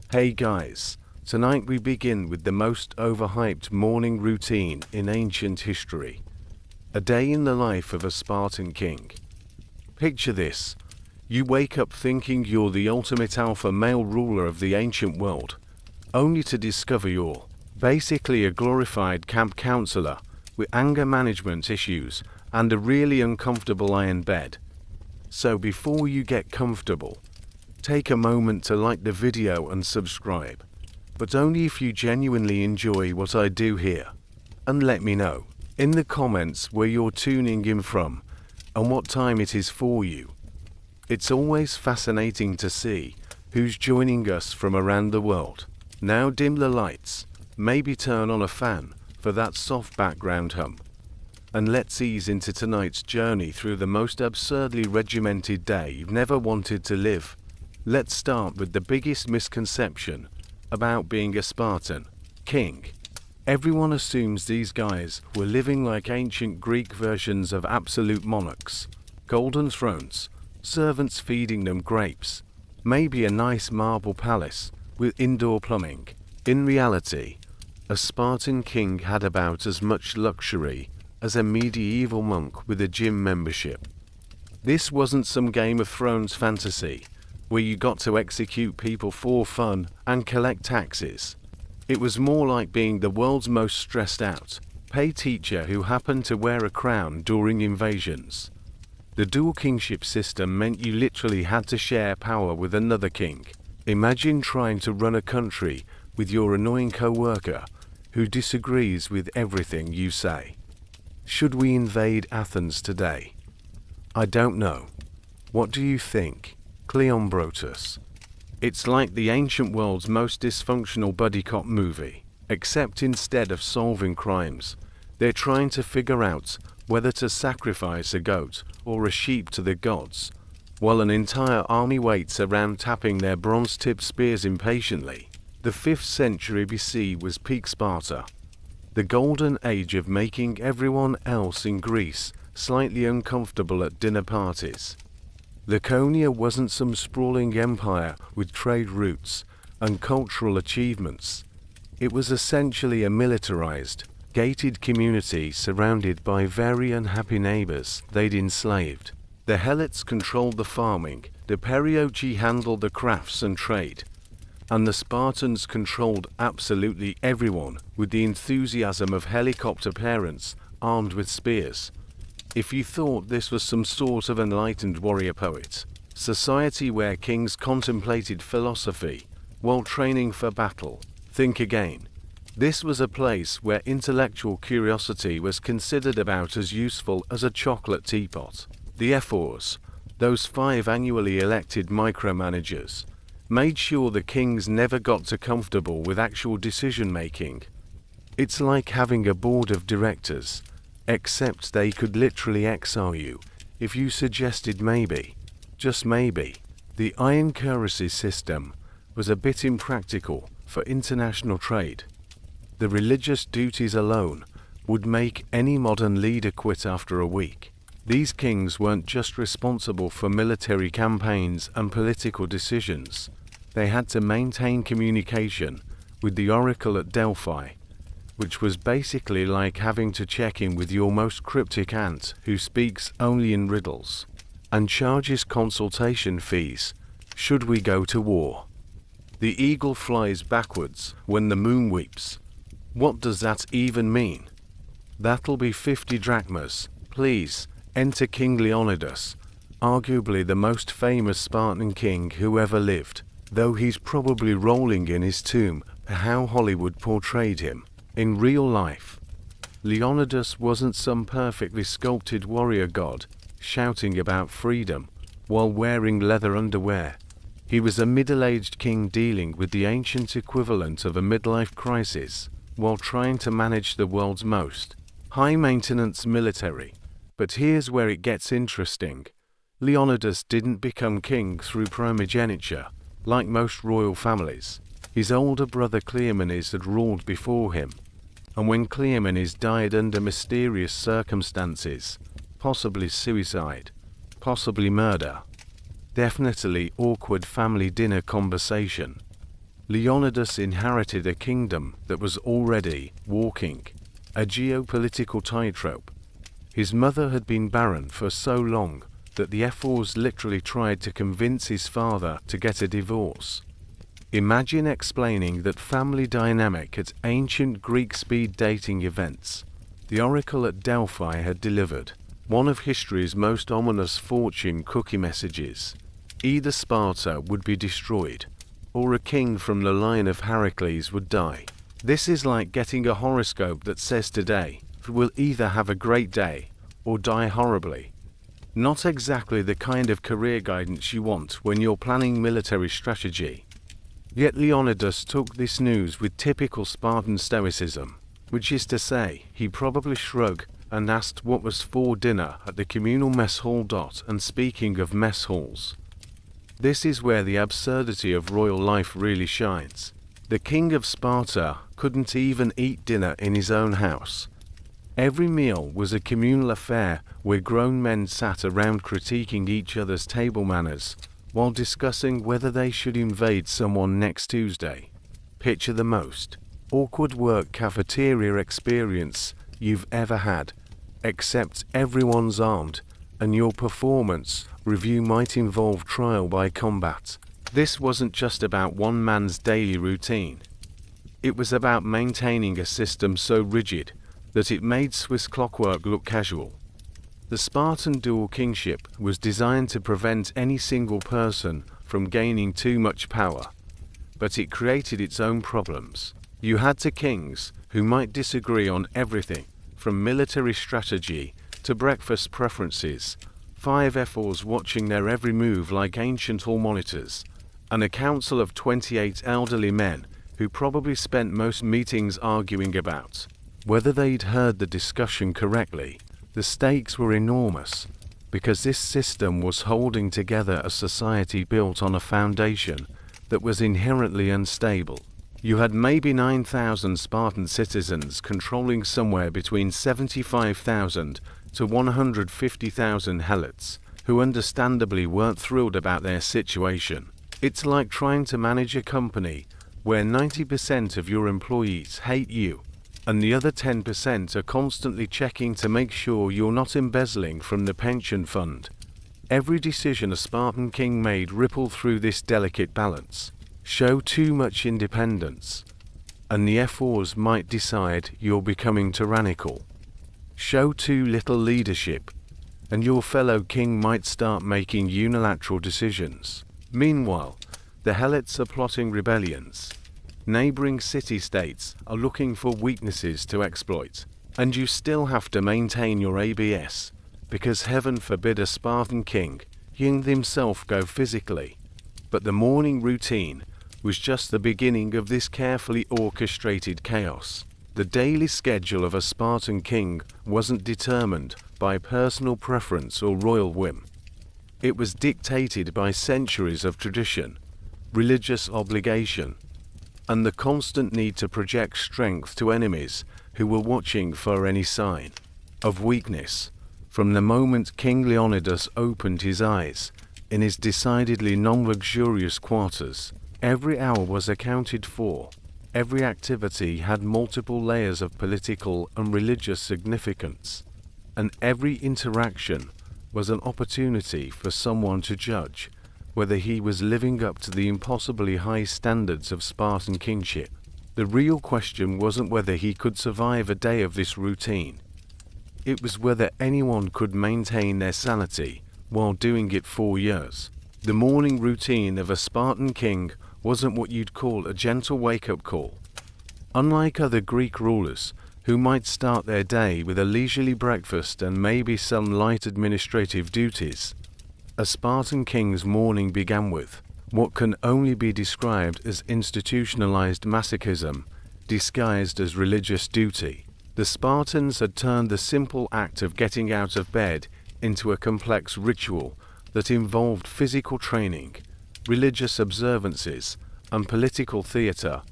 Hey guys, tonight we begin with the most overhyped morning routine in ancient history. A day in the life of a Spartan king. Picture this. You wake up thinking you're the ultimate alpha male ruler of the ancient world, only to discover you're basically a glorified camp counselor with anger management issues and a really uncomfortable iron bed. So before you get comfortable, take a moment to like the video and subscribe, but only if you genuinely enjoy what I do here. And let me know in the comments where you're tuning in from and what time it is for you. It's always fascinating to see who's joining us from around the world. Now dim the lights, maybe turn on a fan for that soft background hum. And let's ease into tonight's journey through the most absurdly regimented day you've never wanted to live. Let's start with the biggest misconception about being a Spartan king. Everyone assumes these guys were living like ancient Greek versions of absolute monarchs. Golden thrones, servants feeding them grapes, maybe a nice marble palace with indoor plumbing. In reality, a Spartan king had about as much luxury as a medieval monk with a gym membership. This wasn't some Game of Thrones fantasy where you got to execute people for fun and collect taxes. It was more like being the world's most stressed out pay teacher who happened to wear a crown during invasions. The dual kingship system meant you literally had to share power with another king. Imagine trying to run a country with your annoying co-worker who disagrees with everything you say. Should we invade Athens today? I don't know. What do you think? Cleombrotus. It's like the ancient world's most dysfunctional buddy cop movie, except instead of solving crimes, they're trying to figure out whether to sacrifice a goat or a sheep to the gods, while an entire army waits around tapping their bronze-tipped spears impatiently. The 5th century BC was peak Sparta, the golden age of making everyone else in Greece slightly uncomfortable at dinner parties. Laconia wasn't some sprawling empire with trade routes and cultural achievements. It was essentially a militarized, gated community surrounded by very unhappy neighbors they'd enslaved. The Helots controlled the farming, the Perioeci handled the crafts and trade, and the Spartans controlled absolutely everyone with the enthusiasm of helicopter parents armed with spears. If you thought this was some sort of enlightened warrior poet society where kings contemplated philosophy while training for battle, think again. This was a place where intellectual curiosity was considered about as useful as a chocolate teapot. The ephors, those 5 annually elected micromanagers, made sure the kings never got too comfortable with actual decision making. It's like having a board of directors, except they could literally exile you if you suggested maybe, just maybe. The iron currency system was a bit impractical for international trade. The religious duties alone would make any modern leader quit after a week. These kings weren't just responsible for military campaigns and political decisions. They had to maintain communication with the oracle at Delphi, which was basically like having to check in with your most cryptic aunt who speaks only in riddles, and charges consultation fees should we go to war. The eagle flies backwards when the moon weeps. What does that even mean? That'll be 50 drachmas, please. Enter King Leonidas, arguably the most famous Spartan king who ever lived, though he's probably rolling in his tomb at how Hollywood portrayed him. In real life, Leonidas wasn't some perfectly sculpted warrior god shouting about freedom while wearing leather underwear. He was a middle-aged king dealing with the ancient equivalent of a midlife crisis while trying to manage the world's most high-maintenance military. But here's where it gets interesting. Leonidas didn't become king through primogeniture, like most royal families. His older brother Cleomenes had ruled before him, and when Cleomenes died under mysterious circumstances, possibly suicide, possibly murder, definitely awkward family dinner conversation, Leonidas inherited a kingdom that was already walking a geopolitical tightrope. His mother had been barren for so long that the ephors literally tried to convince his father to get a divorce. Imagine explaining that family dynamic at ancient Greek speed dating events. The oracle at Delphi had delivered one of history's most ominous fortune cookie messages. Either Sparta would be destroyed, or a king from the line of Heracles would die. This is like getting a horoscope that says today will either have a great day or die horribly. Not exactly the kind of career guidance you want when you're planning military strategy. Yet Leonidas took this news with typical Spartan stoicism, which is to say, he probably shrugged and asked what was for dinner at the communal mess hall. And speaking of mess halls, this is where the absurdity of royal life really shines. The king of Sparta couldn't even eat dinner in his own house. Every meal was a communal affair where grown men sat around critiquing each other's table manners while discussing whether they should invade someone next Tuesday. Picture the most awkward work cafeteria experience you've ever had, except everyone's armed and your performance review might involve trial by combat. This wasn't just about one man's daily routine. It was about maintaining a system so rigid that it made Swiss clockwork look casual. The Spartan dual kingship was designed to prevent any single person from gaining too much power, but it created its own problems. You had two kings who might disagree on everything, from military strategy to breakfast preferences, 5 ephors watching their every move like ancient hall monitors, and a council of 28 elderly men who probably spent most meetings arguing about whether they'd heard the discussion correctly. The stakes were enormous, because this system was holding together a society built on a foundation that was inherently unstable. You had maybe 9,000 Spartan citizens controlling somewhere between 75,000 to 150,000 helots, who understandably weren't thrilled about their situation. It's like trying to manage a company where 90% of your employees hate you, and the other 10% are constantly checking to make sure you're not embezzling from the pension fund. Every decision a Spartan king made rippled through this delicate balance. Show too much independence, and the ephors might decide you're becoming tyrannical. Show too little leadership, and your fellow king might start making unilateral decisions. Meanwhile, the helots are plotting rebellions. Neighboring city-states are looking for weaknesses to exploit, and you still have to maintain your ABS, because heaven forbid a Spartan king himself go physically. But the morning routine was just the beginning of this carefully orchestrated chaos. The daily schedule of a Spartan king wasn't determined by personal preference or royal whim. It was dictated by centuries of tradition, religious obligation, and the constant need to project strength to enemies who were watching for any sign of weakness. From the moment King Leonidas opened his eyes in his decidedly non-luxurious quarters, every hour was accounted for. Every activity had multiple layers of political and religious significance, and every interaction was an opportunity for someone to judge whether he was living up to the impossibly high standards of Spartan kingship. The real question wasn't whether he could survive a day of this routine. It was whether anyone could maintain their sanity while doing it for years. The morning routine of a Spartan king wasn't what you'd call a gentle wake-up call. Unlike other Greek rulers, who might start their day with a leisurely breakfast and maybe some light administrative duties, a Spartan king's morning began with what can only be described as institutionalized masochism, disguised as religious duty. The Spartans had turned the simple act of getting out of bed into a complex ritual that involved physical training, religious observances, and political theater,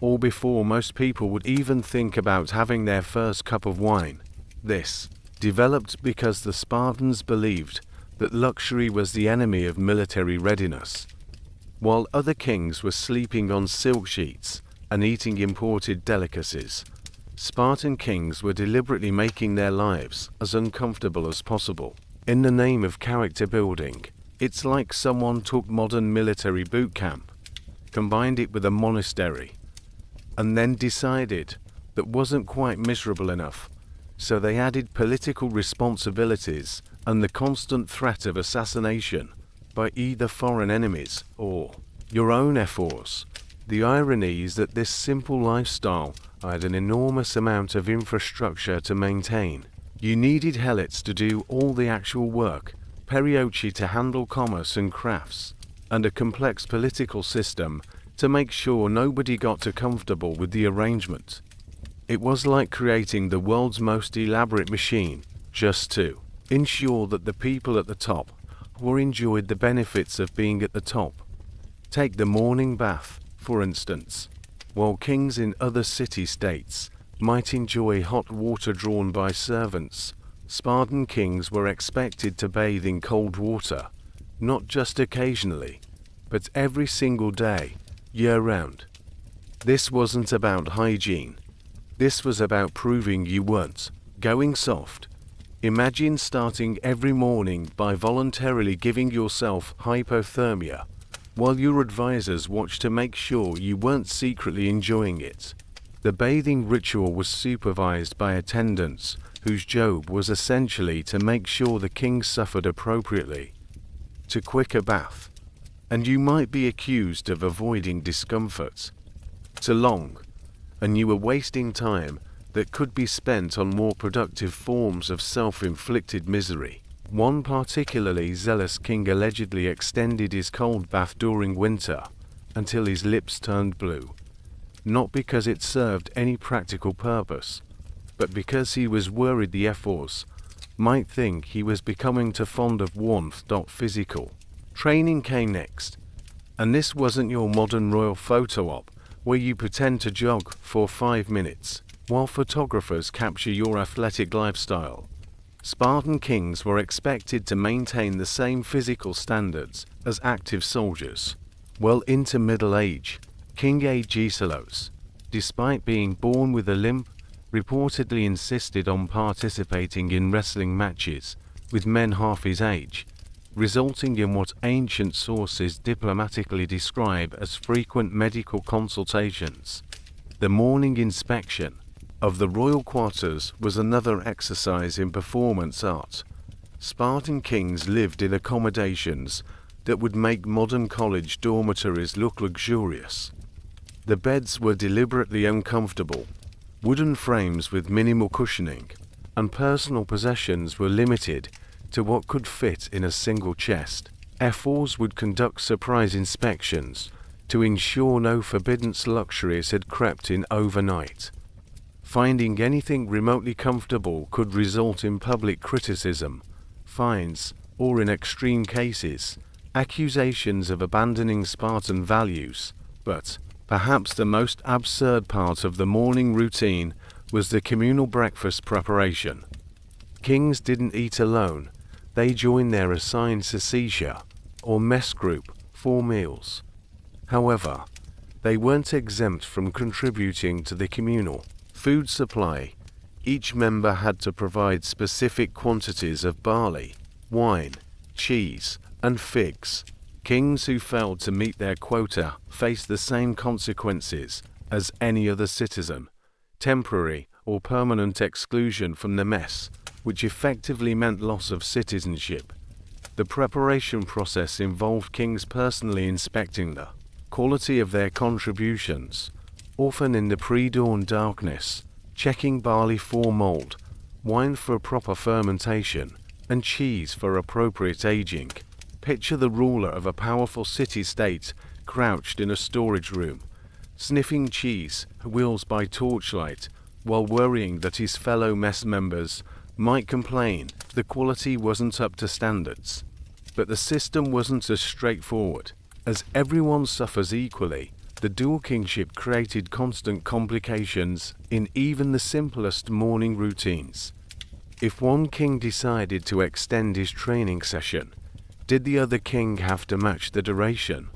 all before most people would even think about having their first cup of wine. This developed because the Spartans believed that luxury was the enemy of military readiness. While other kings were sleeping on silk sheets and eating imported delicacies, Spartan kings were deliberately making their lives as uncomfortable as possible. In the name of character building, it's like someone took modern military boot camp, combined it with a monastery, and then decided that wasn't quite miserable enough, so they added political responsibilities and the constant threat of assassination by either foreign enemies or your own ephors. The irony is that this simple lifestyle had an enormous amount of infrastructure to maintain. You needed helots to do all the actual work, perioeci to handle commerce and crafts, and a complex political system to make sure nobody got too comfortable with the arrangement. It was like creating the world's most elaborate machine, just to ensure that the people at the top were enjoyed the benefits of being at the top. Take the morning bath, for instance. While kings in other city-states might enjoy hot water drawn by servants, Spartan kings were expected to bathe in cold water, not just occasionally, but every single day, year-round. This wasn't about hygiene. This was about proving you weren't going soft. Imagine starting every morning by voluntarily giving yourself hypothermia, while your advisors watched to make sure you weren't secretly enjoying it. The bathing ritual was supervised by attendants, whose job was essentially to make sure the king suffered appropriately. To quick a bath, and you might be accused of avoiding discomfort. Too long, and you were wasting time that could be spent on more productive forms of self-inflicted misery. One particularly zealous king allegedly extended his cold bath during winter until his lips turned blue, not because it served any practical purpose, but because he was worried the ephors might think he was becoming too fond of warmth. Physical training came next, and this wasn't your modern royal photo op where you pretend to jog for 5 minutes while photographers capture your athletic lifestyle. Spartan kings were expected to maintain the same physical standards as active soldiers. Well into middle age, King Agesilaus, despite being born with a limp, reportedly insisted on participating in wrestling matches with men half his age, resulting in what ancient sources diplomatically describe as frequent medical consultations. The morning inspection of the royal quarters was another exercise in performance art. Spartan kings lived in accommodations that would make modern college dormitories look luxurious. The beds were deliberately uncomfortable, wooden frames with minimal cushioning, and personal possessions were limited to what could fit in a single chest. Ephors would conduct surprise inspections to ensure no forbidden luxuries had crept in overnight. Finding anything remotely comfortable could result in public criticism, fines, or in extreme cases, accusations of abandoning Spartan values. But perhaps the most absurd part of the morning routine was the communal breakfast preparation. Kings didn't eat alone. They joined their assigned syestia, or mess group, for meals. However, they weren't exempt from contributing to the communal food supply. Each member had to provide specific quantities of barley, wine, cheese, and figs. Kings who failed to meet their quota faced the same consequences as any other citizen: temporary or permanent exclusion from the mess, which effectively meant loss of citizenship. The preparation process involved kings personally inspecting the quality of their contributions, often in the pre-dawn darkness, checking barley for mold, wine for proper fermentation, and cheese for appropriate aging. Picture the ruler of a powerful city-state crouched in a storage room, sniffing cheese wheels by torchlight, while worrying that his fellow mess members might complain the quality wasn't up to standards. But the system wasn't as straightforward. As everyone suffers equally, the dual kingship created constant complications in even the simplest morning routines. If one king decided to extend his training session, did the other king have to match the duration?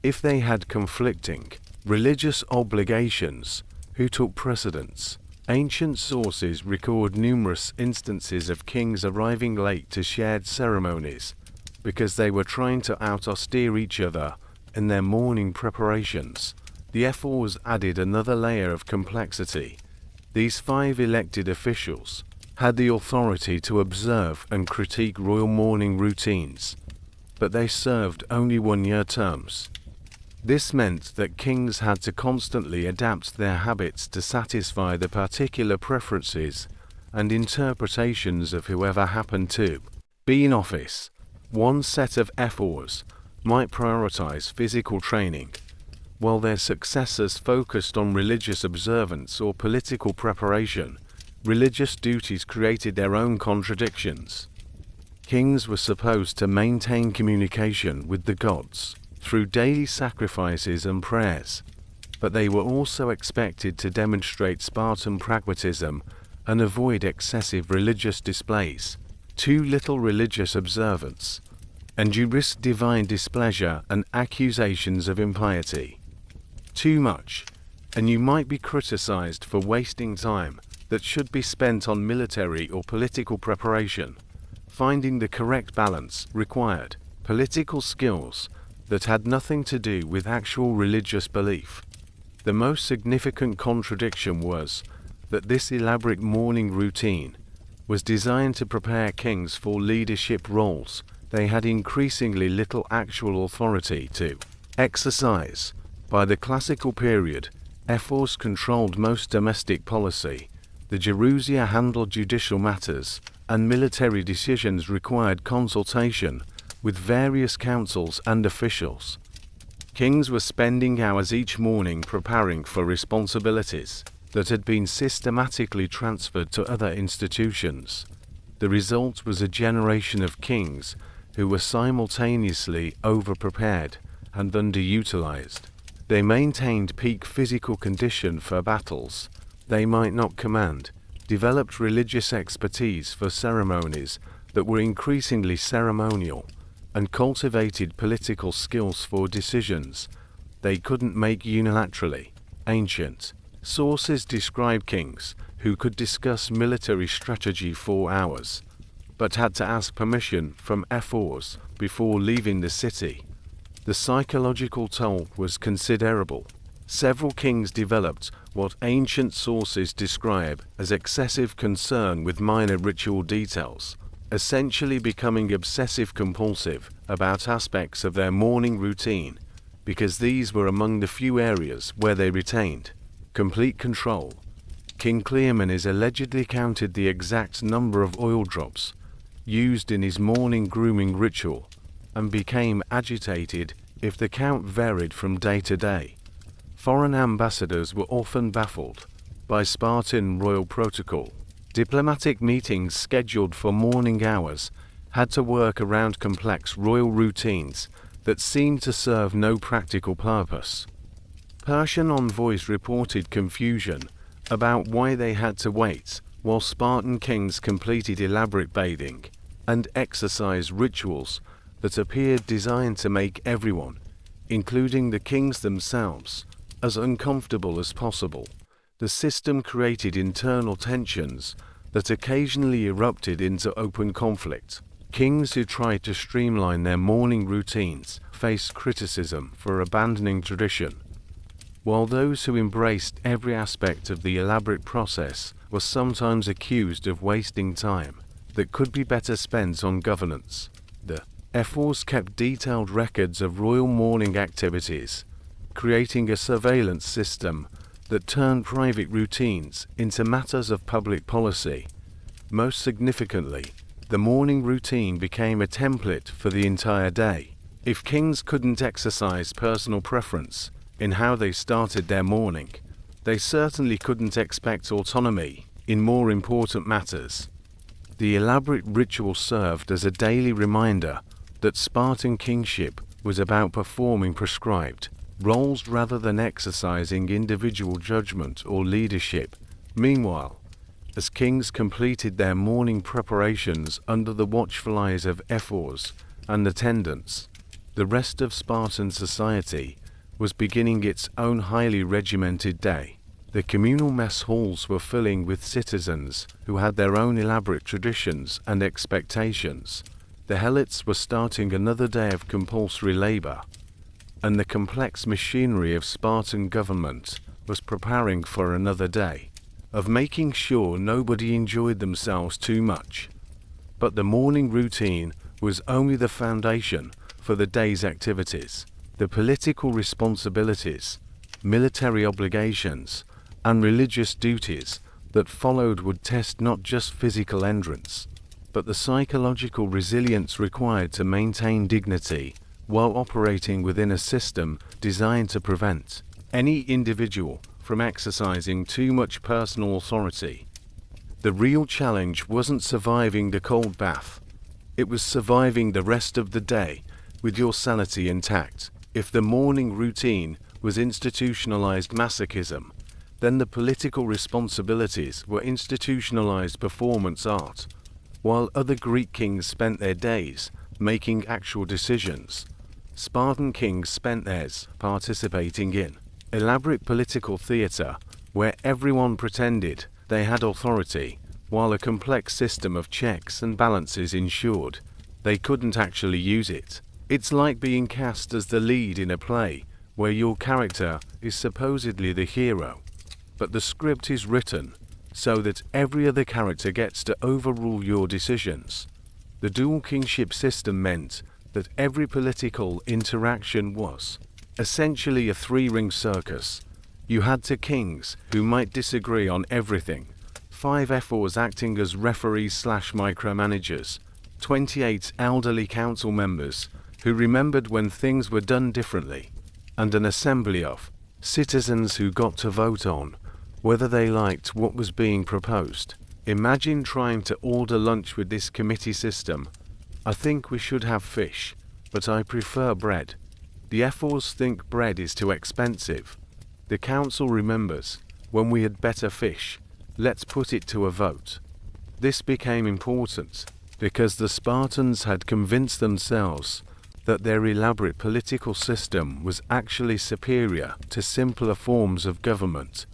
If they had conflicting religious obligations, who took precedence? Ancient sources record numerous instances of kings arriving late to shared ceremonies because they were trying to out-austere each other in their morning preparations. The ephors added another layer of complexity. These 5 elected officials had the authority to observe and critique royal morning routines, but they served only 1-year terms. This meant that kings had to constantly adapt their habits to satisfy the particular preferences and interpretations of whoever happened to be in office. One set of ephors might prioritize physical training, while their successors focused on religious observance or political preparation. Religious duties created their own contradictions. Kings were supposed to maintain communication with the gods through daily sacrifices and prayers, but they were also expected to demonstrate Spartan pragmatism and avoid excessive religious displays. Too little religious observance, and you risk divine displeasure and accusations of impiety. Too much, and you might be criticized for wasting time that should be spent on military or political preparation. Finding the correct balance required political skills that had nothing to do with actual religious belief. The most significant contradiction was that this elaborate morning routine was designed to prepare kings for leadership roles they had increasingly little actual authority to exercise. By the classical period, ephors controlled most domestic policy, the Gerousia handled judicial matters, and military decisions required consultation with various councils and officials. Kings were spending hours each morning preparing for responsibilities that had been systematically transferred to other institutions. The result was a generation of kings who were simultaneously over-prepared and underutilized. They maintained peak physical condition for battles they might not command, developed religious expertise for ceremonies that were increasingly ceremonial, and cultivated political skills for decisions they couldn't make unilaterally. Ancient sources describe kings who could discuss military strategy for hours, but had to ask permission from ephors before leaving the city. The psychological toll was considerable. Several kings developed what ancient sources describe as excessive concern with minor ritual details, essentially becoming obsessive-compulsive about aspects of their morning routine, because these were among the few areas where they retained complete control. King Leonidas allegedly counted the exact number of oil drops used in his morning grooming ritual, and became agitated if the count varied from day to day. Foreign ambassadors were often baffled by Spartan royal protocol. Diplomatic meetings scheduled for morning hours had to work around complex royal routines that seemed to serve no practical purpose. Persian envoys reported confusion about why they had to wait while Spartan kings completed elaborate bathing and exercise rituals that appeared designed to make everyone, including the kings themselves, as uncomfortable as possible. The system created internal tensions that occasionally erupted into open conflict. Kings who tried to streamline their morning routines faced criticism for abandoning tradition, while those who embraced every aspect of the elaborate process were sometimes accused of wasting time that could be better spent on governance. The ephors kept detailed records of royal morning activities, creating a surveillance system that turned private routines into matters of public policy. Most significantly, the morning routine became a template for the entire day. If kings couldn't exercise personal preference in how they started their morning, they certainly couldn't expect autonomy in more important matters. The elaborate ritual served as a daily reminder that Spartan kingship was about performing prescribed roles rather than exercising individual judgment or leadership. Meanwhile, as kings completed their morning preparations under the watchful eyes of ephors and attendants, The rest of Spartan society was beginning its own highly regimented day. The communal mess halls were filling with citizens who had their own elaborate traditions and expectations. The helots were starting another day of compulsory labor, and the complex machinery of Spartan government was preparing for another day of making sure nobody enjoyed themselves too much. But the morning routine was only the foundation for the day's activities. The political responsibilities, military obligations, and religious duties that followed would test not just physical endurance, but the psychological resilience required to maintain dignity while operating within a system designed to prevent any individual from exercising too much personal authority. The real challenge wasn't surviving the cold bath. It was surviving the rest of the day with your sanity intact. If the morning routine was institutionalized masochism, then the political responsibilities were institutionalized performance art. While other Greek kings spent their days making actual decisions, Spartan kings spent theirs participating in elaborate political theater where everyone pretended they had authority, while a complex system of checks and balances ensured they couldn't actually use it. It's like being cast as the lead in a play where your character is supposedly the hero, but the script is written so that every other character gets to overrule your decisions. The dual kingship system meant that every political interaction was essentially a three-ring circus. You had two kings who might disagree on everything, 5 ephors acting as referees/micromanagers, 28 elderly council members who remembered when things were done differently, and an assembly of citizens who got to vote on whether they liked what was being proposed. Imagine trying to order lunch with this committee system. I think we should have fish, but I prefer bread. The ephors think bread is too expensive. The council remembers, when we had better fish, let's put it to a vote. This became important because the Spartans had convinced themselves that their elaborate political system was actually superior to simpler forms of government.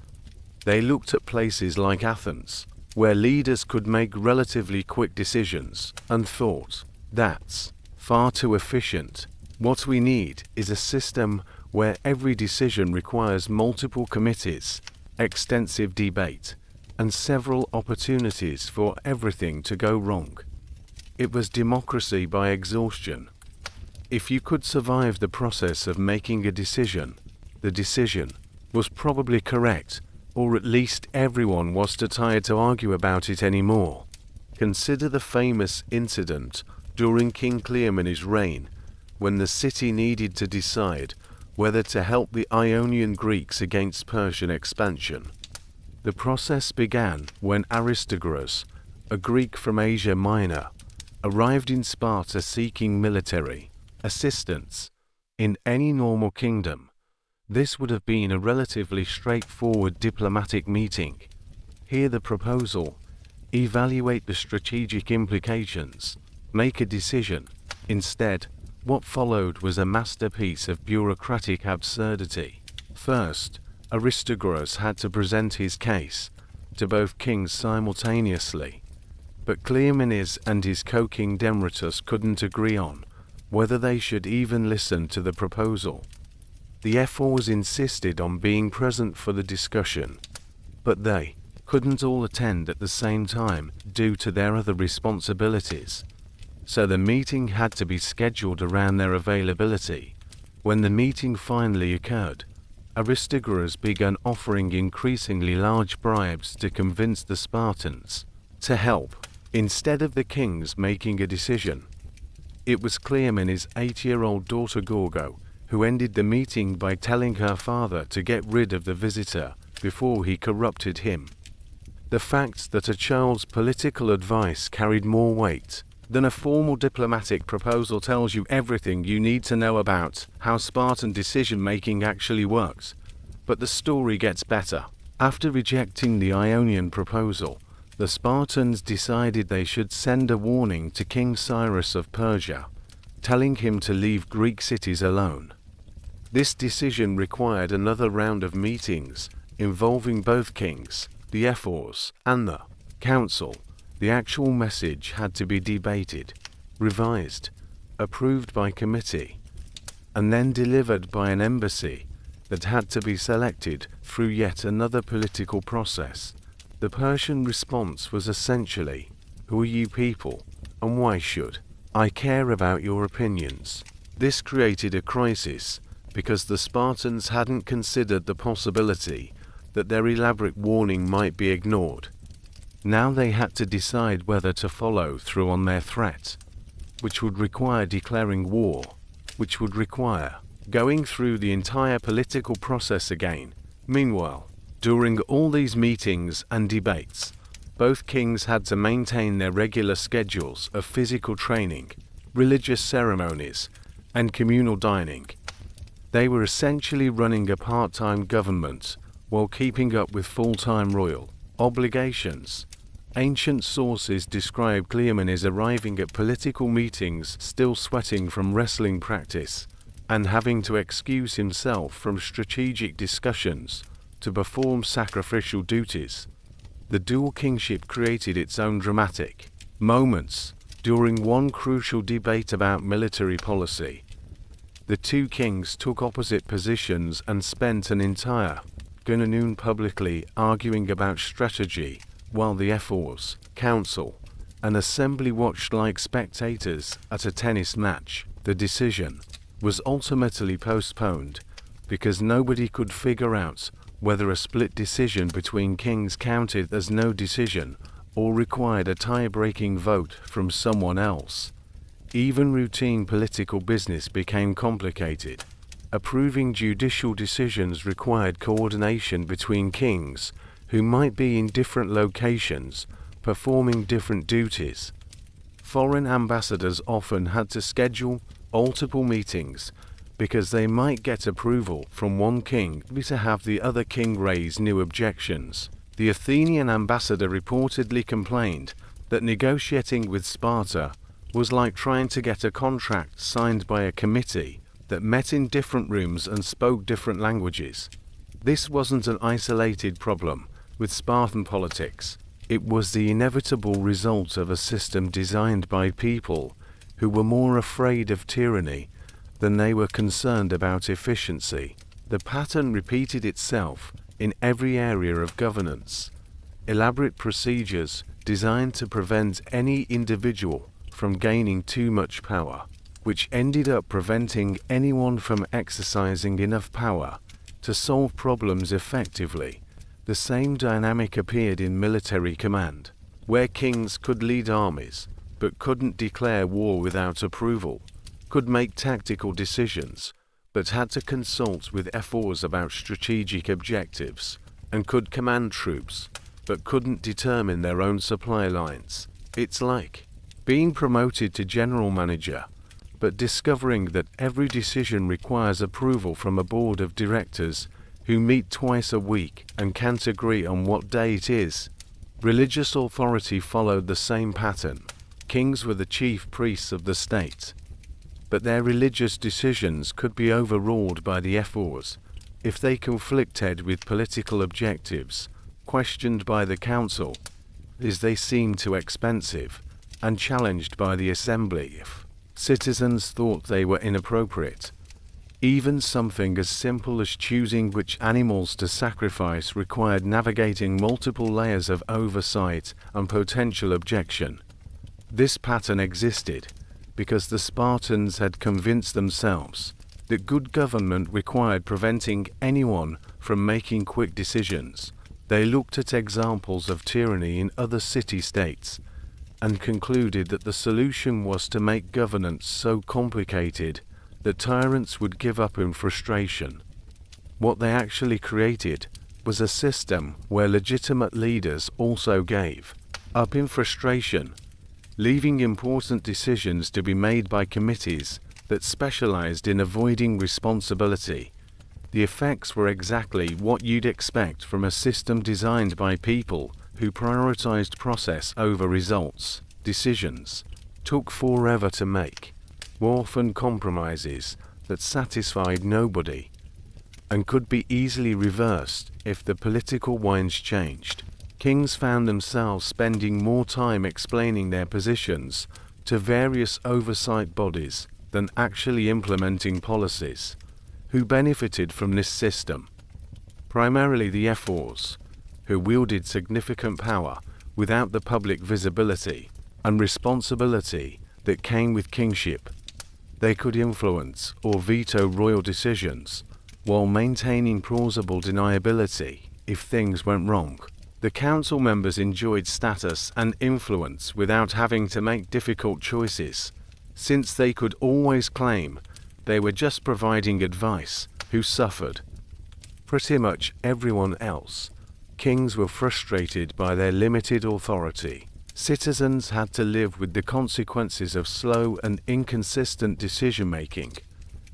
They looked at places like Athens, where leaders could make relatively quick decisions, and thought, that's far too efficient. What we need is a system where every decision requires multiple committees, extensive debate, and several opportunities for everything to go wrong. It was democracy by exhaustion. If you could survive the process of making a decision, the decision was probably correct, or at least everyone was too tired to argue about it anymore. Consider the famous incident during King Leonidas' reign, when the city needed to decide whether to help the Ionian Greeks against Persian expansion. The process began when Aristogoras, a Greek from Asia Minor, arrived in Sparta seeking military assistance. In any normal kingdom, this would have been a relatively straightforward diplomatic meeting. Hear the proposal, evaluate the strategic implications, make a decision. Instead, what followed was a masterpiece of bureaucratic absurdity. First, Aristogoras had to present his case to both kings simultaneously, but Cleomenes and his co-king Demaratus couldn't agree on whether they should even listen to the proposal. The ephors insisted on being present for the discussion, but they couldn't all attend at the same time due to their other responsibilities, so the meeting had to be scheduled around their availability. When the meeting finally occurred, Aristogoras began offering increasingly large bribes to convince the Spartans to help, instead of the kings making a decision. It was Cleomenes' 8-year-old daughter Gorgo who ended the meeting by telling her father to get rid of the visitor before he corrupted him. The fact that a child's political advice carried more weight than a formal diplomatic proposal tells you everything you need to know about how Spartan decision-making actually works. But the story gets better. After rejecting the Ionian proposal, the Spartans decided they should send a warning to King Cyrus of Persia. telling him to leave Greek cities alone. This decision required another round of meetings involving both kings, the ephors, and the council. The actual message had to be debated, revised, approved by committee, and then delivered by an embassy that had to be selected through yet another political process. The Persian response was essentially, "Who are you people, and why should I care about your opinions?" This created a crisis because the Spartans hadn't considered the possibility that their elaborate warning might be ignored. Now they had to decide whether to follow through on their threat, which would require declaring war, which would require going through the entire political process again. Meanwhile, during all these meetings and debates, both kings had to maintain their regular schedules of physical training, religious ceremonies, and communal dining. They were essentially running a part-time government while keeping up with full-time royal obligations. Ancient sources describe Cleomenes arriving at political meetings still sweating from wrestling practice and having to excuse himself from strategic discussions to perform sacrificial duties. The dual kingship created its own dramatic moments during one crucial debate about military policy. The two kings took opposite positions and spent an entire afternoon publicly arguing about strategy, while the ephors, council, and assembly watched like spectators at a tennis match. The decision was ultimately postponed because nobody could figure out whether a split decision between kings counted as no decision or required a tie-breaking vote from someone else. Even routine political business became complicated. Approving judicial decisions required coordination between kings who might be in different locations, performing different duties. Foreign ambassadors often had to schedule multiple meetings because they might get approval from one king to have the other king raise new objections. The Athenian ambassador reportedly complained that negotiating with Sparta was like trying to get a contract signed by a committee that met in different rooms and spoke different languages. This wasn't an isolated problem with Spartan politics. It was the inevitable result of a system designed by people who were more afraid of tyranny than they were concerned about efficiency. The pattern repeated itself in every area of governance. Elaborate procedures designed to prevent any individual from gaining too much power, which ended up preventing anyone from exercising enough power to solve problems effectively. The same dynamic appeared in military command, where kings could lead armies, but couldn't declare war without approval, could make tactical decisions, but had to consult with ephors about strategic objectives, and could command troops, but couldn't determine their own supply lines. It's like being promoted to general manager, but discovering that every decision requires approval from a board of directors who meet twice a week and can't agree on what day it is. Religious authority followed the same pattern. Kings were the chief priests of the state, but their religious decisions could be overruled by the ephors if they conflicted with political objectives, questioned by the council as they seemed too expensive, and challenged by the assembly if citizens thought they were inappropriate. Even something as simple as choosing which animals to sacrifice required navigating multiple layers of oversight and potential objection. This pattern existed because the Spartans had convinced themselves that good government required preventing anyone from making quick decisions. They looked at examples of tyranny in other city-states and concluded that the solution was to make governance so complicated that tyrants would give up in frustration. What they actually created was a system where legitimate leaders also gave up in frustration, leaving important decisions to be made by committees that specialized in avoiding responsibility. The effects were exactly what you'd expect from a system designed by people who prioritized process over results. Decisions took forever to make, were often compromises that satisfied nobody, and could be easily reversed if the political winds changed. Kings found themselves spending more time explaining their positions to various oversight bodies than actually implementing policies. Who benefited from this system? Primarily the ephors, who wielded significant power without the public visibility and responsibility that came with kingship. They could influence or veto royal decisions while maintaining plausible deniability if things went wrong. The council members enjoyed status and influence without having to make difficult choices, since they could always claim they were just providing advice. Who suffered? Pretty much everyone else. Kings were frustrated by their limited authority. Citizens had to live with the consequences of slow and inconsistent decision-making,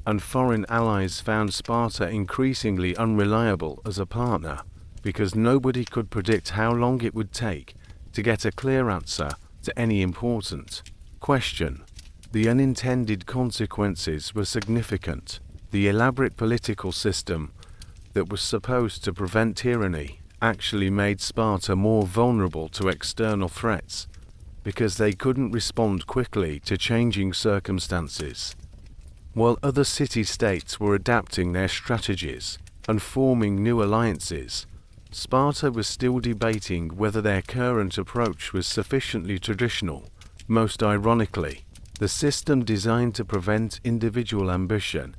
and foreign allies found Sparta increasingly unreliable as a partner, because nobody could predict how long it would take to get a clear answer to any important question. The unintended consequences were significant. The elaborate political system that was supposed to prevent tyranny actually made Sparta more vulnerable to external threats, because they couldn't respond quickly to changing circumstances. While other city-states were adapting their strategies and forming new alliances, Sparta was still debating whether their current approach was sufficiently traditional. Most ironically, the system designed to prevent individual ambition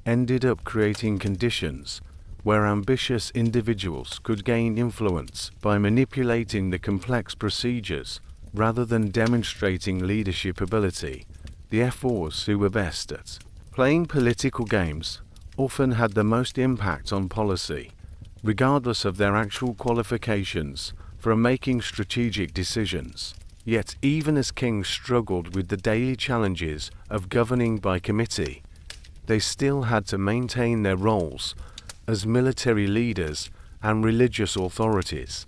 ended up creating conditions where ambitious individuals could gain influence by manipulating the complex procedures rather than demonstrating leadership ability. The ephors, who were best at playing political games, often had the most impact on policy, regardless of their actual qualifications for making strategic decisions. Yet even as kings struggled with the daily challenges of governing by committee, they still had to maintain their roles as military leaders and religious authorities.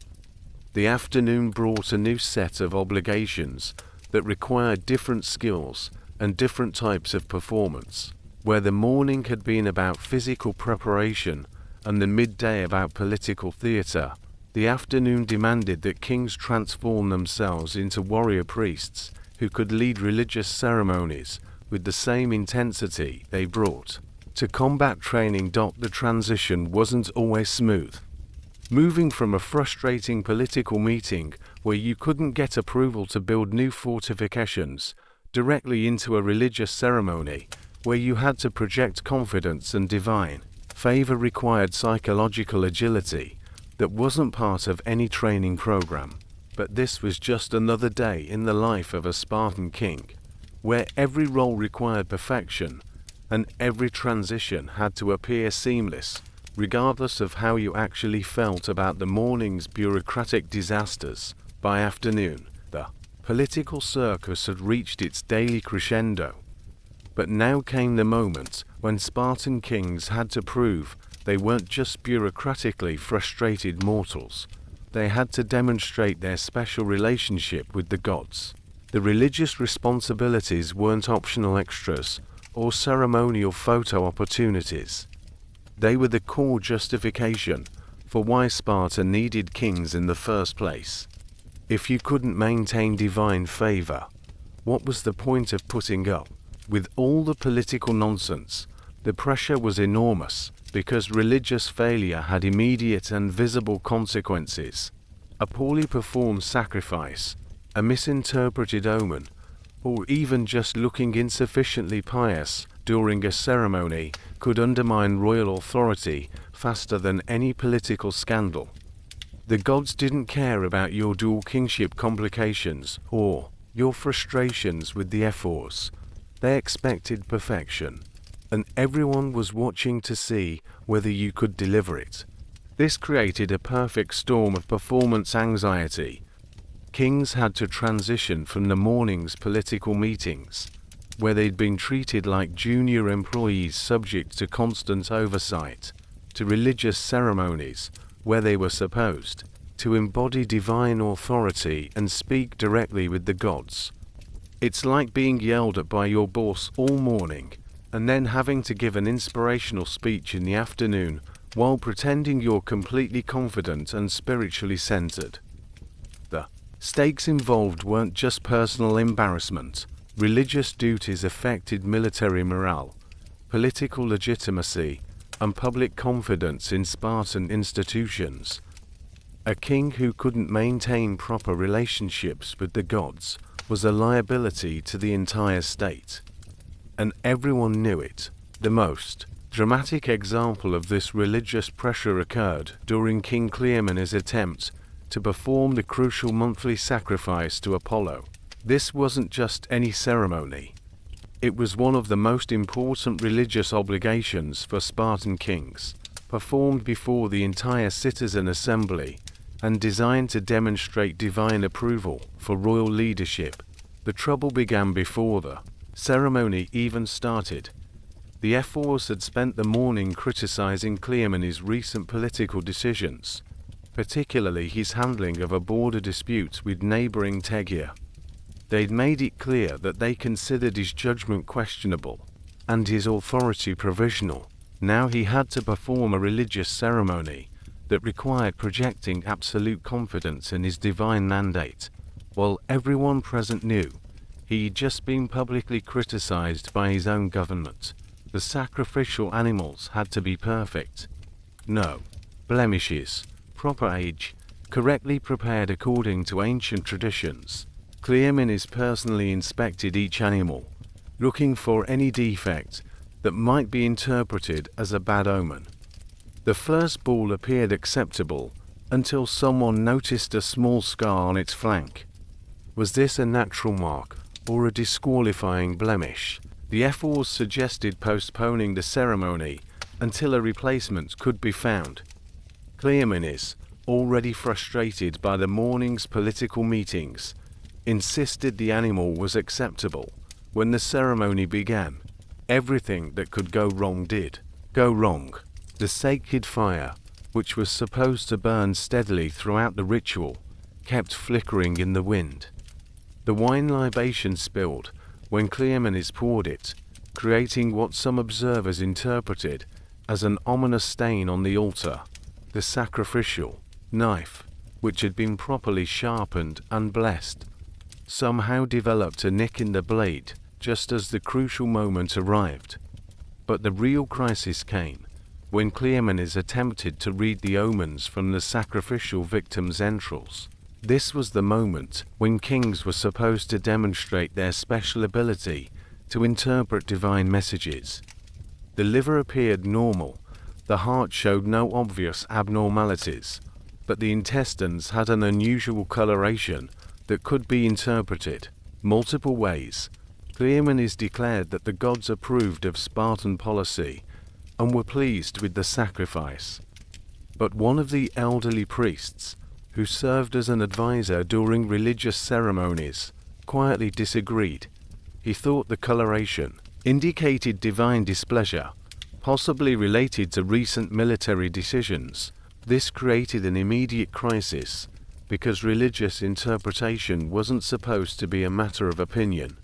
The afternoon brought a new set of obligations that required different skills and different types of performance. Where the morning had been about physical preparation and the midday about political theatre, the afternoon demanded that kings transform themselves into warrior priests who could lead religious ceremonies with the same intensity they brought to combat training. The transition wasn't always smooth. Moving from a frustrating political meeting where you couldn't get approval to build new fortifications directly into a religious ceremony where you had to project confidence and divine favor required psychological agility that wasn't part of any training program. But this was just another day in the life of a Spartan king, where every role required perfection and every transition had to appear seamless, regardless of how you actually felt about the morning's bureaucratic disasters. By afternoon, the political circus had reached its daily crescendo. But now came the moment when Spartan kings had to prove they weren't just bureaucratically frustrated mortals. They had to demonstrate their special relationship with the gods. The religious responsibilities weren't optional extras or ceremonial photo opportunities. They were the core justification for why Sparta needed kings in the first place. If you couldn't maintain divine favor, what was the point of putting up with all the political nonsense? The pressure was enormous because religious failure had immediate and visible consequences. A poorly performed sacrifice, a misinterpreted omen, or even just looking insufficiently pious during a ceremony could undermine royal authority faster than any political scandal. The gods didn't care about your dual kingship complications or your frustrations with the ephors. They expected perfection, and everyone was watching to see whether you could deliver it. This created a perfect storm of performance anxiety. Kings had to transition from the morning's political meetings, where they'd been treated like junior employees subject to constant oversight, to religious ceremonies, where they were supposed to embody divine authority and speak directly with the gods. It's like being yelled at by your boss all morning, and then having to give an inspirational speech in the afternoon while pretending you're completely confident and spiritually centered. The stakes involved weren't just personal embarrassment. Religious duties affected military morale, political legitimacy, and public confidence in Spartan institutions. A king who couldn't maintain proper relationships with the gods was a liability to the entire state. And everyone knew it. The most dramatic example of this religious pressure occurred during King Leonidas' attempt to perform the crucial monthly sacrifice to Apollo. This wasn't just any ceremony. It was one of the most important religious obligations for Spartan kings, performed before the entire citizen assembly and designed to demonstrate divine approval for royal leadership. The trouble began before the ceremony even started. The ephors had spent the morning criticizing Cleomenes' recent political decisions, particularly his handling of a border dispute with neighboring Tegea. They'd made it clear that they considered his judgment questionable and his authority provisional. Now he had to perform a religious ceremony that required projecting absolute confidence in his divine mandate, while everyone present knew he'd just been publicly criticized by his own government. The sacrificial animals had to be perfect. No blemishes, proper age, correctly prepared according to ancient traditions. Cleomenes personally inspected each animal, looking for any defect that might be interpreted as a bad omen. The first bull appeared acceptable until someone noticed a small scar on its flank. Was this a natural mark or a disqualifying blemish? The ephors suggested postponing the ceremony until a replacement could be found. Cleomenes, already frustrated by the morning's political meetings, insisted the animal was acceptable. When the ceremony began, everything that could go wrong did go wrong. The sacred fire, which was supposed to burn steadily throughout the ritual, kept flickering in the wind. The wine libation spilled when Cleomenes poured it, creating what some observers interpreted as an ominous stain on the altar. The sacrificial knife, which had been properly sharpened and blessed, somehow developed a nick in the blade just as the crucial moment arrived. But the real crisis came when Cleomenes attempted to read the omens from the sacrificial victim's entrails. This was the moment when kings were supposed to demonstrate their special ability to interpret divine messages. The liver appeared normal, the heart showed no obvious abnormalities, but the intestines had an unusual coloration that could be interpreted multiple ways. Cleomenes declared that the gods approved of Spartan policy and were pleased with the sacrifice. But one of the elderly priests, who served as an advisor during religious ceremonies, quietly disagreed. He thought the coloration indicated divine displeasure, possibly related to recent military decisions. This created an immediate crisis, because religious interpretation wasn't supposed to be a matter of opinion.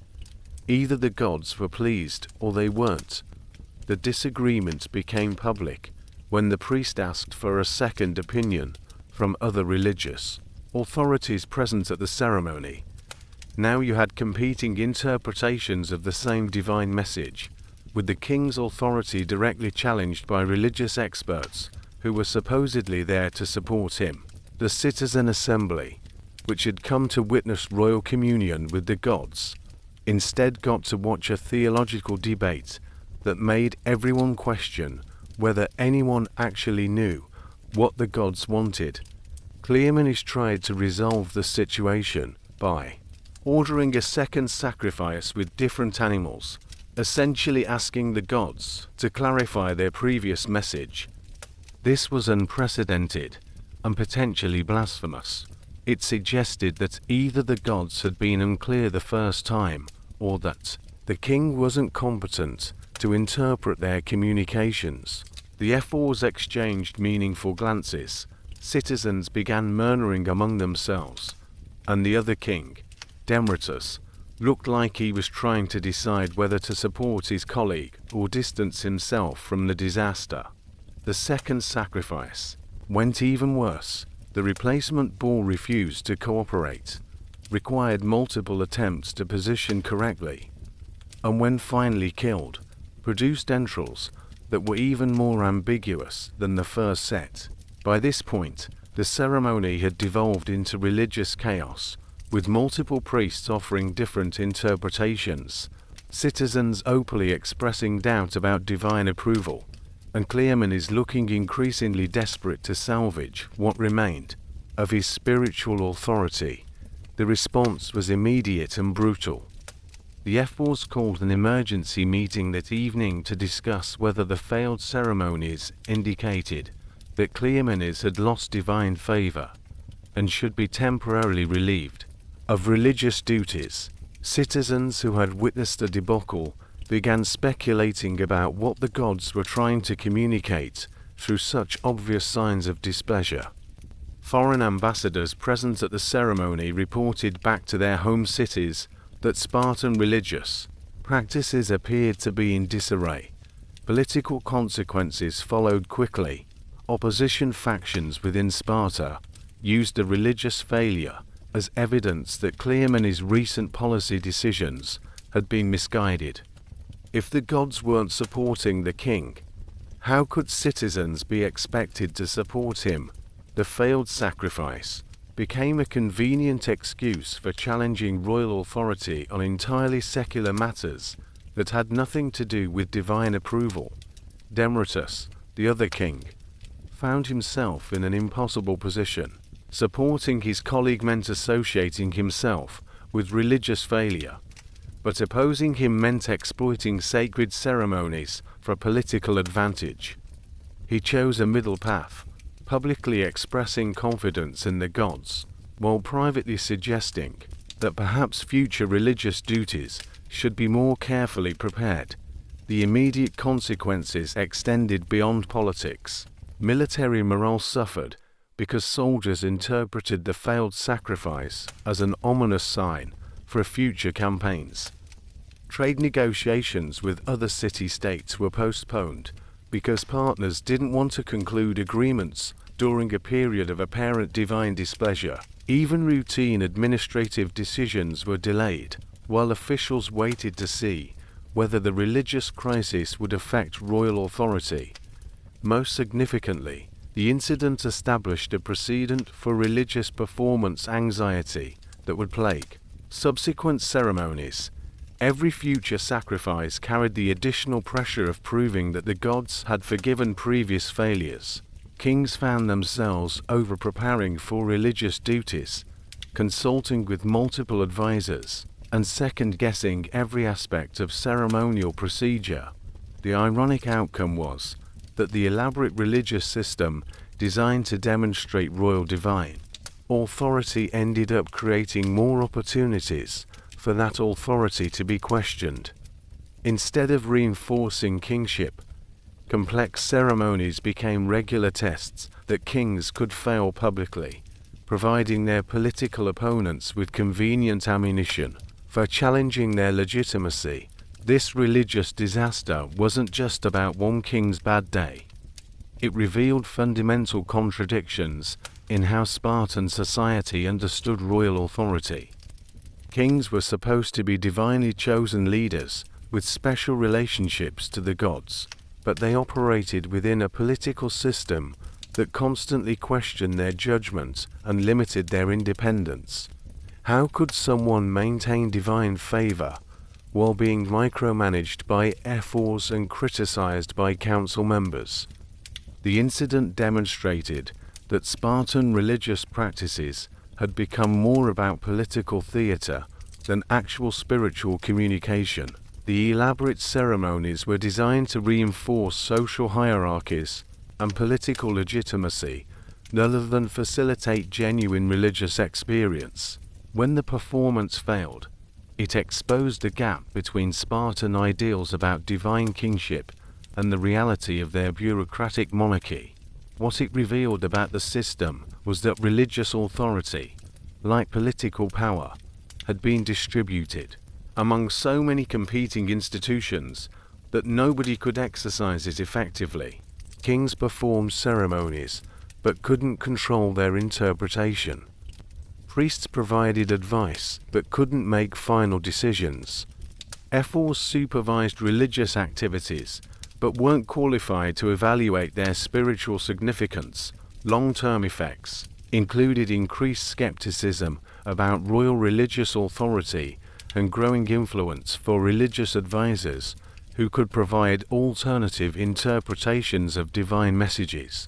Either the gods were pleased or they weren't. The disagreement became public when the priest asked for a second opinion from other religious authorities present at the ceremony. Now you had competing interpretations of the same divine message, with the king's authority directly challenged by religious experts who were supposedly there to support him. The citizen assembly, which had come to witness royal communion with the gods, instead got to watch a theological debate that made everyone question whether anyone actually knew what the gods wanted. Cleomenes tried to resolve the situation by ordering a second sacrifice with different animals, essentially asking the gods to clarify their previous message. This was unprecedented and potentially blasphemous. It suggested that either the gods had been unclear the first time, or that the king wasn't competent to interpret their communications. The ephors exchanged meaningful glances. Citizens began murmuring among themselves, and the other king, Demaratus, looked like he was trying to decide whether to support his colleague or distance himself from the disaster. The second sacrifice went even worse. The replacement bull refused to cooperate, required multiple attempts to position correctly, and when finally killed, produced entrails that were even more ambiguous than the first set. By this point, the ceremony had devolved into religious chaos, with multiple priests offering different interpretations, citizens openly expressing doubt about divine approval, and Cleomenes looking increasingly desperate to salvage what remained of his spiritual authority. The response was immediate and brutal. The ephors called an emergency meeting that evening to discuss whether the failed ceremonies indicated that Cleomenes had lost divine favor and should be temporarily relieved of religious duties. Citizens who had witnessed the debacle began speculating about what the gods were trying to communicate through such obvious signs of displeasure. Foreign ambassadors present at the ceremony reported back to their home cities that Spartan religious practices appeared to be in disarray. Political consequences followed quickly. Opposition factions within Sparta used the religious failure as evidence that Cleomenes' recent policy decisions had been misguided. If the gods weren't supporting the king, how could citizens be expected to support him? The failed sacrifice became a convenient excuse for challenging royal authority on entirely secular matters that had nothing to do with divine approval. Demaratus, the other king, found himself in an impossible position. Supporting his colleague meant associating himself with religious failure, but opposing him meant exploiting sacred ceremonies for political advantage. He chose a middle path, publicly expressing confidence in the gods, while privately suggesting that perhaps future religious duties should be more carefully prepared. The immediate consequences extended beyond politics. Military morale suffered because soldiers interpreted the failed sacrifice as an ominous sign for future campaigns. Trade negotiations with other city-states were postponed because partners didn't want to conclude agreements during a period of apparent divine displeasure. Even routine administrative decisions were delayed, while officials waited to see whether the religious crisis would affect royal authority. Most significantly, the incident established a precedent for religious performance anxiety that would plague subsequent ceremonies. Every future sacrifice carried the additional pressure of proving that the gods had forgiven previous failures. Kings found themselves over-preparing for religious duties, consulting with multiple advisors, and second-guessing every aspect of ceremonial procedure. The ironic outcome was that the elaborate religious system designed to demonstrate royal divine authority ended up creating more opportunities for that authority to be questioned. Instead of reinforcing kingship, complex ceremonies became regular tests that kings could fail publicly, providing their political opponents with convenient ammunition for challenging their legitimacy. This religious disaster wasn't just about one king's bad day. It revealed fundamental contradictions in how Spartan society understood royal authority. Kings were supposed to be divinely chosen leaders with special relationships to the gods, but they operated within a political system that constantly questioned their judgment and limited their independence. How could someone maintain divine favor while being micromanaged by ephors and criticized by council members? The incident demonstrated that Spartan religious practices had become more about political theater than actual spiritual communication. The elaborate ceremonies were designed to reinforce social hierarchies and political legitimacy rather than facilitate genuine religious experience. When the performance failed, it exposed the gap between Spartan ideals about divine kingship and the reality of their bureaucratic monarchy. What it revealed about the system was that religious authority, like political power, had been distributed among so many competing institutions that nobody could exercise it effectively. Kings performed ceremonies, but couldn't control their interpretation. Priests provided advice, but couldn't make final decisions. Ephors supervised religious activities, but weren't qualified to evaluate their spiritual significance. Long-term effects included increased skepticism about royal religious authority and growing influence for religious advisors who could provide alternative interpretations of divine messages.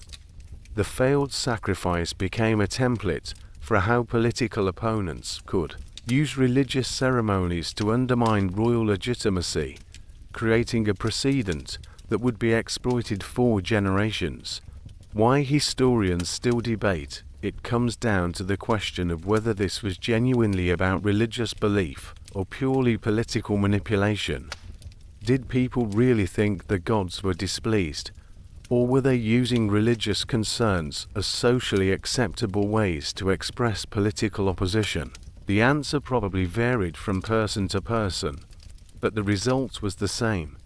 The failed sacrifice became a template for how political opponents could use religious ceremonies to undermine royal legitimacy, creating a precedent that would be exploited for generations. Why historians still debate it comes down to the question of whether this was genuinely about religious belief or purely political manipulation. Did people really think the gods were displeased, or were they using religious concerns as socially acceptable ways to express political opposition? The answer probably varied from person to person, but the result was the same.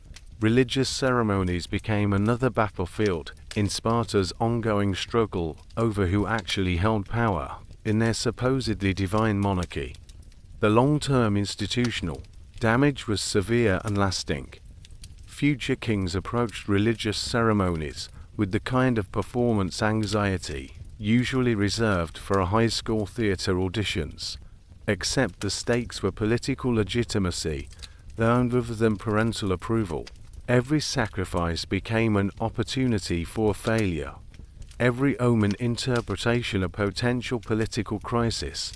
Religious ceremonies became another battlefield in Sparta's ongoing struggle over who actually held power in their supposedly divine monarchy. The long-term institutional damage was severe and lasting. Future kings approached religious ceremonies with the kind of performance anxiety usually reserved for high school theatre auditions, except the stakes were political legitimacy rather than parental approval. Every sacrifice became an opportunity for failure, every omen interpretation a potential political crisis,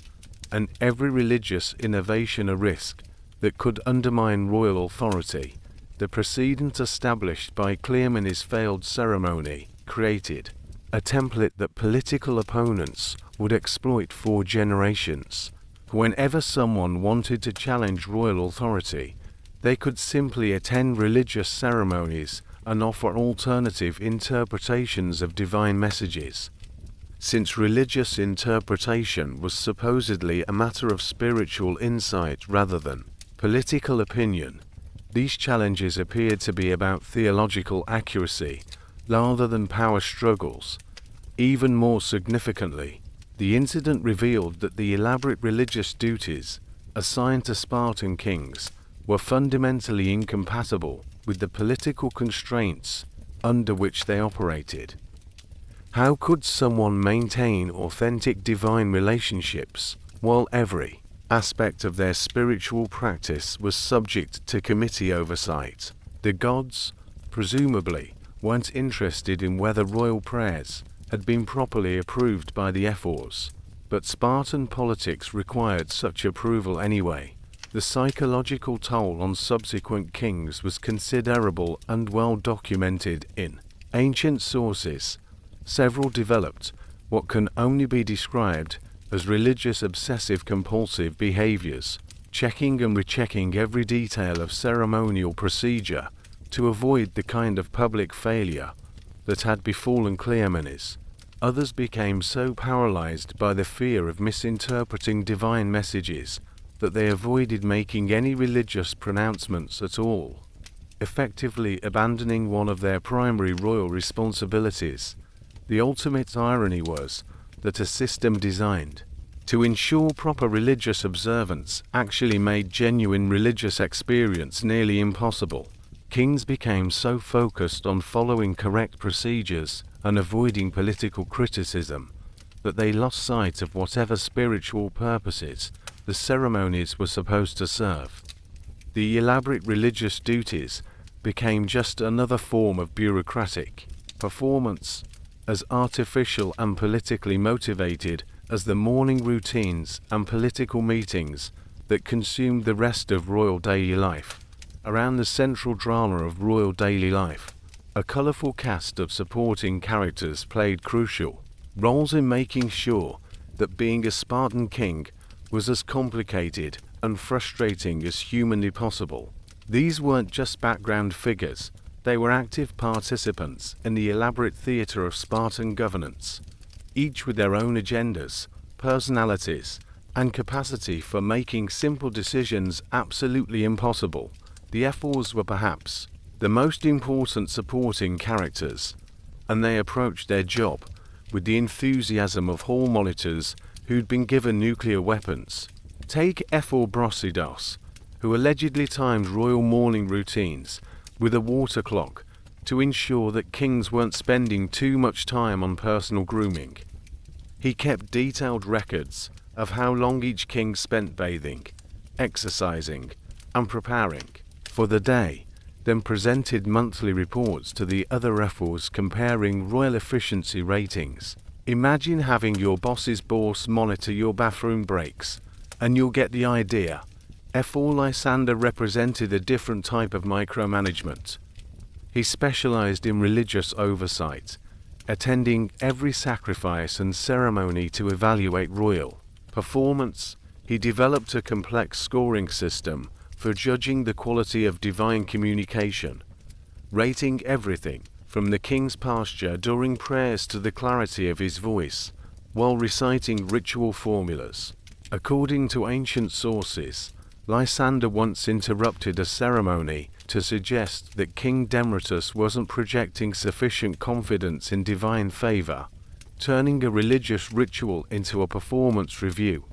and every religious innovation a risk that could undermine royal authority. The precedent established by Cleomenes' failed ceremony created a template that political opponents would exploit for generations. Whenever someone wanted to challenge royal authority, they could simply attend religious ceremonies and offer alternative interpretations of divine messages. Since religious interpretation was supposedly a matter of spiritual insight rather than political opinion, these challenges appeared to be about theological accuracy rather than power struggles. Even more significantly, the incident revealed that the elaborate religious duties assigned to Spartan kings were fundamentally incompatible with the political constraints under which they operated. How could someone maintain authentic divine relationships while every aspect of their spiritual practice was subject to committee oversight? The gods, presumably, weren't interested in whether royal prayers had been properly approved by the ephors, but Spartan politics required such approval anyway. The psychological toll on subsequent kings was considerable and well documented in ancient sources. Several developed what can only be described as religious obsessive-compulsive behaviors, checking and rechecking every detail of ceremonial procedure to avoid the kind of public failure that had befallen Cleomenes. Others became so paralyzed by the fear of misinterpreting divine messages that they avoided making any religious pronouncements at all, effectively abandoning one of their primary royal responsibilities. The ultimate irony was that a system designed to ensure proper religious observance actually made genuine religious experience nearly impossible. Kings became so focused on following correct procedures and avoiding political criticism that they lost sight of whatever spiritual purposes the ceremonies were supposed to serve. The elaborate religious duties became just another form of bureaucratic performance, as artificial and politically motivated as the morning routines and political meetings that consumed the rest of royal daily life. Around the central drama of royal daily life, a colourful cast of supporting characters played crucial roles in making sure that being a Spartan king was as complicated and frustrating as humanly possible. These weren't just background figures, they were active participants in the elaborate theatre of Spartan governance, each with their own agendas, personalities, and capacity for making simple decisions absolutely impossible. The ephors were perhaps the most important supporting characters, and they approached their job with the enthusiasm of hall monitors who'd been given nuclear weapons. Take ephor Brasidas, who allegedly timed royal morning routines with a water clock to ensure that kings weren't spending too much time on personal grooming. He kept detailed records of how long each king spent bathing, exercising, and preparing for the day, then presented monthly reports to the other ephors comparing royal efficiency ratings. Imagine having your boss's boss monitor your bathroom breaks, and you'll get the idea. Ephor Lysander represented a different type of micromanagement. He specialized in religious oversight, attending every sacrifice and ceremony to evaluate royal performance. He developed a complex scoring system for judging the quality of divine communication, rating everything from the king's posture during prayers to the clarity of his voice while reciting ritual formulas. According to ancient sources, Lysander once interrupted a ceremony to suggest that King Demaratus wasn't projecting sufficient confidence in divine favor, turning a religious ritual into a performance review.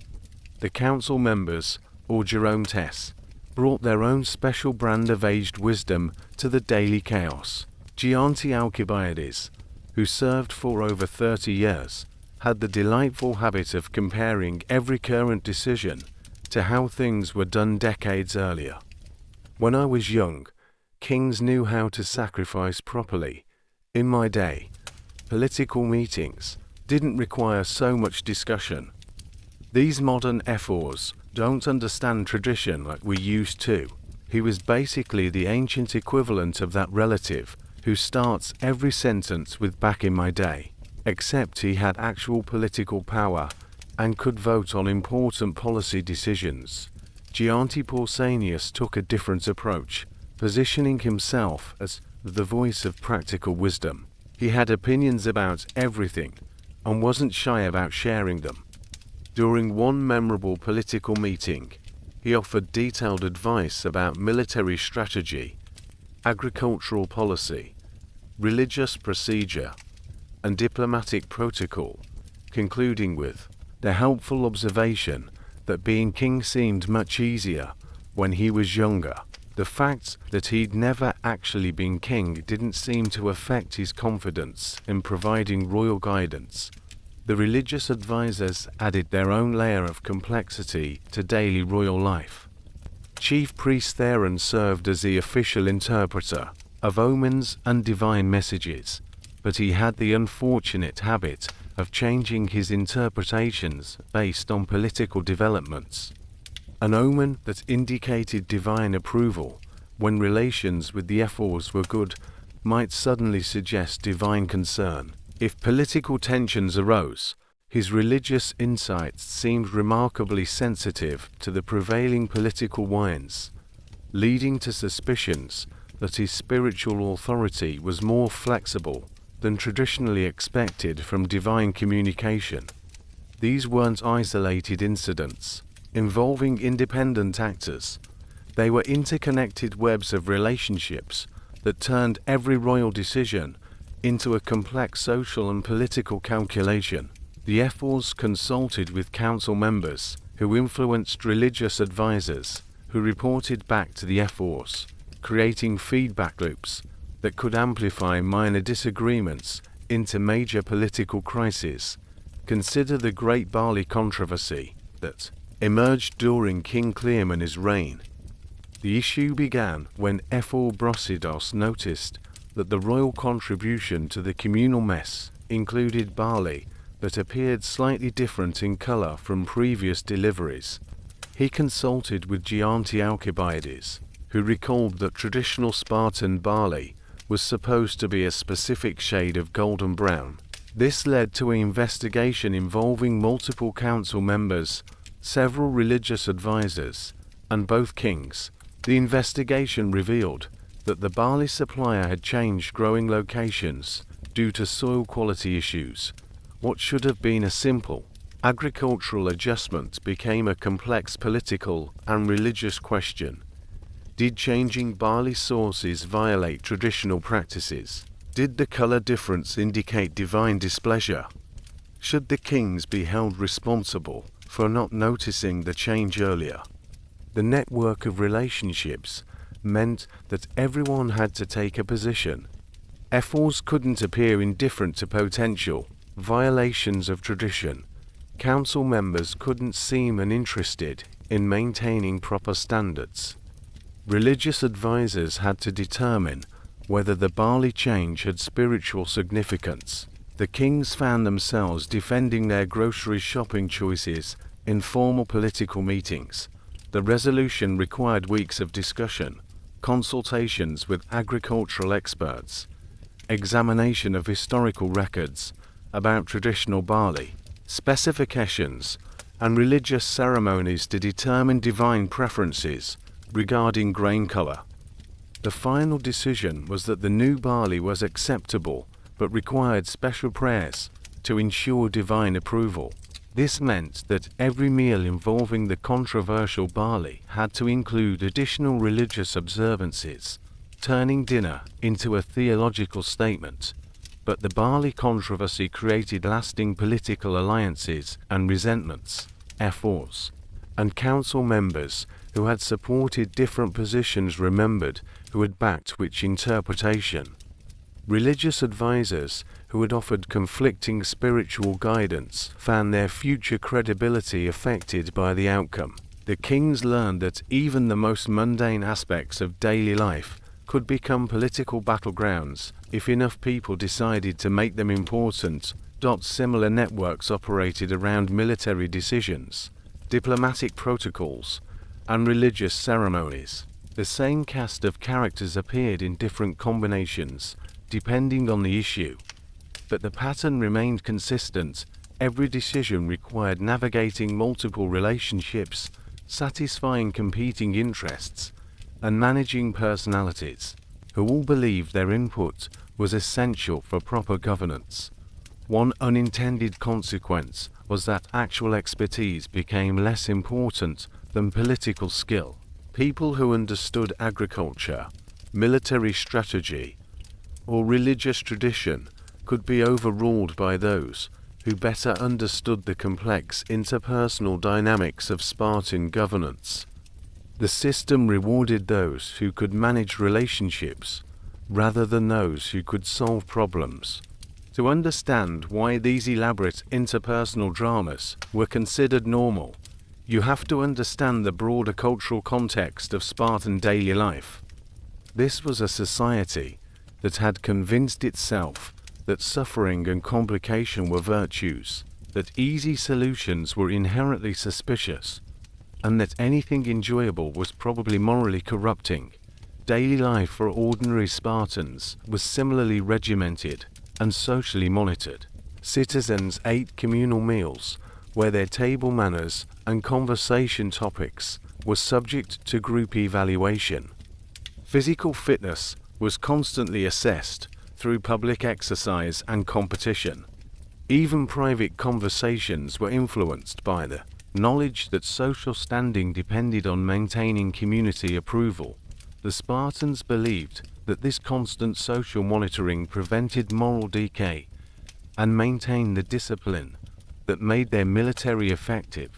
The council members, or Gerontes, brought their own special brand of aged wisdom to the daily chaos. Gianti Alcibiades, who served for over 30 years, had the delightful habit of comparing every current decision to how things were done decades earlier. When I was young, kings knew how to sacrifice properly. In my day, political meetings didn't require so much discussion. These modern ephors don't understand tradition like we used to. He was basically the ancient equivalent of that relative who starts every sentence with "back in my day," except he had actual political power and could vote on important policy decisions. Gianti Pausanias took a different approach, positioning himself as the voice of practical wisdom. He had opinions about everything and wasn't shy about sharing them. During one memorable political meeting, he offered detailed advice about military strategy, agricultural policy, religious procedure, and diplomatic protocol, concluding with the helpful observation that being king seemed much easier when he was younger. The fact that he'd never actually been king didn't seem to affect his confidence in providing royal guidance. The religious advisors added their own layer of complexity to daily royal life. Chief priest Theron served as the official interpreter of omens and divine messages, but he had the unfortunate habit of changing his interpretations based on political developments. An omen that indicated divine approval when relations with the ephors were good might suddenly suggest divine concern. If political tensions arose, his religious insights seemed remarkably sensitive to the prevailing political winds, leading to suspicions that his spiritual authority was more flexible than traditionally expected from divine communication. These weren't isolated incidents involving independent actors. They were interconnected webs of relationships that turned every royal decision into a complex social and political calculation. The ephors consulted with council members who influenced religious advisors who reported back to the ephors, creating feedback loops that could amplify minor disagreements into major political crises. Consider the Great Barley Controversy that emerged during King Cleomenes' reign. The issue began when ephor Brasidas noticed that the royal contribution to the communal mess included barley that appeared slightly different in color from previous deliveries. He consulted with Gianti Alcibiades, who recalled that traditional Spartan barley was supposed to be a specific shade of golden brown. This led to an investigation involving multiple council members, several religious advisors, and both kings. The investigation revealed that the barley supplier had changed growing locations due to soil quality issues. What should have been a simple Agricultural adjustment became a complex political and religious question. Did changing barley sources violate traditional practices? Did the color difference indicate divine displeasure? Should the kings be held responsible for not noticing the change earlier? The network of relationships meant that everyone had to take a position. Ephors couldn't appear indifferent to potential violations of tradition. Council members couldn't seem uninterested in maintaining proper standards. Religious advisors had to determine whether the barley change had spiritual significance. The kings found themselves defending their grocery shopping choices in formal political meetings. The resolution required weeks of discussion, consultations with agricultural experts, examination of historical records about traditional barley, specifications, and religious ceremonies to determine divine preferences regarding grain color. The final decision was that the new barley was acceptable but required special prayers to ensure divine approval. This meant that every meal involving the controversial barley had to include additional religious observances, turning dinner into a theological statement. But the barley controversy created lasting political alliances and resentments. Ephors and council members who had supported different positions remembered who had backed which interpretation. Religious advisors who had offered conflicting spiritual guidance found their future credibility affected by the outcome. The kings learned that even the most mundane aspects of daily life could become political battlegrounds if enough people decided to make them important. Similar networks operated around military decisions, diplomatic protocols, and religious ceremonies. The same cast of characters appeared in different combinations, depending on the issue. But the pattern remained consistent. Every decision required navigating multiple relationships, satisfying competing interests, and managing personalities, who all believed their input was essential for proper governance. One unintended consequence was that actual expertise became less important than political skill. People who understood agriculture, military strategy, or religious tradition could be overruled by those who better understood the complex interpersonal dynamics of Spartan governance. The system rewarded those who could manage relationships rather than those who could solve problems. To understand why these elaborate interpersonal dramas were considered normal, you have to understand the broader cultural context of Spartan daily life. This was a society that had convinced itself that suffering and complication were virtues, that easy solutions were inherently suspicious, and that anything enjoyable was probably morally corrupting. Daily life for ordinary Spartans was similarly regimented and socially monitored. Citizens ate communal meals where their table manners and conversation topics were subject to group evaluation. Physical fitness was constantly assessed through public exercise and competition. Even private conversations were influenced by the knowledge that social standing depended on maintaining community approval. The Spartans believed that this constant social monitoring prevented moral decay and maintained the discipline that made their military effective.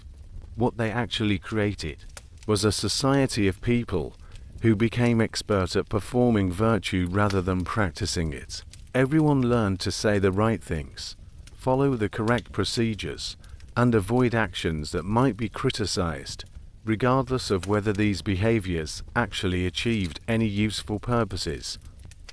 What they actually created was a society of people who became expert at performing virtue rather than practicing it. Everyone learned to say the right things, follow the correct procedures, and avoid actions that might be criticized, regardless of whether these behaviors actually achieved any useful purposes.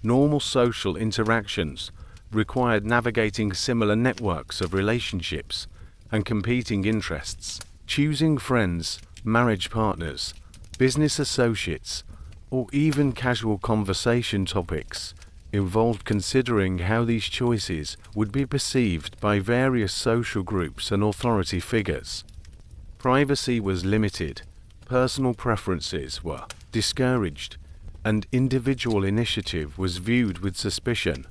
Normal social interactions required navigating similar networks of relationships and competing interests. Choosing friends, marriage partners, business associates, or even casual conversation topics involved considering how these choices would be perceived by various social groups and authority figures. Privacy was limited, personal preferences were discouraged, and individual initiative was viewed with suspicion.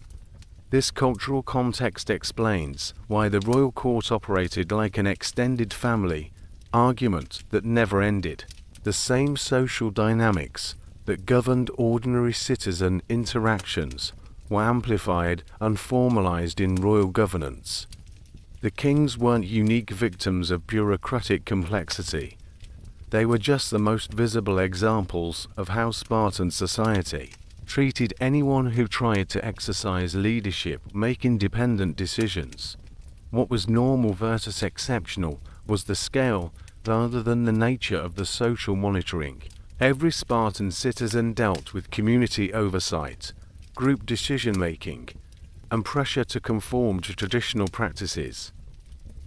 This cultural context explains why the royal court operated like an extended family, argument that never ended. The same social dynamics that governed ordinary citizen interactions were amplified and formalized in royal governance. The kings weren't unique victims of bureaucratic complexity. They were just the most visible examples of how Spartan society treated anyone who tried to exercise leadership, make independent decisions. What was normal versus exceptional was the scale rather than the nature of the social monitoring. Every Spartan citizen dealt with community oversight, group decision-making, and pressure to conform to traditional practices.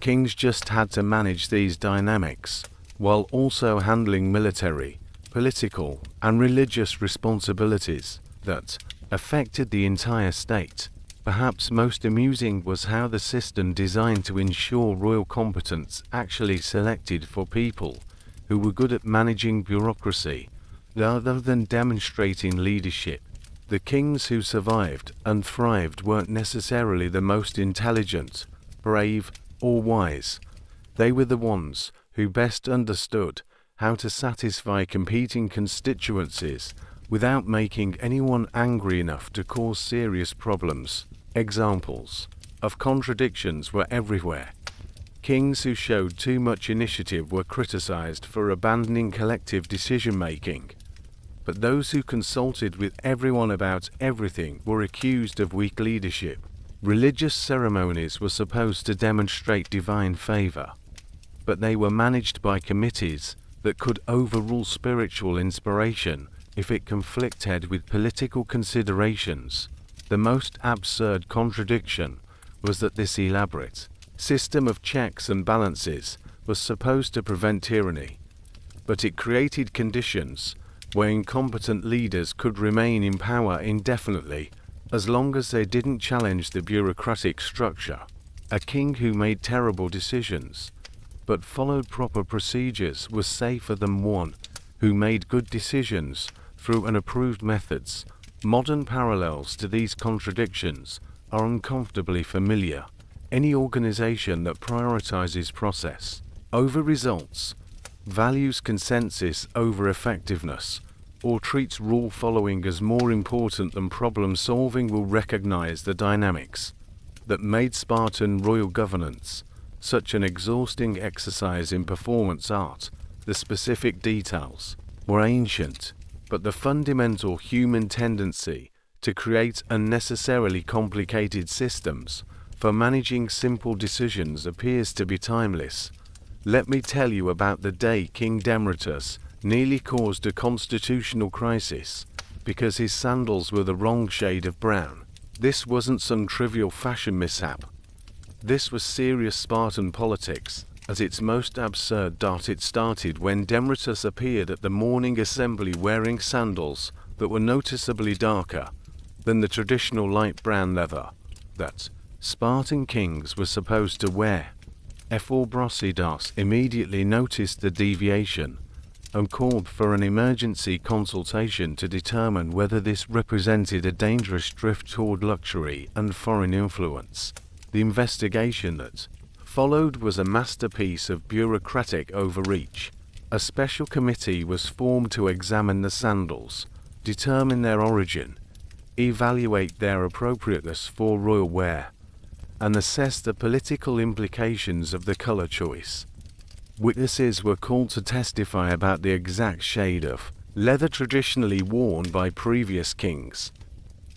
Kings just had to manage these dynamics, while also handling military, political, and religious responsibilities that affected the entire state. Perhaps most amusing was how the system designed to ensure royal competence actually selected for people who were good at managing bureaucracy, rather than demonstrating leadership. The kings who survived and thrived weren't necessarily the most intelligent, brave, or wise. They were the ones who best understood how to satisfy competing constituencies without making anyone angry enough to cause serious problems. Examples of contradictions were everywhere. Kings who showed too much initiative were criticized for abandoning collective decision-making, but those who consulted with everyone about everything were accused of weak leadership. Religious ceremonies were supposed to demonstrate divine favor, but they were managed by committees that could overrule spiritual inspiration if it conflicted with political considerations. The most absurd contradiction was that this elaborate system of checks and balances was supposed to prevent tyranny, but it created conditions where incompetent leaders could remain in power indefinitely as long as they didn't challenge the bureaucratic structure. A king who made terrible decisions but followed proper procedures was safer than one who made good decisions through unapproved methods. Modern parallels to these contradictions are uncomfortably familiar. Any organization that prioritizes process over results, values consensus over effectiveness, or treats rule following as more important than problem solving will recognize the dynamics that made Spartan royal governance such an exhausting exercise in performance art. The specific details were ancient, but the fundamental human tendency to create unnecessarily complicated systems for managing simple decisions appears to be timeless. Let me tell you about the day King Leonidas nearly caused a constitutional crisis because his sandals were the wrong shade of brown. This wasn't some trivial fashion mishap. This was serious Spartan politics. At its most absurd dart, it started when Leonidas appeared at the morning assembly wearing sandals that were noticeably darker than the traditional light brown leather that Spartan kings were supposed to wear. Ephors immediately noticed the deviation and called for an emergency consultation to determine whether this represented a dangerous drift toward luxury and foreign influence. The investigation that followed was a masterpiece of bureaucratic overreach. A special committee was formed to examine the sandals, determine their origin, evaluate their appropriateness for royal wear, and assess the political implications of the color choice. Witnesses were called to testify about the exact shade of leather traditionally worn by previous kings.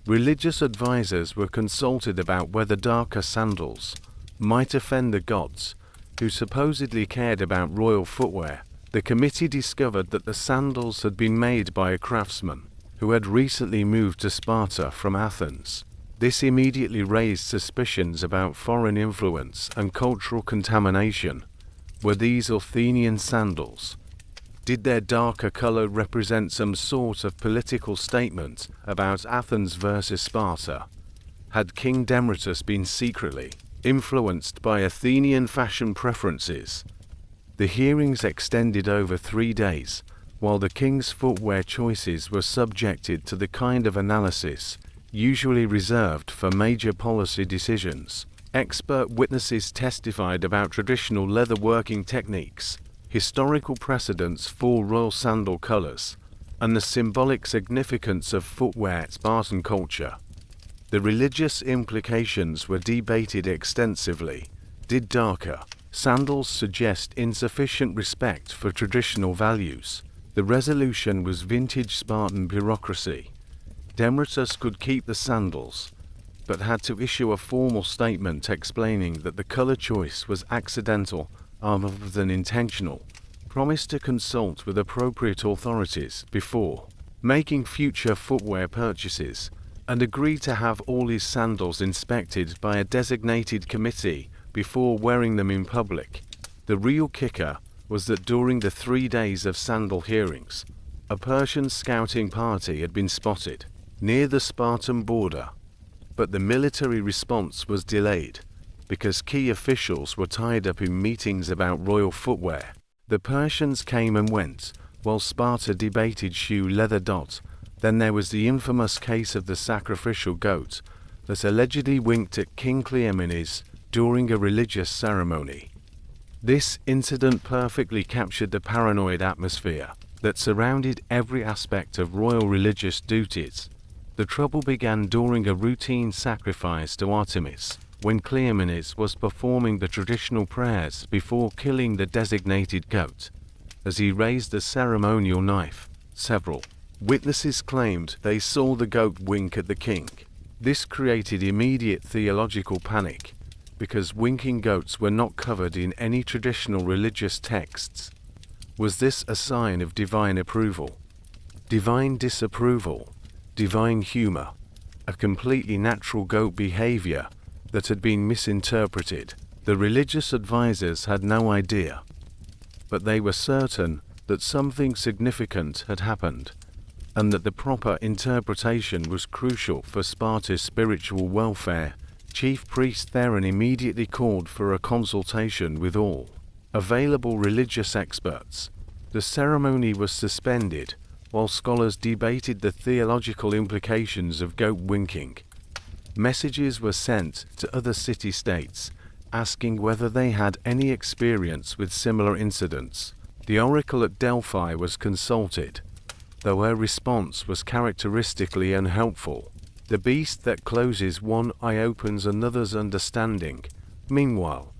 Religious advisors were consulted about whether darker sandals might offend the gods, who supposedly cared about royal footwear. The committee discovered that the sandals had been made by a craftsman who had recently moved to Sparta from Athens. This immediately raised suspicions about foreign influence and cultural contamination. Were these Athenian sandals? Did their darker color represent some sort of political statement about Athens versus Sparta? Had King Leonidas been secretly influenced by Athenian fashion preferences? The hearings extended over 3 days, while the king's footwear choices were subjected to the kind of analysis usually reserved for major policy decisions. Expert witnesses testified about traditional leather working techniques, historical precedents for royal sandal colors, and the symbolic significance of footwear in Spartan culture. The religious implications were debated extensively. Did darker sandals suggest insufficient respect for traditional values? The resolution was vintage Spartan bureaucracy. Demaratus could keep the sandals, but had to issue a formal statement explaining that the color choice was accidental rather than intentional, promised to consult with appropriate authorities before making future footwear purchases, and agreed to have all his sandals inspected by a designated committee before wearing them in public. The real kicker was that during the 3 days of sandal hearings, a Persian scouting party had been spotted near the Spartan border, but the military response was delayed because key officials were tied up in meetings about royal footwear. The Persians came and went, while Sparta debated shoe leather. Then there was the infamous case of the sacrificial goat that allegedly winked at King Leonidas during a religious ceremony. This incident perfectly captured the paranoid atmosphere that surrounded every aspect of royal religious duties. The trouble began during a routine sacrifice to Artemis, when Cleomenes was performing the traditional prayers before killing the designated goat. As he raised the ceremonial knife, several witnesses claimed they saw the goat wink at the king. This created immediate theological panic, because winking goats were not covered in any traditional religious texts. Was this a sign of divine approval, divine disapproval, divine humor, a completely natural goat behavior that had been misinterpreted? The religious advisors had no idea, but they were certain that something significant had happened, and that the proper interpretation was crucial for Sparta's spiritual welfare. Chief priest Theron immediately called for a consultation with all available religious experts. The ceremony was suspended while scholars debated the theological implications of goat winking. Messages were sent to other city-states asking whether they had any experience with similar incidents. The oracle at Delphi was consulted, though her response was characteristically unhelpful. The beast that closes one eye opens another's understanding. Meanwhile,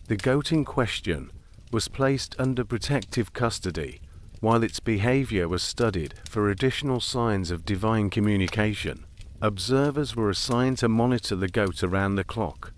the goat in question was placed under protective custody while its behavior was studied for additional signs of divine communication. Observers were assigned to monitor the goat around the clock,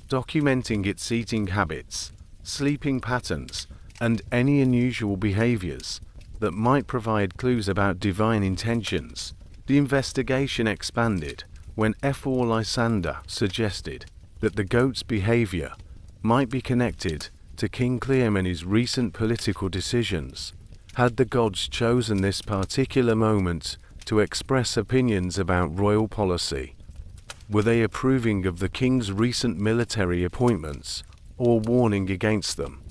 documenting its eating habits, sleeping patterns, and any unusual behaviors that might provide clues about divine intentions. The investigation expanded when ephors Lysander suggested that the goat's behavior might be connected to King Cleomenes' recent political decisions. Had the gods chosen this particular moment to express opinions about royal policy? Were they approving of the king's recent military appointments or warning against them?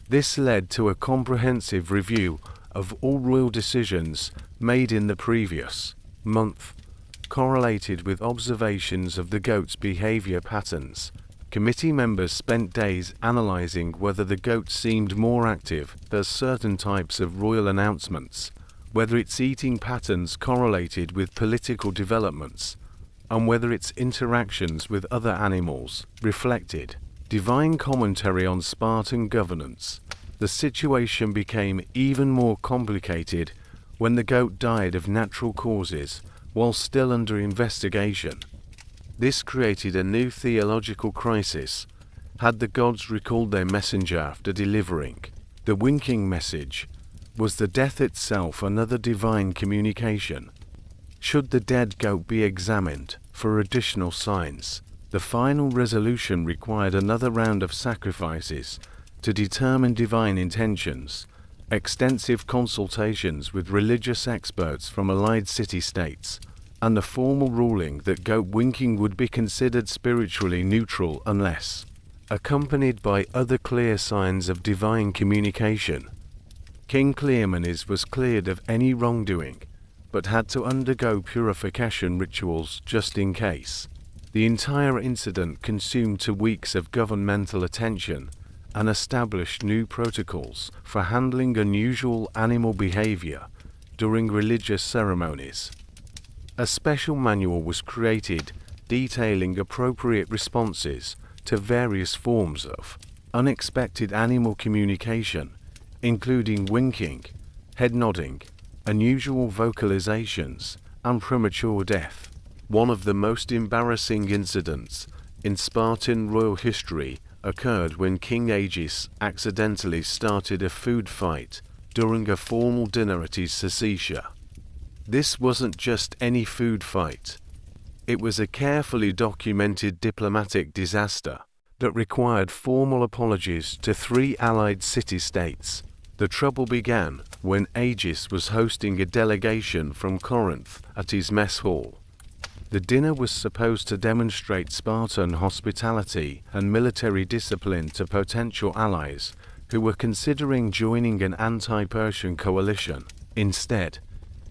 This led to a comprehensive review of all royal decisions made in the previous month, correlated with observations of the goat's behavior patterns. Committee members spent days analyzing whether the goat seemed more active for certain types of royal announcements, whether its eating patterns correlated with political developments, and whether its interactions with other animals reflected divine commentary on Spartan governance. The situation became even more complicated when the goat died of natural causes while still under investigation. This created a new theological crisis. Had the gods recalled their messenger after delivering the winking message? Was the death itself another divine communication? Should the dead goat be examined for additional signs? The final resolution required another round of sacrifices to determine divine intentions, extensive consultations with religious experts from allied city-states, and the formal ruling that goat winking would be considered spiritually neutral unless accompanied by other clear signs of divine communication. King Cleomenes was cleared of any wrongdoing, but had to undergo purification rituals just in case. The entire incident consumed 2 weeks of governmental attention and established new protocols for handling unusual animal behavior during religious ceremonies. A special manual was created detailing appropriate responses to various forms of unexpected animal communication, including winking, head nodding, unusual vocalizations, and premature death. One of the most embarrassing incidents in Spartan royal history occurred when King Aegeus accidentally started a food fight during a formal dinner at his Caesarea. This wasn't just any food fight. It was a carefully documented diplomatic disaster that required formal apologies to 3 allied city-states. The trouble began when Aegeus was hosting a delegation from Corinth at his mess hall. The dinner was supposed to demonstrate Spartan hospitality and military discipline to potential allies who were considering joining an anti-Persian coalition. Instead,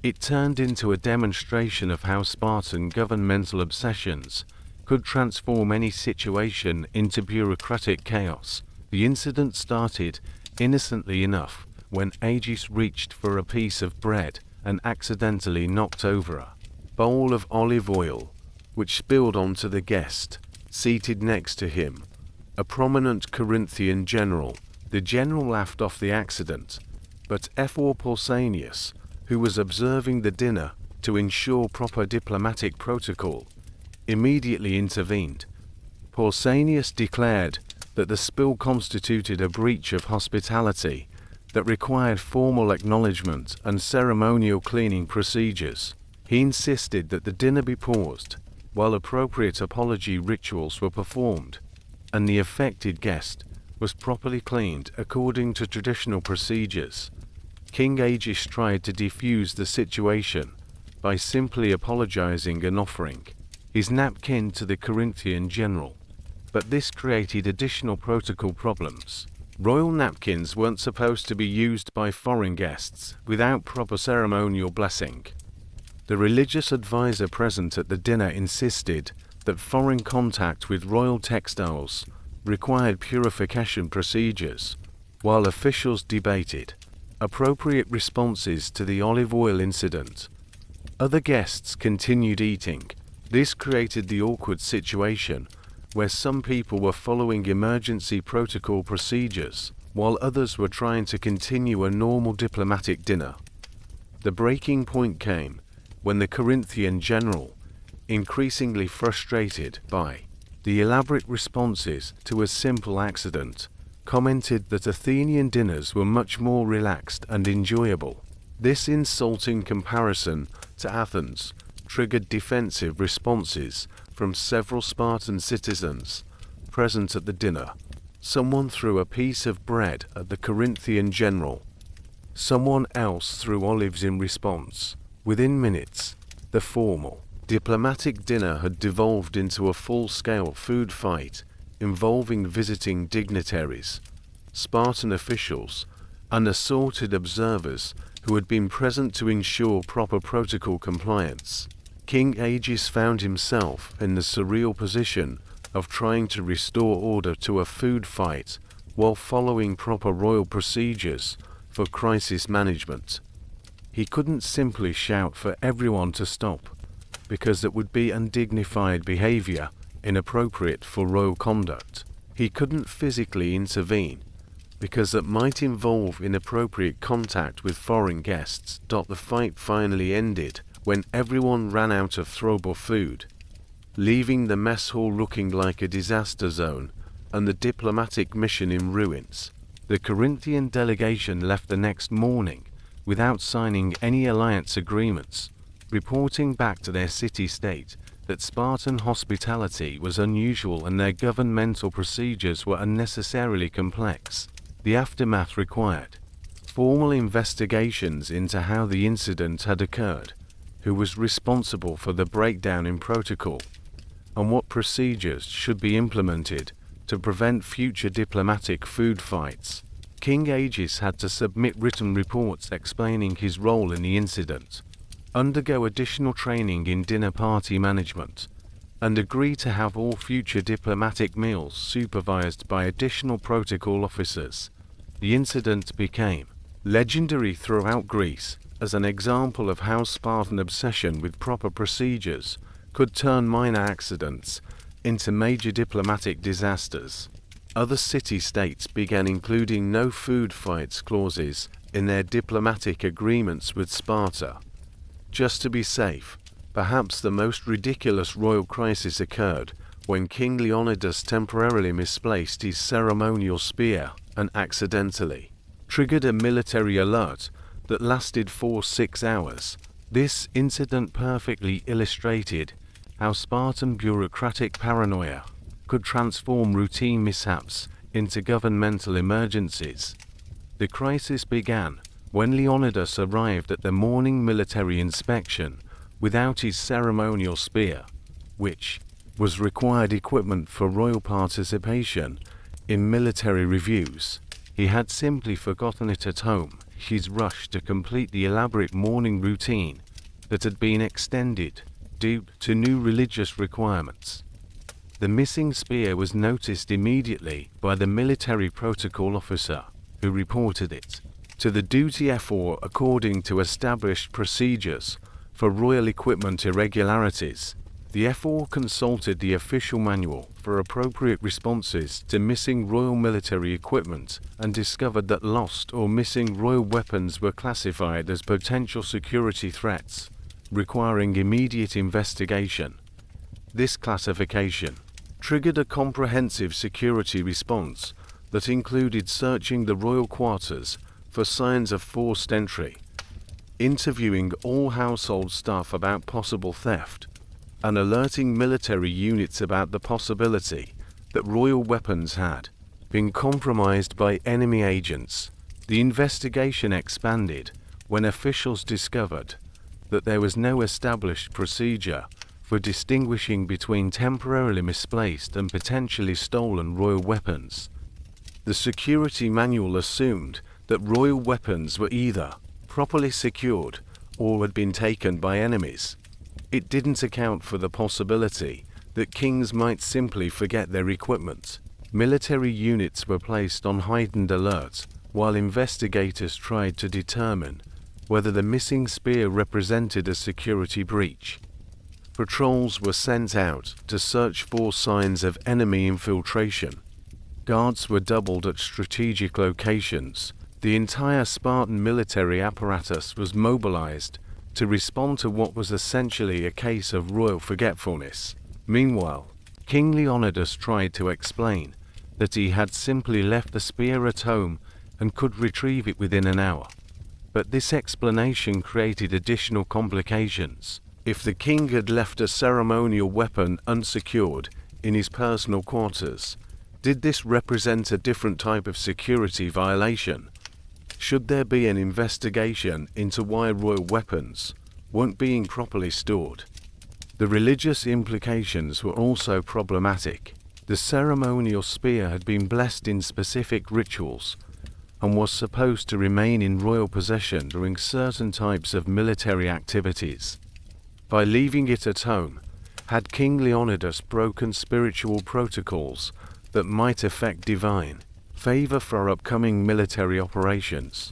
it turned into a demonstration of how Spartan governmental obsessions could transform any situation into bureaucratic chaos. The incident started innocently enough when Aegeus reached for a piece of bread and accidentally knocked over a bowl of olive oil, which spilled onto the guest seated next to him, a prominent Corinthian general. The general laughed off the accident, but ephor Pausanias, who was observing the dinner to ensure proper diplomatic protocol, immediately intervened. Pausanias declared that the spill constituted a breach of hospitality that required formal acknowledgement and ceremonial cleaning procedures. He insisted that the dinner be paused while appropriate apology rituals were performed, and the affected guest was properly cleaned according to traditional procedures. King Aegeus tried to defuse the situation by simply apologizing and offering his napkin to the Corinthian general, but this created additional protocol problems. Royal napkins weren't supposed to be used by foreign guests without proper ceremonial blessing. The religious advisor present at the dinner insisted that foreign contact with royal textiles required purification procedures, while officials debated appropriate responses to the olive oil incident. Other guests continued eating. This created the awkward situation where some people were following emergency protocol procedures while others were trying to continue a normal diplomatic dinner. The breaking point came when the Corinthian general, increasingly frustrated by the elaborate responses to a simple accident, commented that Athenian dinners were much more relaxed and enjoyable. This insulting comparison to Athens triggered defensive responses from several Spartan citizens present at the dinner. Someone threw a piece of bread at the Corinthian general. Someone else threw olives in response. Within minutes, the formal diplomatic dinner had devolved into a full-scale food fight involving visiting dignitaries, Spartan officials, and assorted observers who had been present to ensure proper protocol compliance. King Aegeus found himself in the surreal position of trying to restore order to a food fight while following proper royal procedures for crisis management. He couldn't simply shout for everyone to stop, because that would be undignified behavior inappropriate for royal conduct. He couldn't physically intervene, because that might involve inappropriate contact with foreign guests. The fight finally ended when everyone ran out of throwable food, leaving the mess hall looking like a disaster zone and the diplomatic mission in ruins. The Corinthian delegation left the next morning without signing any alliance agreements, reporting back to their city-state that Spartan hospitality was unusual and their governmental procedures were unnecessarily complex. The aftermath required formal investigations into how the incident had occurred, who was responsible for the breakdown in protocol, and what procedures should be implemented to prevent future diplomatic food fights. King Aegeus had to submit written reports explaining his role in the incident. undergo additional training in dinner party management, and agree to have all future diplomatic meals supervised by additional protocol officers. The incident became legendary throughout Greece as an example of how Spartan obsession with proper procedures could turn minor accidents into major diplomatic disasters. Other city-states began including no food fights clauses in their diplomatic agreements with Sparta. Just to be safe, perhaps the most ridiculous royal crisis occurred when King Leonidas temporarily misplaced his ceremonial spear and accidentally triggered a military alert that lasted for 6 hours. This incident perfectly illustrated how Spartan bureaucratic paranoia could transform routine mishaps into governmental emergencies. The crisis began when Leonidas arrived at the morning military inspection without his ceremonial spear, which was required equipment for royal participation in military reviews. He had simply forgotten it at home. His rush to complete the elaborate morning routine that had been extended due to new religious requirements. The missing spear was noticed immediately by the military protocol officer, who reported it to the duty ephor according to established procedures for royal equipment irregularities. The ephor consulted the official manual for appropriate responses to missing royal military equipment and discovered that lost or missing royal weapons were classified as potential security threats, requiring immediate investigation. This classification triggered a comprehensive security response that included searching the royal quarters for signs of forced entry, interviewing all household staff about possible theft, and alerting military units about the possibility that royal weapons had been compromised by enemy agents. The investigation expanded when officials discovered that there was no established procedure for distinguishing between temporarily misplaced and potentially stolen royal weapons. The security manual assumed that royal weapons were either properly secured or had been taken by enemies. It didn't account for the possibility that kings might simply forget their equipment. Military units were placed on heightened alert while investigators tried to determine whether the missing spear represented a security breach. Patrols were sent out to search for signs of enemy infiltration. Guards were doubled at strategic locations. The entire Spartan military apparatus was mobilized to respond to what was essentially a case of royal forgetfulness. Meanwhile, King Leonidas tried to explain that he had simply left the spear at home and could retrieve it within an hour. But this explanation created additional complications. If the king had left a ceremonial weapon unsecured in his personal quarters, did this represent a different type of security violation? Should there be an investigation into why royal weapons weren't being properly stored? The religious implications were also problematic. The ceremonial spear had been blessed in specific rituals and was supposed to remain in royal possession during certain types of military activities. By leaving it at home, had King Leonidas broken spiritual protocols that might affect divine favor for upcoming military operations?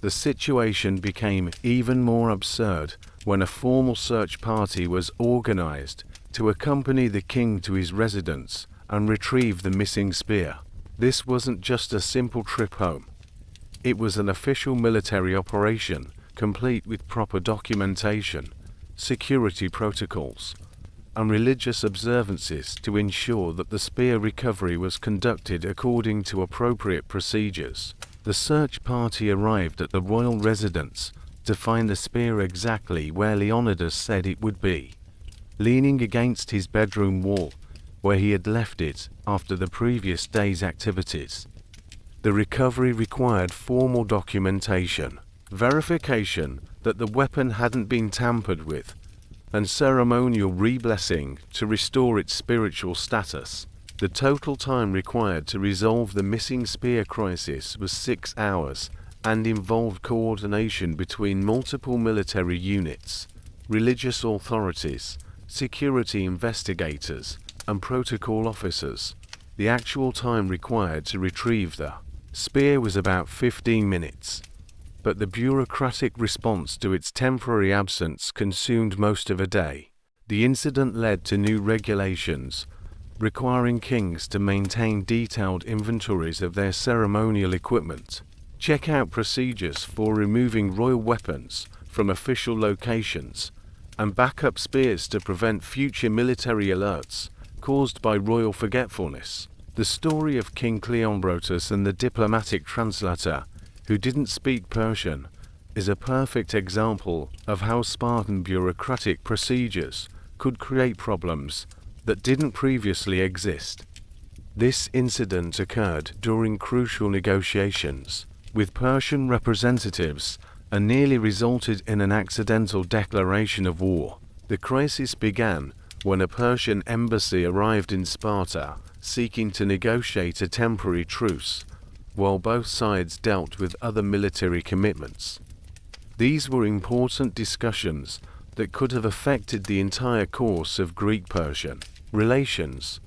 The situation became even more absurd when a formal search party was organized to accompany the king to his residence and retrieve the missing spear. This wasn't just a simple trip home. It was an official military operation, complete with proper documentation, security protocols, and religious observances to ensure that the spear recovery was conducted according to appropriate procedures. The search party arrived at the royal residence to find the spear exactly where Leonidas said it would be, leaning against his bedroom wall, where he had left it after the previous day's activities. The recovery required formal documentation, verification that the weapon hadn't been tampered with, and ceremonial re-blessing to restore its spiritual status. The total time required to resolve the missing spear crisis was 6 hours and involved coordination between multiple military units, religious authorities, security investigators, and protocol officers. The actual time required to retrieve the spear was about 15 minutes, but the bureaucratic response to its temporary absence consumed most of a day. The incident led to new regulations, requiring kings to maintain detailed inventories of their ceremonial equipment, check out procedures for removing royal weapons from official locations, and back up spears to prevent future military alerts caused by royal forgetfulness. The story of King Leonidas and the diplomatic translator, who didn't speak Persian, is a perfect example of how Spartan bureaucratic procedures could create problems that didn't previously exist. This incident occurred during crucial negotiations with Persian representatives and nearly resulted in an accidental declaration of war. The crisis began when a Persian embassy arrived in Sparta seeking to negotiate a temporary truce, while both sides dealt with other military commitments. These were important discussions that could have affected the entire course of Greek-Persian relations,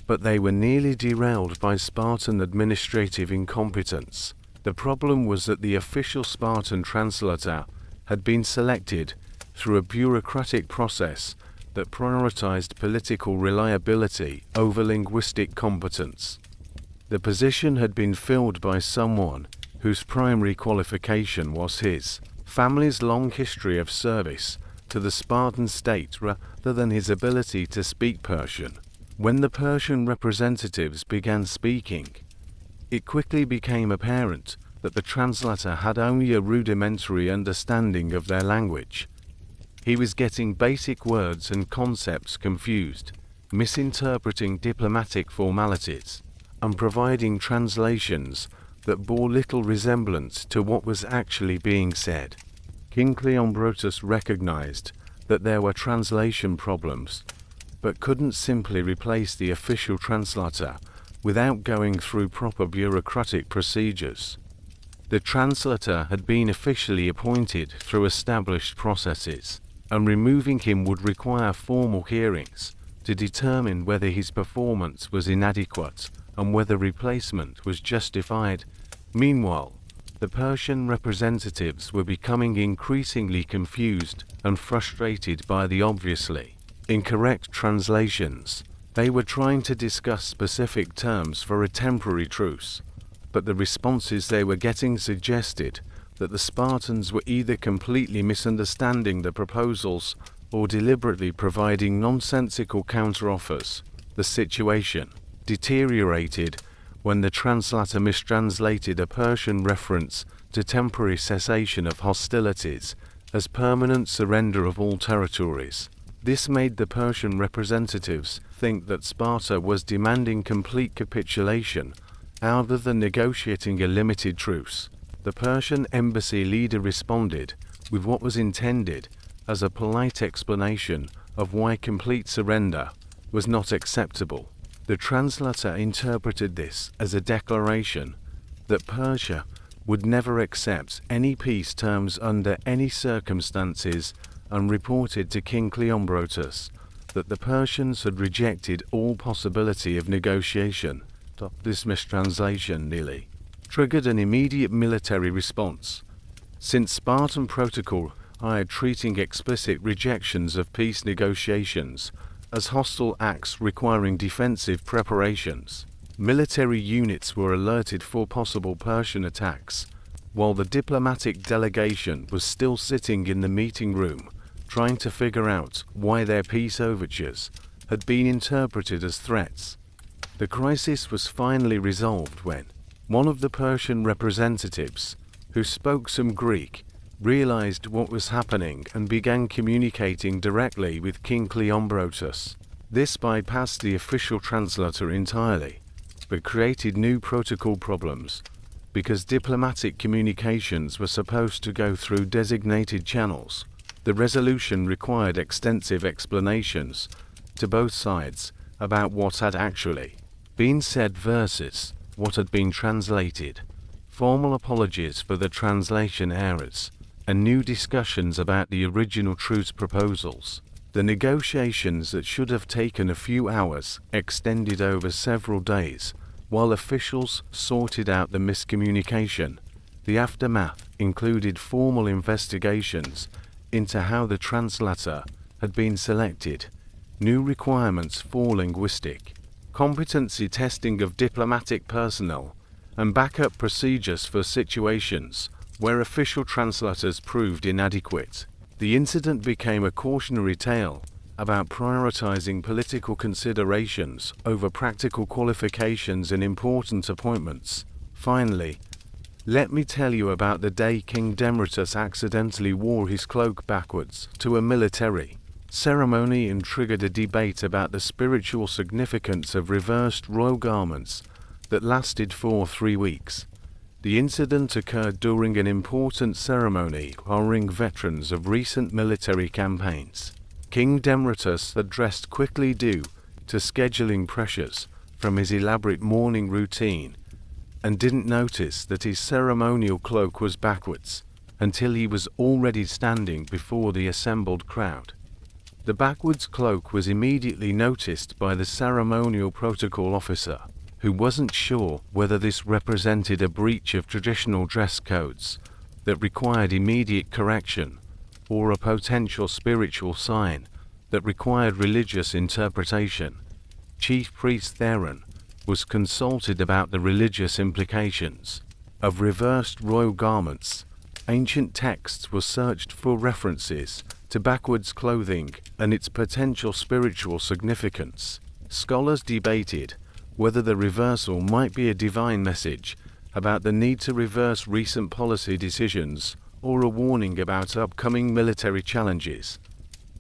but they were nearly derailed by Spartan administrative incompetence. The problem was that the official Spartan translator had been selected through a bureaucratic process that prioritized political reliability over linguistic competence. The position had been filled by someone whose primary qualification was his family's long history of service to the Spartan state rather than his ability to speak Persian. When the Persian representatives began speaking, it quickly became apparent that the translator had only a rudimentary understanding of their language. He was getting basic words and concepts confused, misinterpreting diplomatic formalities, and providing translations that bore little resemblance to what was actually being said. King Leonidas recognized that there were translation problems, but couldn't simply replace the official translator without going through proper bureaucratic procedures. The translator had been officially appointed through established processes, and removing him would require formal hearings to determine whether his performance was inadequate and whether replacement was justified. Meanwhile, the Persian representatives were becoming increasingly confused and frustrated by the obviously incorrect translations. They were trying to discuss specific terms for a temporary truce, but the responses they were getting suggested that the Spartans were either completely misunderstanding the proposals or deliberately providing nonsensical counteroffers. The situation deteriorated when the translator mistranslated a Persian reference to temporary cessation of hostilities as permanent surrender of all territories. This made the Persian representatives think that Sparta was demanding complete capitulation rather than negotiating a limited truce. The Persian embassy leader responded with what was intended as a polite explanation of why complete surrender was not acceptable. The translator interpreted this as a declaration that Persia would never accept any peace terms under any circumstances, and reported to King Leonidas that the Persians had rejected all possibility of negotiation. This mistranslation nearly triggered an immediate military response, since Spartan protocol required treating explicit rejections of peace negotiations as hostile acts requiring defensive preparations. Military units were alerted for possible Persian attacks, while the diplomatic delegation was still sitting in the meeting room trying to figure out why their peace overtures had been interpreted as threats. The crisis was finally resolved when one of the Persian representatives, who spoke some Greek, realized what was happening and began communicating directly with King Leonidas. This bypassed the official translator entirely, but created new protocol problems, because diplomatic communications were supposed to go through designated channels. The resolution required extensive explanations to both sides about what had actually been said versus what had been translated. formal apologies for the translation errors, and new discussions about the original truce proposals. The negotiations that should have taken a few hours extended over several days, while officials sorted out the miscommunication. The aftermath included formal investigations into how the translator had been selected, new requirements for linguistic competency testing of diplomatic personnel, and backup procedures for situations where official translators proved inadequate. The incident became a cautionary tale about prioritizing political considerations over practical qualifications and important appointments. Finally, let me tell you about the day King Leonidas accidentally wore his cloak backwards to a military ceremony and triggered a debate about the spiritual significance of reversed royal garments that lasted for 3 weeks. The incident occurred during an important ceremony honoring veterans of recent military campaigns. King Leonidas had dressed quickly due to scheduling pressures from his elaborate morning routine and didn't notice that his ceremonial cloak was backwards until he was already standing before the assembled crowd. The backwards cloak was immediately noticed by the ceremonial protocol officer, who wasn't sure whether this represented a breach of traditional dress codes that required immediate correction or a potential spiritual sign that required religious interpretation. Chief Priest Theron was consulted about the religious implications of reversed royal garments. Ancient texts were searched for references to backwards clothing and its potential spiritual significance. Scholars debated whether the reversal might be a divine message about the need to reverse recent policy decisions or a warning about upcoming military challenges.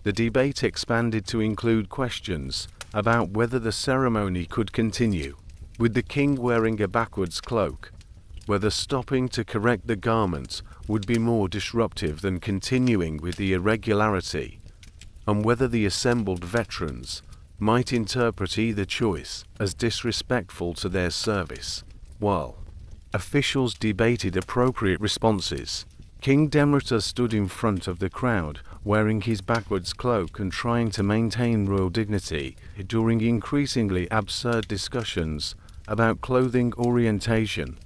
The debate expanded to include questions about whether the ceremony could continue with the king wearing a backwards cloak, whether stopping to correct the garment would be more disruptive than continuing with the irregularity, and whether the assembled veterans might interpret either choice as disrespectful to their service. While officials debated appropriate responses, King Leonidas stood in front of the crowd wearing his backwards cloak and trying to maintain royal dignity during increasingly absurd discussions about clothing orientation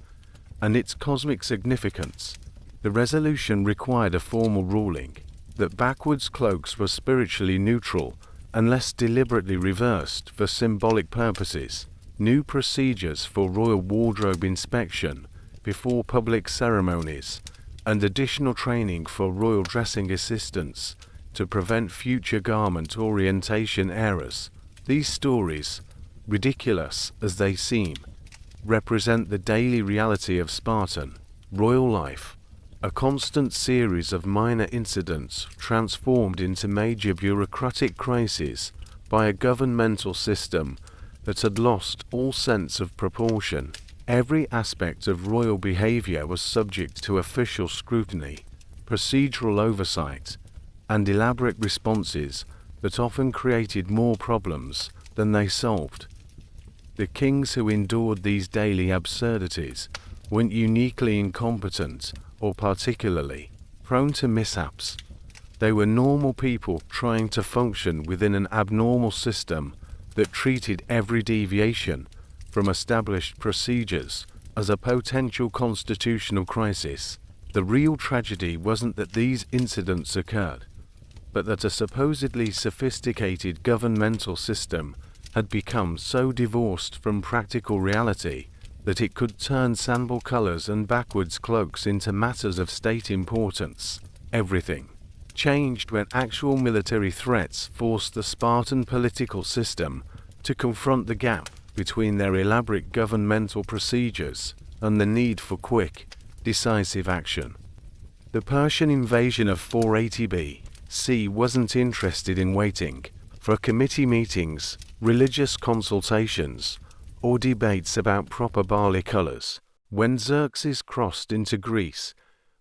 and its cosmic significance. The resolution required a formal ruling that backwards cloaks were spiritually neutral unless deliberately reversed for symbolic purposes. New procedures for royal wardrobe inspection before public ceremonies, and additional training for royal dressing assistants to prevent future garment orientation errors. These stories, ridiculous as they seem, represent the daily reality of Spartan royal life, a constant series of minor incidents transformed into major bureaucratic crises by a governmental system that had lost all sense of proportion. Every aspect of royal behavior was subject to official scrutiny, procedural oversight, and elaborate responses that often created more problems than they solved. The kings who endured these daily absurdities weren't uniquely incompetent or particularly prone to mishaps. They were normal people trying to function within an abnormal system that treated every deviation from established procedures as a potential constitutional crisis. The real tragedy wasn't that these incidents occurred, but that a supposedly sophisticated governmental system had become so divorced from practical reality that it could turn sandal colors and backwards cloaks into matters of state importance. Everything changed when actual military threats forced the Spartan political system to confront the gap between their elaborate governmental procedures and the need for quick, decisive action. The Persian invasion of 480 BC wasn't interested in waiting for committee meetings, religious consultations, or debates about proper barley colors. When Xerxes crossed into Greece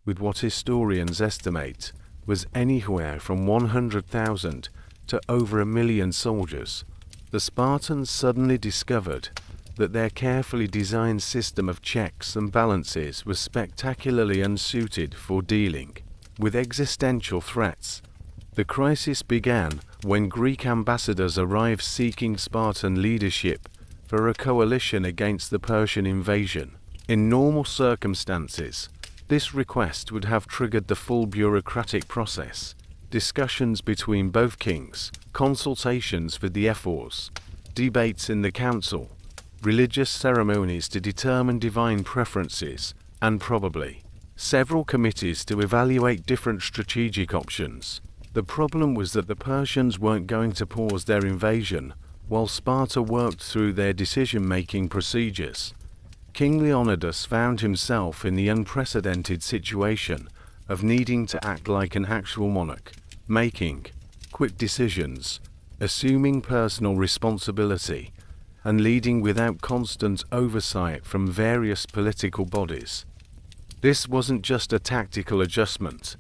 with what historians estimate was anywhere from 100,000 to over 1 million soldiers, the Spartans suddenly discovered that their carefully designed system of checks and balances was spectacularly unsuited for dealing with existential threats. The crisis began when Greek ambassadors arrived seeking Spartan leadership for a coalition against the Persian invasion. In normal circumstances, this request would have triggered the full bureaucratic process, discussions between both kings, consultations with the ephors, debates in the council, religious ceremonies to determine divine preferences, and probably several committees to evaluate different strategic options. The problem was that the Persians weren't going to pause their invasion while Sparta worked through their decision-making procedures. King Leonidas found himself in the unprecedented situation of needing to act like an actual monarch, making quick decisions, assuming personal responsibility, and leading without constant oversight from various political bodies. This wasn't just a tactical adjustment,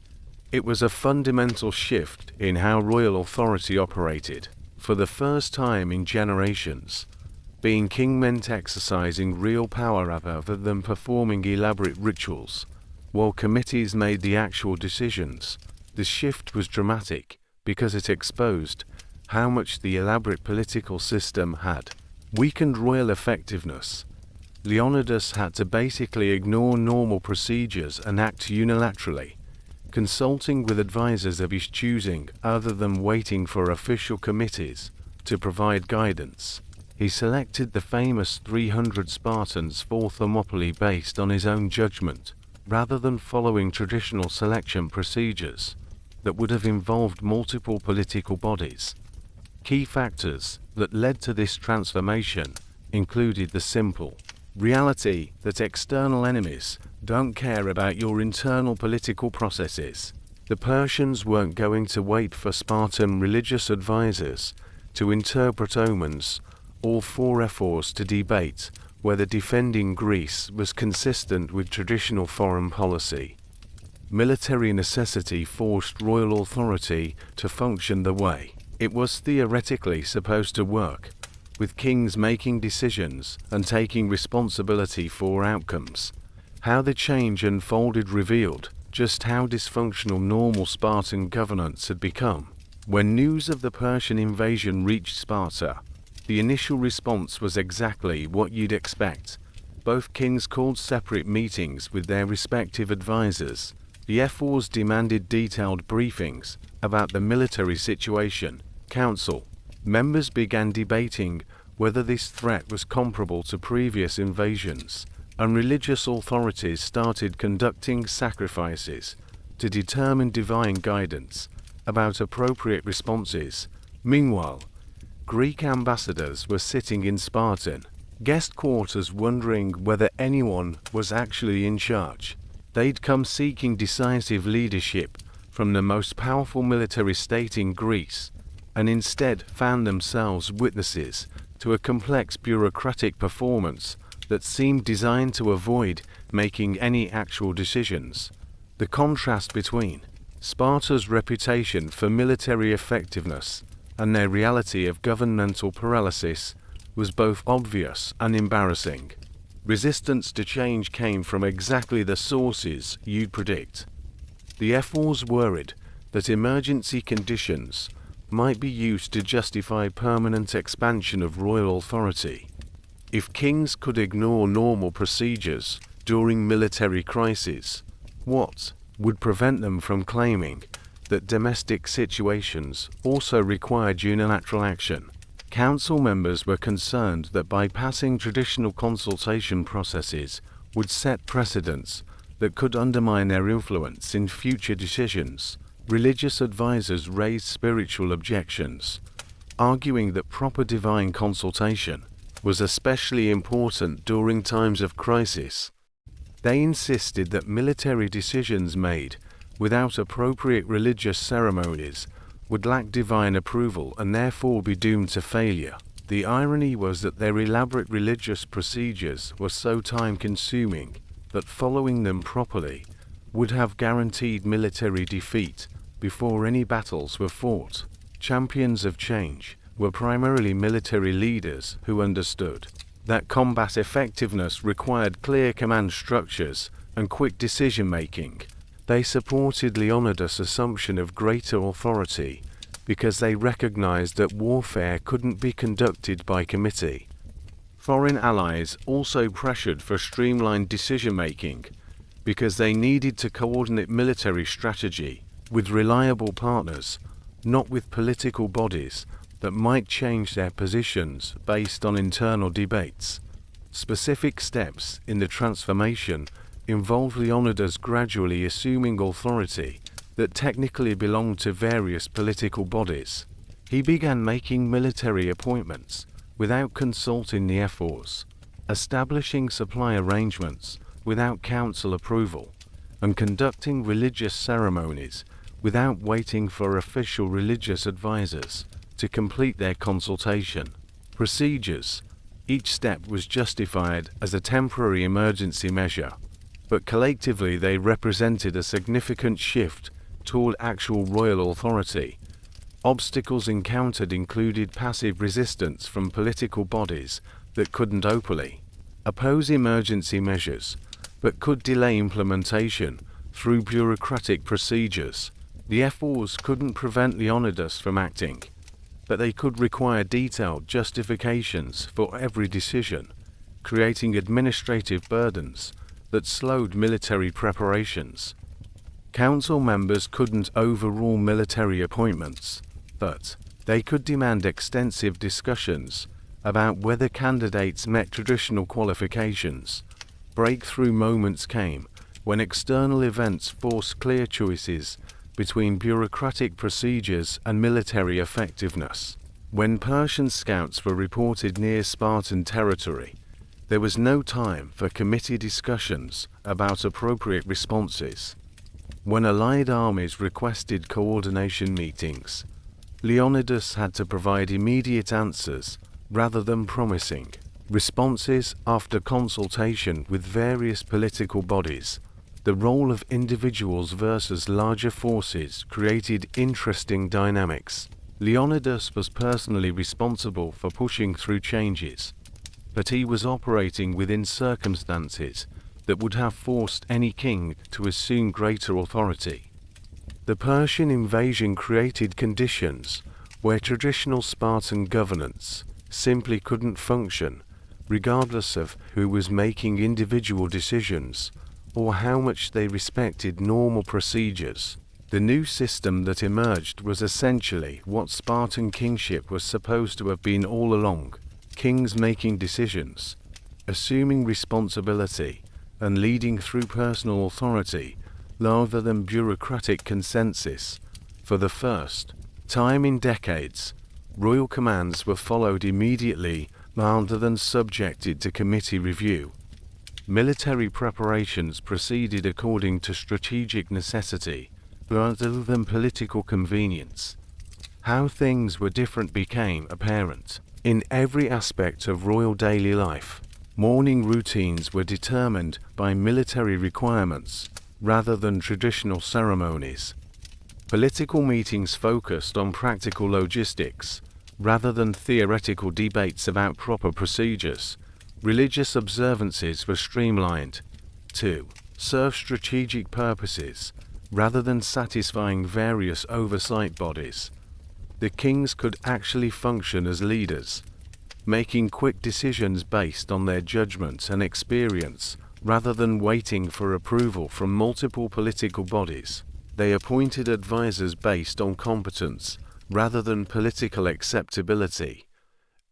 it was a fundamental shift in how royal authority operated. For the first time in generations, being king meant exercising real power rather than performing elaborate rituals, while committees made the actual decisions. The shift was dramatic because it exposed how much the elaborate political system had weakened royal effectiveness. Leonidas had to basically ignore normal procedures and act unilaterally, consulting with advisors of his choosing other than waiting for official committees to provide guidance. He selected the famous 300 Spartans for Thermopylae based on his own judgment, rather than following traditional selection procedures that would have involved multiple political bodies. Key factors that led to this transformation included the simple reality that external enemies don't care about your internal political processes. The Persians weren't going to wait for Spartan religious advisors to interpret omens or for ephors to debate whether defending Greece was consistent with traditional foreign policy. Military necessity forced royal authority to function the way it was theoretically supposed to work, with kings making decisions and taking responsibility for outcomes. How the change unfolded revealed just how dysfunctional normal Spartan governance had become. When news of the Persian invasion reached Sparta, the initial response was exactly what you'd expect. Both kings called separate meetings with their respective advisors. The ephors demanded detailed briefings about the military situation. Council members began debating whether this threat was comparable to previous invasions, and religious authorities started conducting sacrifices to determine divine guidance about appropriate responses. Meanwhile, Greek ambassadors were sitting in Spartan guest quarters wondering whether anyone was actually in charge. They'd come seeking decisive leadership from the most powerful military state in Greece, and instead found themselves witnesses to a complex bureaucratic performance that seemed designed to avoid making any actual decisions. The contrast between Sparta's reputation for military effectiveness and their reality of governmental paralysis was both obvious and embarrassing. Resistance to change came from exactly the sources you'd predict. The ephors worried that emergency conditions might be used to justify permanent expansion of royal authority. If kings could ignore normal procedures during military crises, what would prevent them from claiming that domestic situations also required unilateral action? Council members were concerned that bypassing traditional consultation processes would set precedents that could undermine their influence in future decisions. Religious advisors raised spiritual objections, arguing that proper divine consultation was especially important during times of crisis. They insisted that military decisions made without appropriate religious ceremonies would lack divine approval and therefore be doomed to failure. The irony was that their elaborate religious procedures were so time-consuming that following them properly would have guaranteed military defeat before any battles were fought. Champions of change were primarily military leaders who understood that combat effectiveness required clear command structures and quick decision-making. They supported Leonidas' assumption of greater authority because they recognized that warfare couldn't be conducted by committee. Foreign allies also pressured for streamlined decision-making because they needed to coordinate military strategy with reliable partners, not with political bodies that might change their positions based on internal debates. Specific steps in the transformation involved Leonidas gradually assuming authority that technically belonged to various political bodies. He began making military appointments without consulting the ephors, establishing supply arrangements without council approval, and conducting religious ceremonies without waiting for official religious advisors to complete their consultation. Procedures. Each step was justified as a temporary emergency measure, but collectively they represented a significant shift toward actual royal authority. Obstacles encountered included passive resistance from political bodies that couldn't openly oppose emergency measures, but could delay implementation through bureaucratic procedures. The ephors couldn't prevent Leonidas from acting, but they could require detailed justifications for every decision, creating administrative burdens that slowed military preparations. Council members couldn't overrule military appointments, but they could demand extensive discussions about whether candidates met traditional qualifications. Breakthrough moments came when external events forced clear choices between bureaucratic procedures and military effectiveness. When Persian scouts were reported near Spartan territory, there was no time for committee discussions about appropriate responses. When allied armies requested coordination meetings, Leonidas had to provide immediate answers rather than promising responses after consultation with various political bodies. The role of individuals versus larger forces created interesting dynamics. Leonidas was personally responsible for pushing through changes, but he was operating within circumstances that would have forced any king to assume greater authority. The Persian invasion created conditions where traditional Spartan governance simply couldn't function, regardless of who was making individual decisions or how much they respected normal procedures. The new system that emerged was essentially what Spartan kingship was supposed to have been all along: kings making decisions, assuming responsibility, and leading through personal authority rather than bureaucratic consensus. For the first time in decades, royal commands were followed immediately rather than subjected to committee review. Military preparations proceeded according to strategic necessity rather than political convenience. How things were different became apparent in every aspect of royal daily life. Morning routines were determined by military requirements rather than traditional ceremonies. Political meetings focused on practical logistics rather than theoretical debates about proper procedures. Religious observances were streamlined to serve strategic purposes rather than satisfying various oversight bodies. The kings could actually function as leaders, making quick decisions based on their judgment and experience rather than waiting for approval from multiple political bodies. They appointed advisors based on competence rather than political acceptability,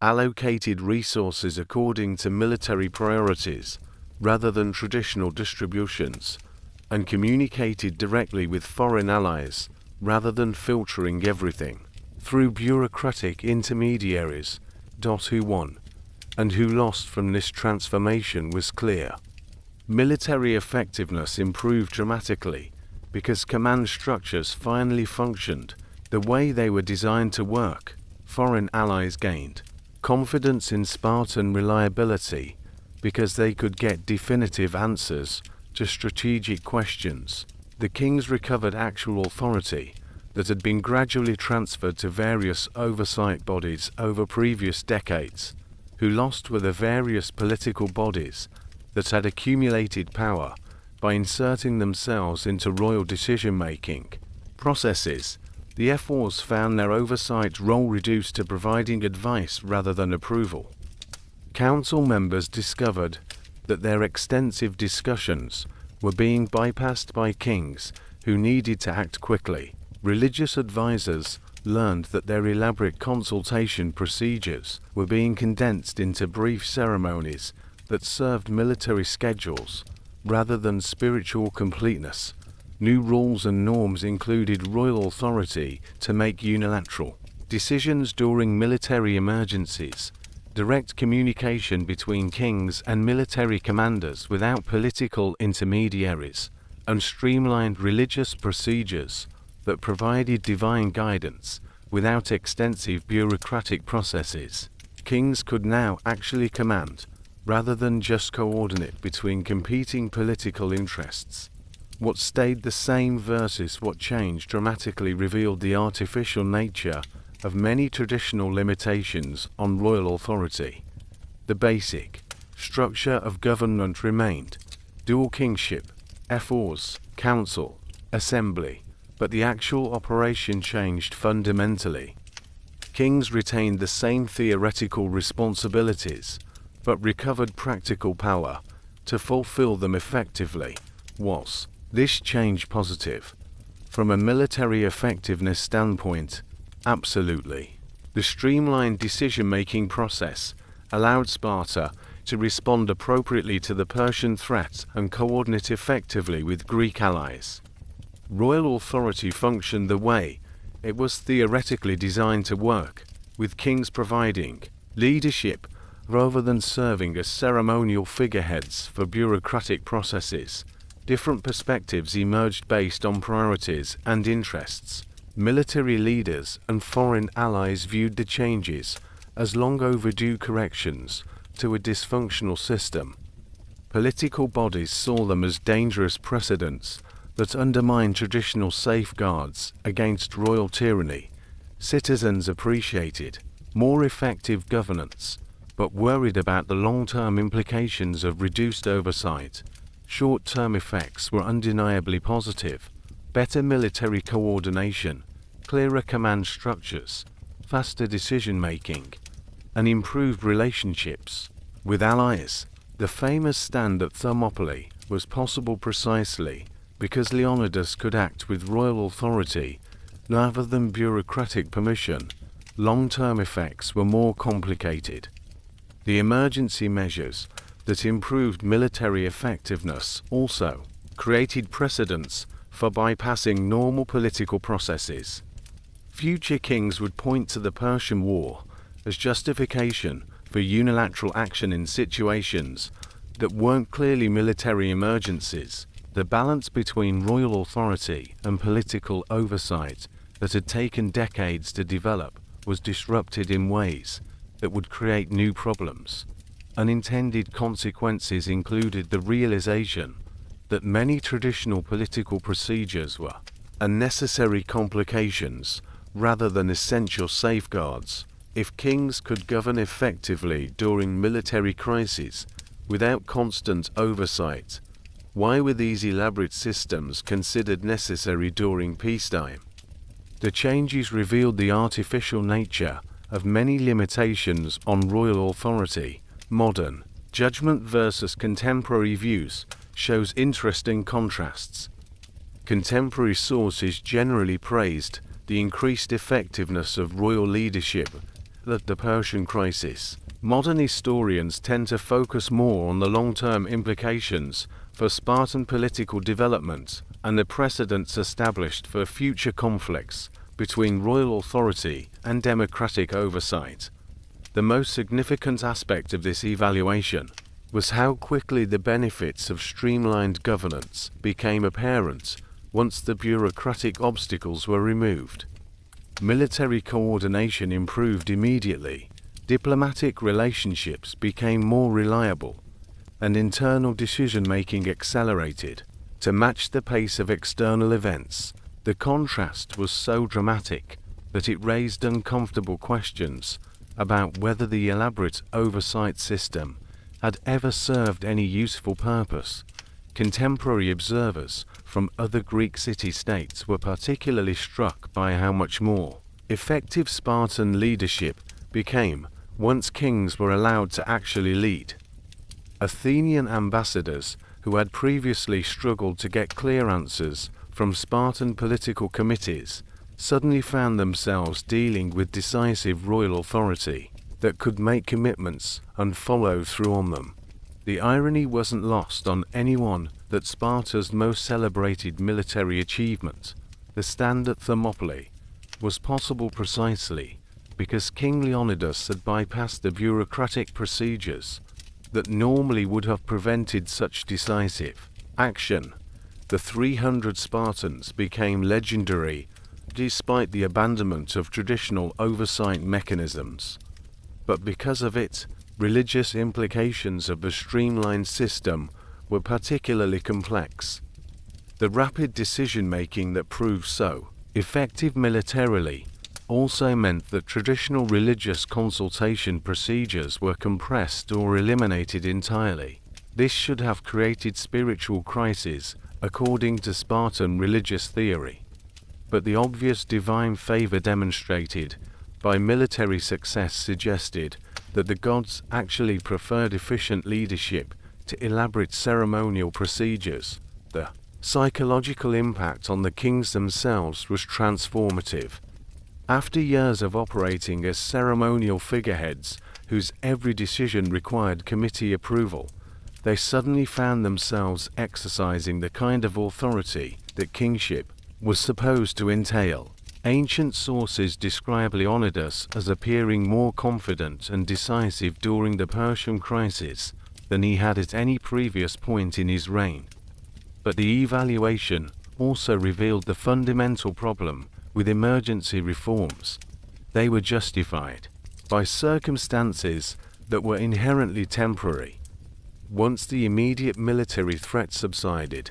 allocated resources according to military priorities rather than traditional distributions, and communicated directly with foreign allies rather than filtering everything through bureaucratic intermediaries. Who won and who lost from this transformation was clear. Military effectiveness improved dramatically because command structures finally functioned the way they were designed to work. Foreign allies gained confidence in Spartan reliability because they could get definitive answers to strategic questions. The kings recovered actual authority that had been gradually transferred to various oversight bodies over previous decades. who lost were the various political bodies that had accumulated power by inserting themselves into royal decision-making processes. The ephors found their oversight role reduced to providing advice rather than approval. Council members discovered that their extensive discussions were being bypassed by kings who needed to act quickly. Religious advisors learned that their elaborate consultation procedures were being condensed into brief ceremonies that served military schedules rather than spiritual completeness. New rules and norms included royal authority to make unilateral decisions during military emergencies, direct communication between kings and military commanders without political intermediaries, and streamlined religious procedures that provided divine guidance without extensive bureaucratic processes. Kings could now actually command, rather than just coordinate between competing political interests. What stayed the same versus what changed dramatically revealed the artificial nature of many traditional limitations on royal authority. The basic structure of government remained: dual kingship, ephors, council, assembly, but the actual operation changed fundamentally. Kings retained the same theoretical responsibilities, but recovered practical power to fulfill them effectively. Was this change positive? From a military effectiveness standpoint, absolutely. The streamlined decision-making process allowed Sparta to respond appropriately to the Persian threat and coordinate effectively with Greek allies. Royal authority functioned the way it was theoretically designed to work, with kings providing leadership rather than serving as ceremonial figureheads for bureaucratic processes. Different perspectives emerged based on priorities and interests. Military leaders and foreign allies viewed the changes as long overdue corrections to a dysfunctional system. Political bodies saw them as dangerous precedents that undermined traditional safeguards against royal tyranny. Citizens appreciated more effective governance, but worried about the long-term implications of reduced oversight. Short-term effects were undeniably positive: better military coordination, clearer command structures, faster decision-making, and improved relationships with allies. The famous stand at Thermopylae was possible precisely because Leonidas could act with royal authority rather than bureaucratic permission. Long-term effects were more complicated. The emergency measures that improved military effectiveness also created precedents for bypassing normal political processes. Future kings would point to the Persian War as justification for unilateral action in situations that weren't clearly military emergencies. The balance between royal authority and political oversight that had taken decades to develop was disrupted in ways that would create new problems. Unintended consequences included the realization that many traditional political procedures were unnecessary complications rather than essential safeguards. If kings could govern effectively during military crises without constant oversight, why were these elaborate systems considered necessary during peacetime? The changes revealed the artificial nature of many limitations on royal authority. Modern judgment versus contemporary views shows interesting contrasts. Contemporary sources generally praised the increased effectiveness of royal leadership at the Persian crisis. Modern historians tend to focus more on the long-term implications for Spartan political development and the precedents established for future conflicts between royal authority and democratic oversight. The most significant aspect of this evaluation was how quickly the benefits of streamlined governance became apparent once the bureaucratic obstacles were removed. Military coordination improved immediately, diplomatic relationships became more reliable, and internal decision-making accelerated. To match the pace of external events, the contrast was so dramatic that it raised uncomfortable questions about whether the elaborate oversight system had ever served any useful purpose. Contemporary observers from other Greek city-states were particularly struck by how much more effective Spartan leadership became once kings were allowed to actually lead. Athenian ambassadors, who had previously struggled to get clear answers from Spartan political committees, suddenly found themselves dealing with decisive royal authority that could make commitments and follow through on them. The irony wasn't lost on anyone that Sparta's most celebrated military achievement, the stand at Thermopylae, was possible precisely because King Leonidas had bypassed the bureaucratic procedures that normally would have prevented such decisive action. The 300 Spartans became legendary despite the abandonment of traditional oversight mechanisms. But because of it, religious implications of the streamlined system were particularly complex. The rapid decision-making that proved so effective militarily also meant that traditional religious consultation procedures were compressed or eliminated entirely. This should have created spiritual crises, according to Spartan religious theory. But the obvious divine favor demonstrated by military success suggested that the gods actually preferred efficient leadership to elaborate ceremonial procedures. The psychological impact on the kings themselves was transformative. After years of operating as ceremonial figureheads whose every decision required committee approval, they suddenly found themselves exercising the kind of authority that kingship was supposed to entail. Ancient sources describe Leonidas as appearing more confident and decisive during the Persian crisis than he had at any previous point in his reign. But the evaluation also revealed the fundamental problem with emergency reforms. They were justified by circumstances that were inherently temporary. Once the immediate military threat subsided,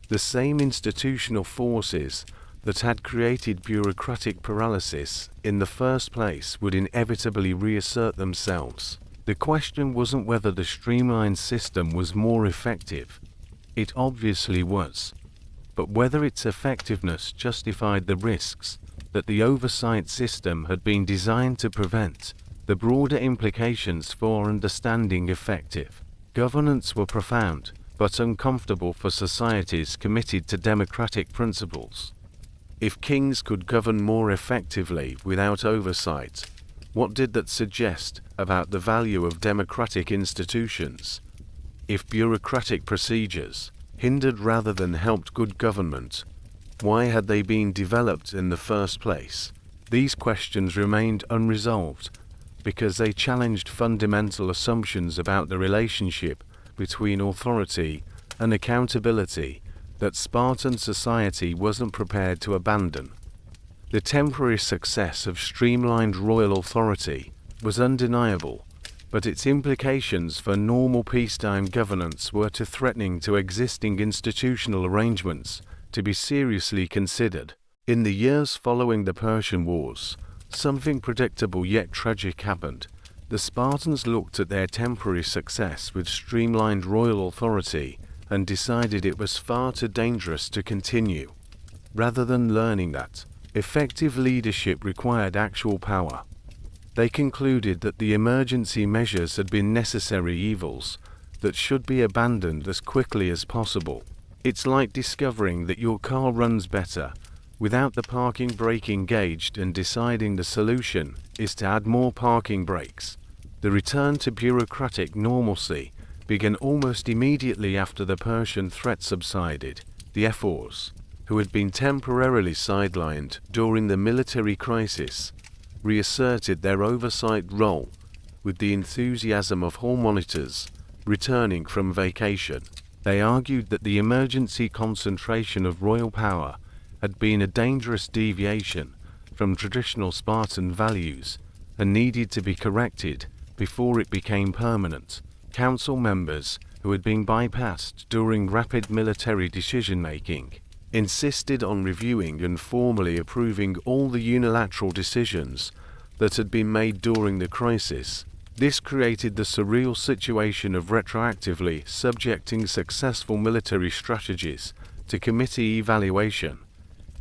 the same institutional forces that had created bureaucratic paralysis in the first place would inevitably reassert themselves. The question wasn't whether the streamlined system was more effective. It obviously was. But whether its effectiveness justified the risks that the oversight system had been designed to prevent. The broader implications for understanding effective governance were profound, but uncomfortable for societies committed to democratic principles. If kings could govern more effectively without oversight, what did that suggest about the value of democratic institutions? If bureaucratic procedures hindered rather than helped good government, why had they been developed in the first place? These questions remained unresolved because they challenged fundamental assumptions about the relationship between authority and accountability that Spartan society wasn't prepared to abandon. The temporary success of streamlined royal authority was undeniable, but its implications for normal peacetime governance were too threatening to existing institutional arrangements to be seriously considered. In the years following the Persian Wars, something predictable yet tragic happened. The Spartans looked at their temporary success with streamlined royal authority and decided it was far too dangerous to continue. Rather than learning that effective leadership required actual power, they concluded that the emergency measures had been necessary evils that should be abandoned as quickly as possible. It's like discovering that your car runs better without the parking brake engaged and deciding the solution is to add more parking brakes. The return to bureaucratic normalcy began almost immediately after the Persian threat subsided. The ephors, who had been temporarily sidelined during the military crisis, reasserted their oversight role with the enthusiasm of hall monitors returning from vacation. They argued that the emergency concentration of royal power had been a dangerous deviation from traditional Spartan values and needed to be corrected before it became permanent. Council members, who had been bypassed during rapid military decision-making, insisted on reviewing and formally approving all the unilateral decisions that had been made during the crisis. This created the surreal situation of retroactively subjecting successful military strategies to committee evaluation,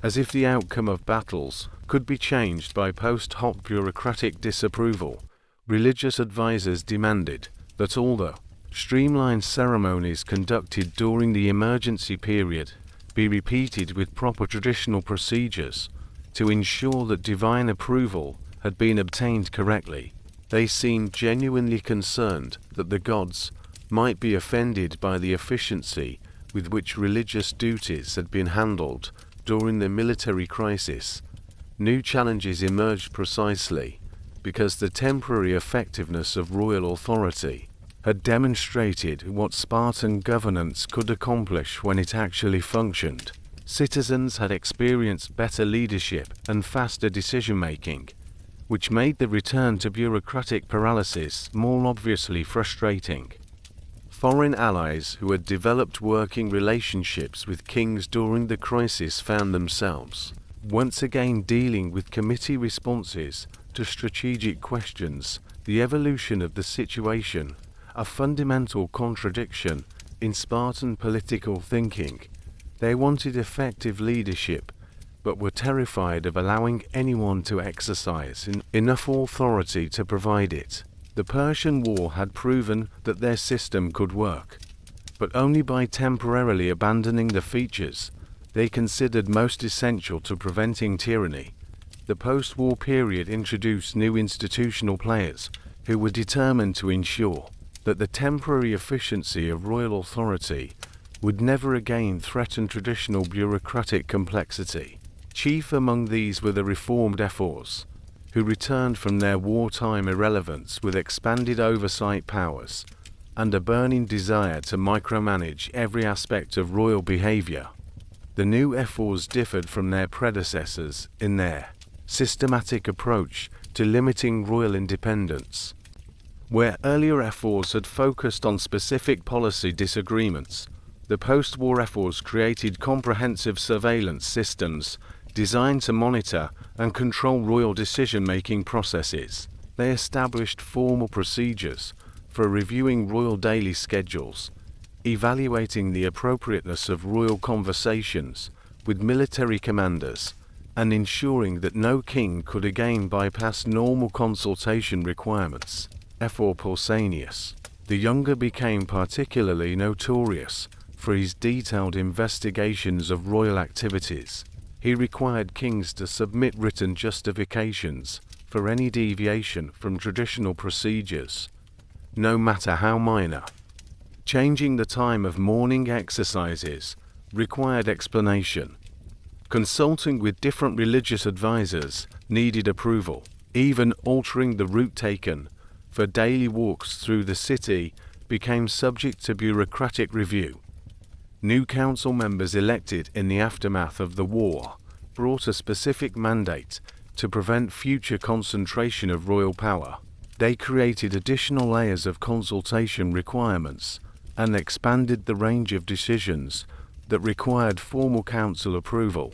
as if the outcome of battles could be changed by post-hoc bureaucratic disapproval. Religious advisors demanded that all the streamlined ceremonies conducted during the emergency period be repeated with proper traditional procedures to ensure that divine approval had been obtained correctly. They seemed genuinely concerned that the gods might be offended by the efficiency with which religious duties had been handled during the military crisis. New challenges emerged precisely because the temporary effectiveness of royal authority had demonstrated what Spartan governance could accomplish when it actually functioned. Citizens had experienced better leadership and faster decision-making, which made the return to bureaucratic paralysis more obviously frustrating. Foreign allies who had developed working relationships with kings during the crisis found themselves once again dealing with committee responses to strategic questions. The evolution of the situation, a fundamental contradiction in Spartan political thinking. They wanted effective leadership, but were terrified of allowing anyone to exercise enough authority to provide it. The Persian War had proven that their system could work, but only by temporarily abandoning the features they considered most essential to preventing tyranny. The post-war period introduced new institutional players who were determined to ensure that the temporary efficiency of royal authority would never again threaten traditional bureaucratic complexity. Chief among these were the reformed ephors, who returned from their wartime irrelevance with expanded oversight powers and a burning desire to micromanage every aspect of royal behavior. The new ephors differed from their predecessors in their systematic approach to limiting royal independence. Where earlier ephors had focused on specific policy disagreements, the post-war ephors created comprehensive surveillance systems designed to monitor and control royal decision-making processes. They established formal procedures for reviewing royal daily schedules, evaluating the appropriateness of royal conversations with military commanders, and ensuring that no king could again bypass normal consultation requirements. Ephor Pausanias, the younger, became particularly notorious for his detailed investigations of royal activities. He required kings to submit written justifications for any deviation from traditional procedures, no matter how minor. Changing the time of morning exercises required explanation. Consulting with different religious advisors needed approval. Even altering the route taken for daily walks through the city became subject to bureaucratic review. New council members elected in the aftermath of the war brought a specific mandate to prevent future concentration of royal power. They created additional layers of consultation requirements and expanded the range of decisions that required formal council approval.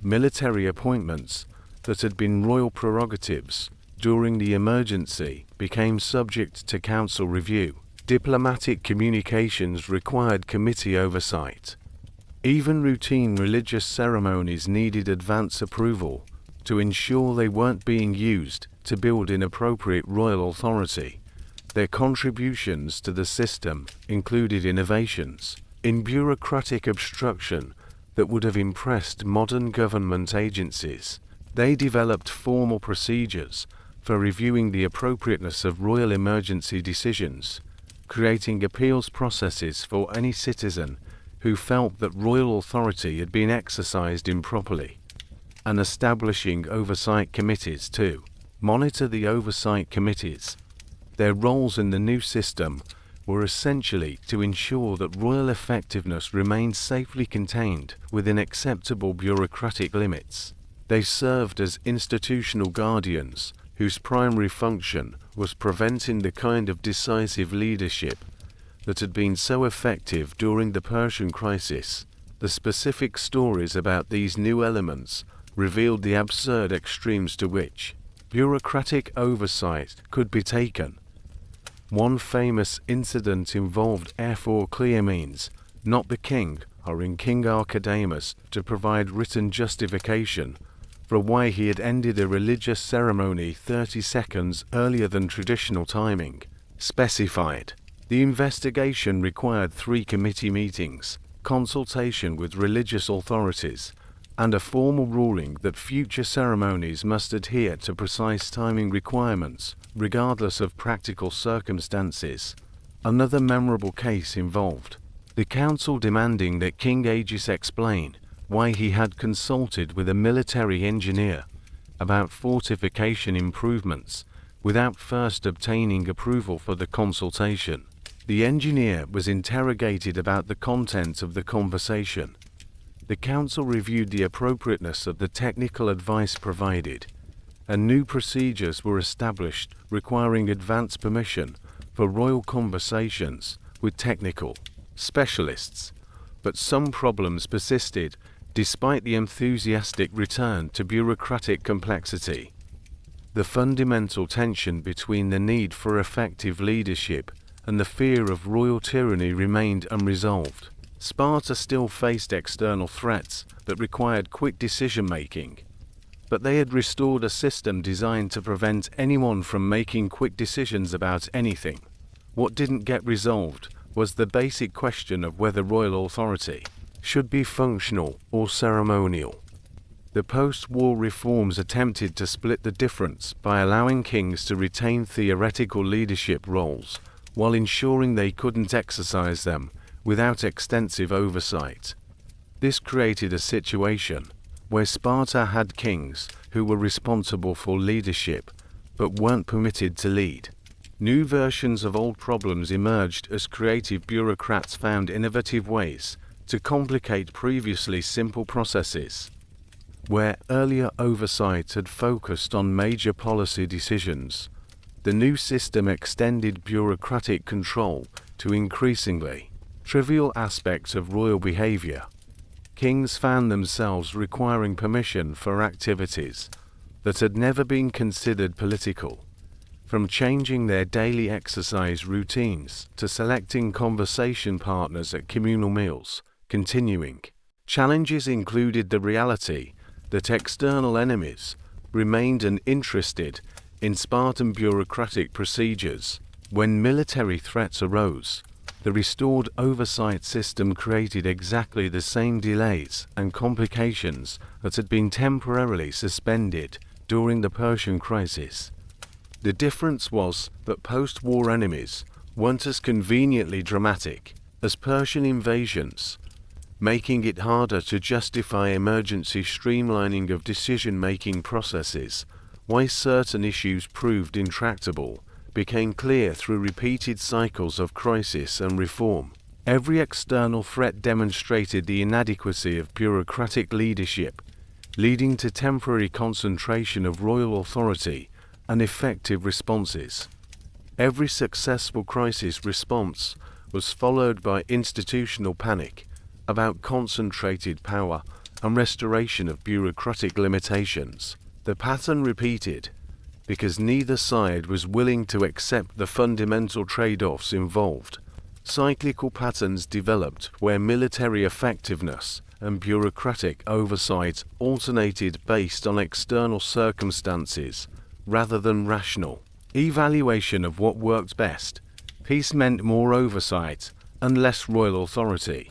Military appointments that had been royal prerogatives during the emergency became subject to council review. Diplomatic communications required committee oversight. Even routine religious ceremonies needed advance approval to ensure they weren't being used to build inappropriate royal authority. Their contributions to the system included innovations in bureaucratic obstruction that would have impressed modern government agencies. They developed formal procedures for reviewing the appropriateness of royal emergency decisions, creating appeals processes for any citizen who felt that royal authority had been exercised improperly, and establishing oversight committees to monitor the oversight committees. Their roles in the new system were essentially to ensure that royal effectiveness remained safely contained within acceptable bureaucratic limits. They served as institutional guardians whose primary function was preventing the kind of decisive leadership that had been so effective during the Persian crisis. The specific stories about these new elements revealed the absurd extremes to which bureaucratic oversight could be taken. One famous incident involved ephors Cleomenes, not the king, hiring King Archidamus to provide written justification for why he had ended a religious ceremony 30 seconds earlier than traditional timing specified. The investigation required 3 committee meetings, consultation with religious authorities, and a formal ruling that future ceremonies must adhere to precise timing requirements, regardless of practical circumstances. Another memorable case involved the council demanding that King Aegis explain why he had consulted with a military engineer about fortification improvements without first obtaining approval for the consultation. The engineer was interrogated about the content of the conversation. The council reviewed the appropriateness of the technical advice provided, and new procedures were established requiring advance permission for royal conversations with technical specialists. But some problems persisted despite the enthusiastic return to bureaucratic complexity. The fundamental tension between the need for effective leadership and the fear of royal tyranny remained unresolved. Sparta still faced external threats that required quick decision-making, but they had restored a system designed to prevent anyone from making quick decisions about anything. What didn't get resolved was the basic question of whether royal authority should be functional or ceremonial. The post-war reforms attempted to split the difference by allowing kings to retain theoretical leadership roles while ensuring they couldn't exercise them without extensive oversight. This created a situation where Sparta had kings who were responsible for leadership but weren't permitted to lead. New versions of old problems emerged as creative bureaucrats found innovative ways to complicate previously simple processes. Where earlier oversight had focused on major policy decisions, the new system extended bureaucratic control to increasingly trivial aspects of royal behavior. Kings found themselves requiring permission for activities that had never been considered political, from changing their daily exercise routines to selecting conversation partners at communal meals. Continuing challenges included the reality that external enemies remained uninterested in Spartan bureaucratic procedures. When military threats arose, the restored oversight system created exactly the same delays and complications that had been temporarily suspended during the Persian crisis. The difference was that post-war enemies weren't as conveniently dramatic as Persian invasions, making it harder to justify emergency streamlining of decision-making processes. Why certain issues proved intractable became clear through repeated cycles of crisis and reform. Every external threat demonstrated the inadequacy of bureaucratic leadership, leading to temporary concentration of royal authority and effective responses. Every successful crisis response was followed by institutional panic about concentrated power and restoration of bureaucratic limitations. The pattern repeated because neither side was willing to accept the fundamental trade-offs involved. Cyclical patterns developed where military effectiveness and bureaucratic oversight alternated based on external circumstances rather than rational evaluation of what worked best. Peace meant more oversight and less royal authority.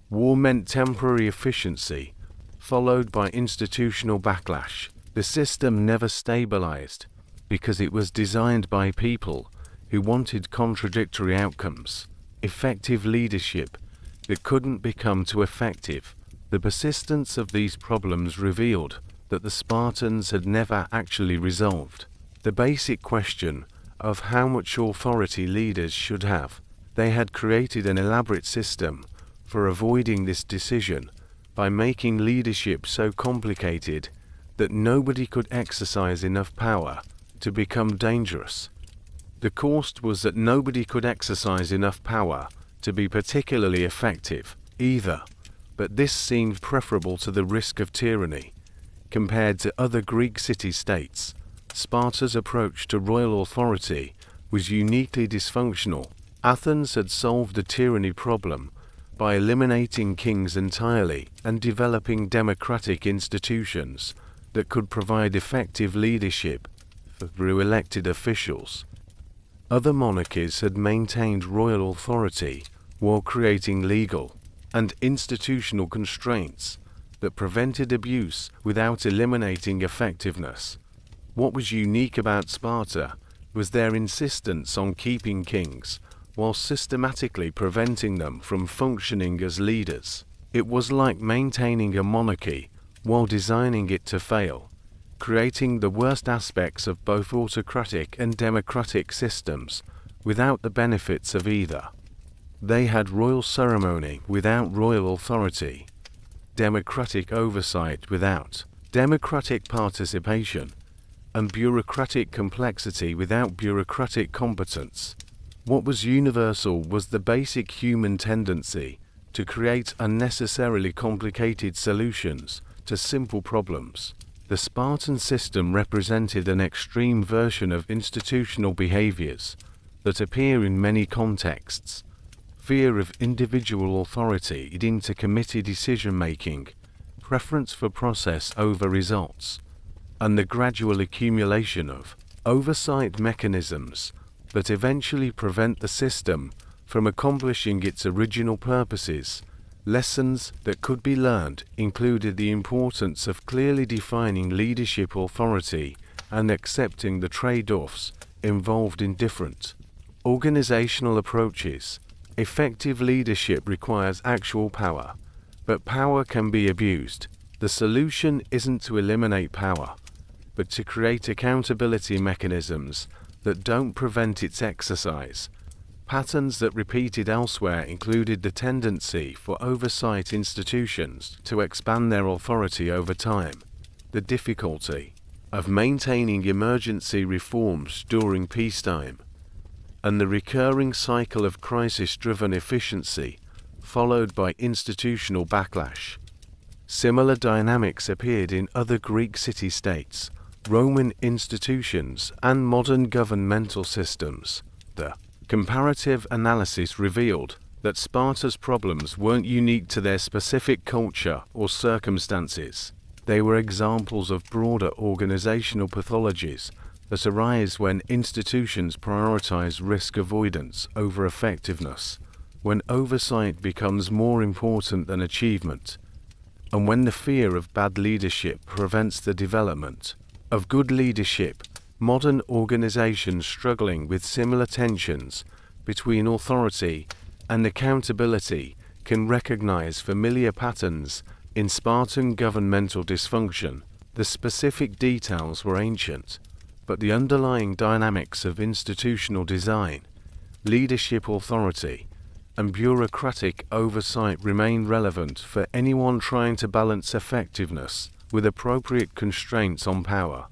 War meant temporary efficiency, followed by institutional backlash. The system never stabilized because it was designed by people who wanted contradictory outcomes. Effective leadership that couldn't become too effective. The persistence of these problems revealed that the Spartans had never actually resolved the basic question of how much authority leaders should have. They had created an elaborate system for avoiding this decision by making leadership so complicated that nobody could exercise enough power to become dangerous. The cost was that nobody could exercise enough power to be particularly effective either, but this seemed preferable to the risk of tyranny. Compared to other Greek city-states, Sparta's approach to royal authority was uniquely dysfunctional. Athens had solved the tyranny problem by eliminating kings entirely and developing democratic institutions that could provide effective leadership through elected officials. Other monarchies had maintained royal authority while creating legal and institutional constraints that prevented abuse without eliminating effectiveness. What was unique about Sparta was their insistence on keeping kings while systematically preventing them from functioning as leaders. It was like maintaining a monarchy while designing it to fail, creating the worst aspects of both autocratic and democratic systems without the benefits of either. They had royal ceremony without royal authority, democratic oversight without democratic participation, and bureaucratic complexity without bureaucratic competence. What was universal was the basic human tendency to create unnecessarily complicated solutions to simple problems. The Spartan system represented an extreme version of institutional behaviors that appear in many contexts: fear of individual authority leading to committee decision-making, preference for process over results, and the gradual accumulation of oversight mechanisms that eventually prevent the system from accomplishing its original purposes. Lessons that could be learned included the importance of clearly defining leadership authority and accepting the trade-offs involved in different organizational approaches. Effective leadership requires actual power, but power can be abused. The solution isn't to eliminate power, but to create accountability mechanisms that don't prevent its exercise. Patterns that repeated elsewhere included the tendency for oversight institutions to expand their authority over time, the difficulty of maintaining emergency reforms during peacetime, and the recurring cycle of crisis-driven efficiency followed by institutional backlash. Similar dynamics appeared in other Greek city-states, Roman institutions, and modern governmental systems. The comparative analysis revealed that Sparta's problems weren't unique to their specific culture or circumstances. They were examples of broader organizational pathologies that arise when institutions prioritize risk avoidance over effectiveness, when oversight becomes more important than achievement, and when the fear of bad leadership prevents the development of good leadership. Modern organizations struggling with similar tensions between authority and accountability can recognize familiar patterns in Spartan governmental dysfunction. The specific details were ancient, but the underlying dynamics of institutional design, leadership authority, and bureaucratic oversight remain relevant for anyone trying to balance effectiveness with appropriate constraints on power.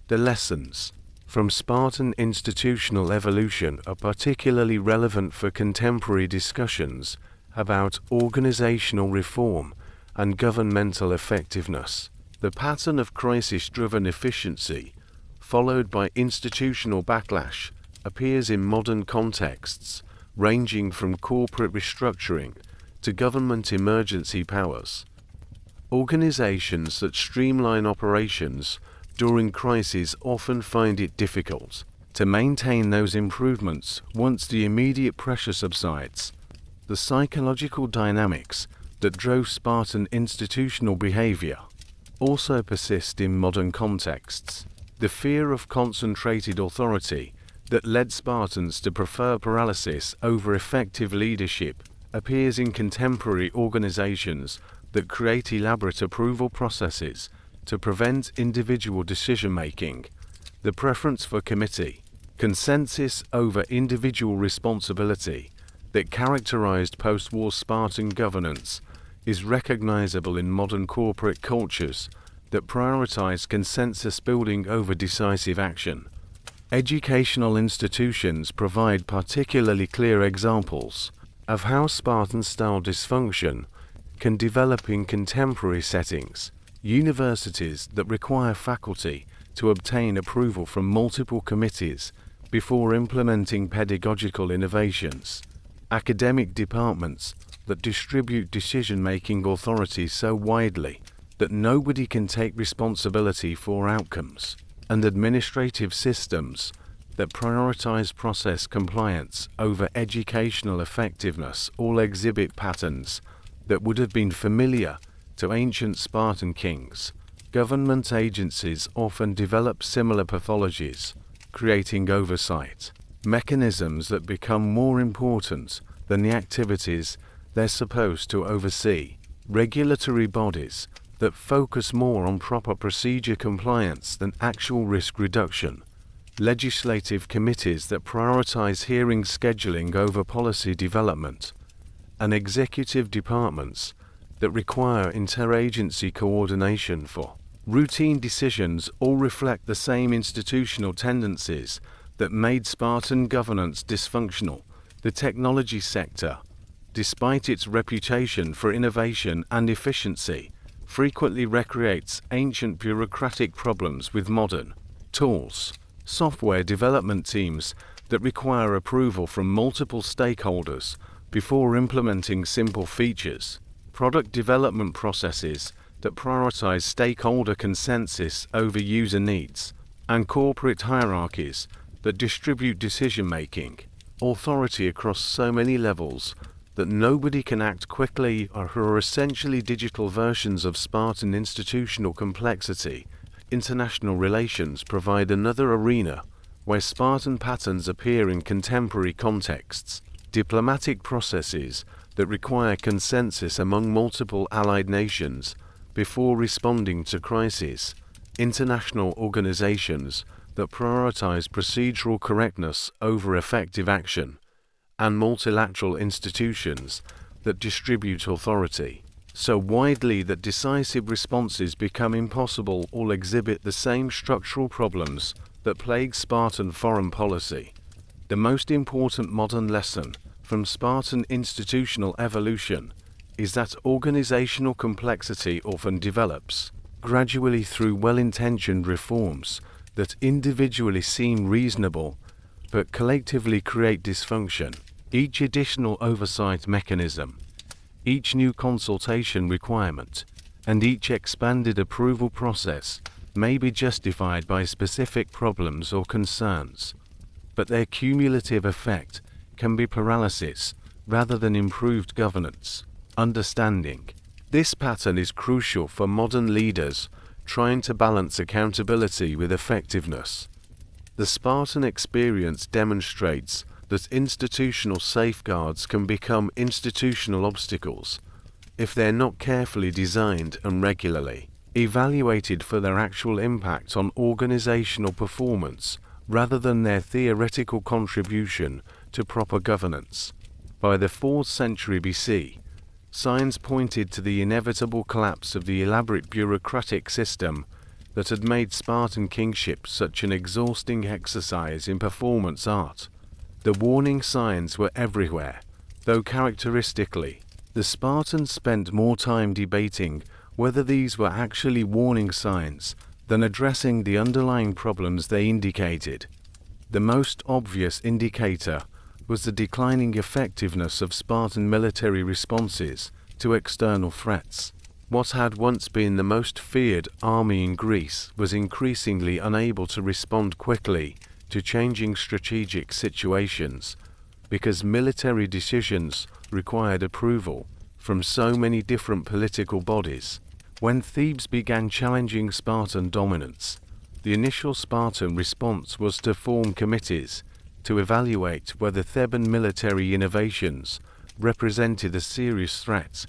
The lessons from Spartan institutional evolution are particularly relevant for contemporary discussions about organizational reform and governmental effectiveness. The pattern of crisis-driven efficiency, followed by institutional backlash, appears in modern contexts, ranging from corporate restructuring to government emergency powers. Organizations that streamline operations during crises often find it difficult to maintain those improvements once the immediate pressure subsides. The psychological dynamics that drove Spartan institutional behavior also persist in modern contexts. The fear of concentrated authority that led Spartans to prefer paralysis over effective leadership appears in contemporary organizations that create elaborate approval processes to prevent individual decision-making. The preference for committee consensus over individual responsibility that characterized post-war Spartan governance is recognizable in modern corporate cultures that prioritize consensus building over decisive action. Educational institutions provide particularly clear examples of how Spartan-style dysfunction can develop in contemporary settings. Universities that require faculty to obtain approval from multiple committees before implementing pedagogical innovations. Academic departments that distribute decision-making authority so widely that nobody can take responsibility for outcomes, and administrative systems that prioritize process compliance over educational effectiveness all exhibit patterns that would have been familiar to ancient Spartan kings. Government agencies often develop similar pathologies, creating oversight mechanisms that become more important than the activities they're supposed to oversee. Regulatory bodies that focus more on proper procedure compliance than actual risk reduction. Legislative committees that prioritize hearing scheduling over policy development. And executive departments that require interagency coordination for routine decisions all reflect the same institutional tendencies that made Spartan governance dysfunctional. The technology sector, despite its reputation for innovation and efficiency, frequently recreates ancient bureaucratic problems with modern tools. Software development teams that require approval from multiple stakeholders before implementing simple features. Product development processes that prioritize stakeholder consensus over user needs. And corporate hierarchies that distribute decision-making authority across so many levels that nobody can act quickly or who are essentially digital versions of Spartan institutional complexity. International relations provide another arena where Spartan patterns appear in contemporary contexts. Diplomatic processes that require consensus among multiple allied nations before responding to crises. International organizations that prioritize procedural correctness over effective action. And multilateral institutions that distribute authority so widely that decisive responses become impossible or exhibit the same structural problems that plague Spartan foreign policy. The most important modern lesson from Spartan institutional evolution is that organizational complexity often develops gradually through well-intentioned reforms that individually seem reasonable but collectively create dysfunction. Each additional oversight mechanism, each new consultation requirement, and each expanded approval process may be justified by specific problems or concerns, but their cumulative effect can be paralysis rather than improved governance. Understanding this pattern is crucial for modern leaders trying to balance accountability with effectiveness. The Spartan experience demonstrates that institutional safeguards can become institutional obstacles if they're not carefully designed and regularly evaluated for their actual impact on organizational performance rather than their theoretical contribution to proper governance. By the 4th century BC, signs pointed to the inevitable collapse of the elaborate bureaucratic system that had made Spartan kingship such an exhausting exercise in performance art. The warning signs were everywhere, though characteristically, the Spartans spent more time debating whether these were actually warning signs than addressing the underlying problems they indicated. The most obvious indicator was the declining effectiveness of Spartan military responses to external threats. What had once been the most feared army in Greece was increasingly unable to respond quickly to changing strategic situations because military decisions required approval from so many different political bodies. When Thebes began challenging Spartan dominance, the initial Spartan response was to form committees to evaluate whether Theban military innovations represented a serious threat.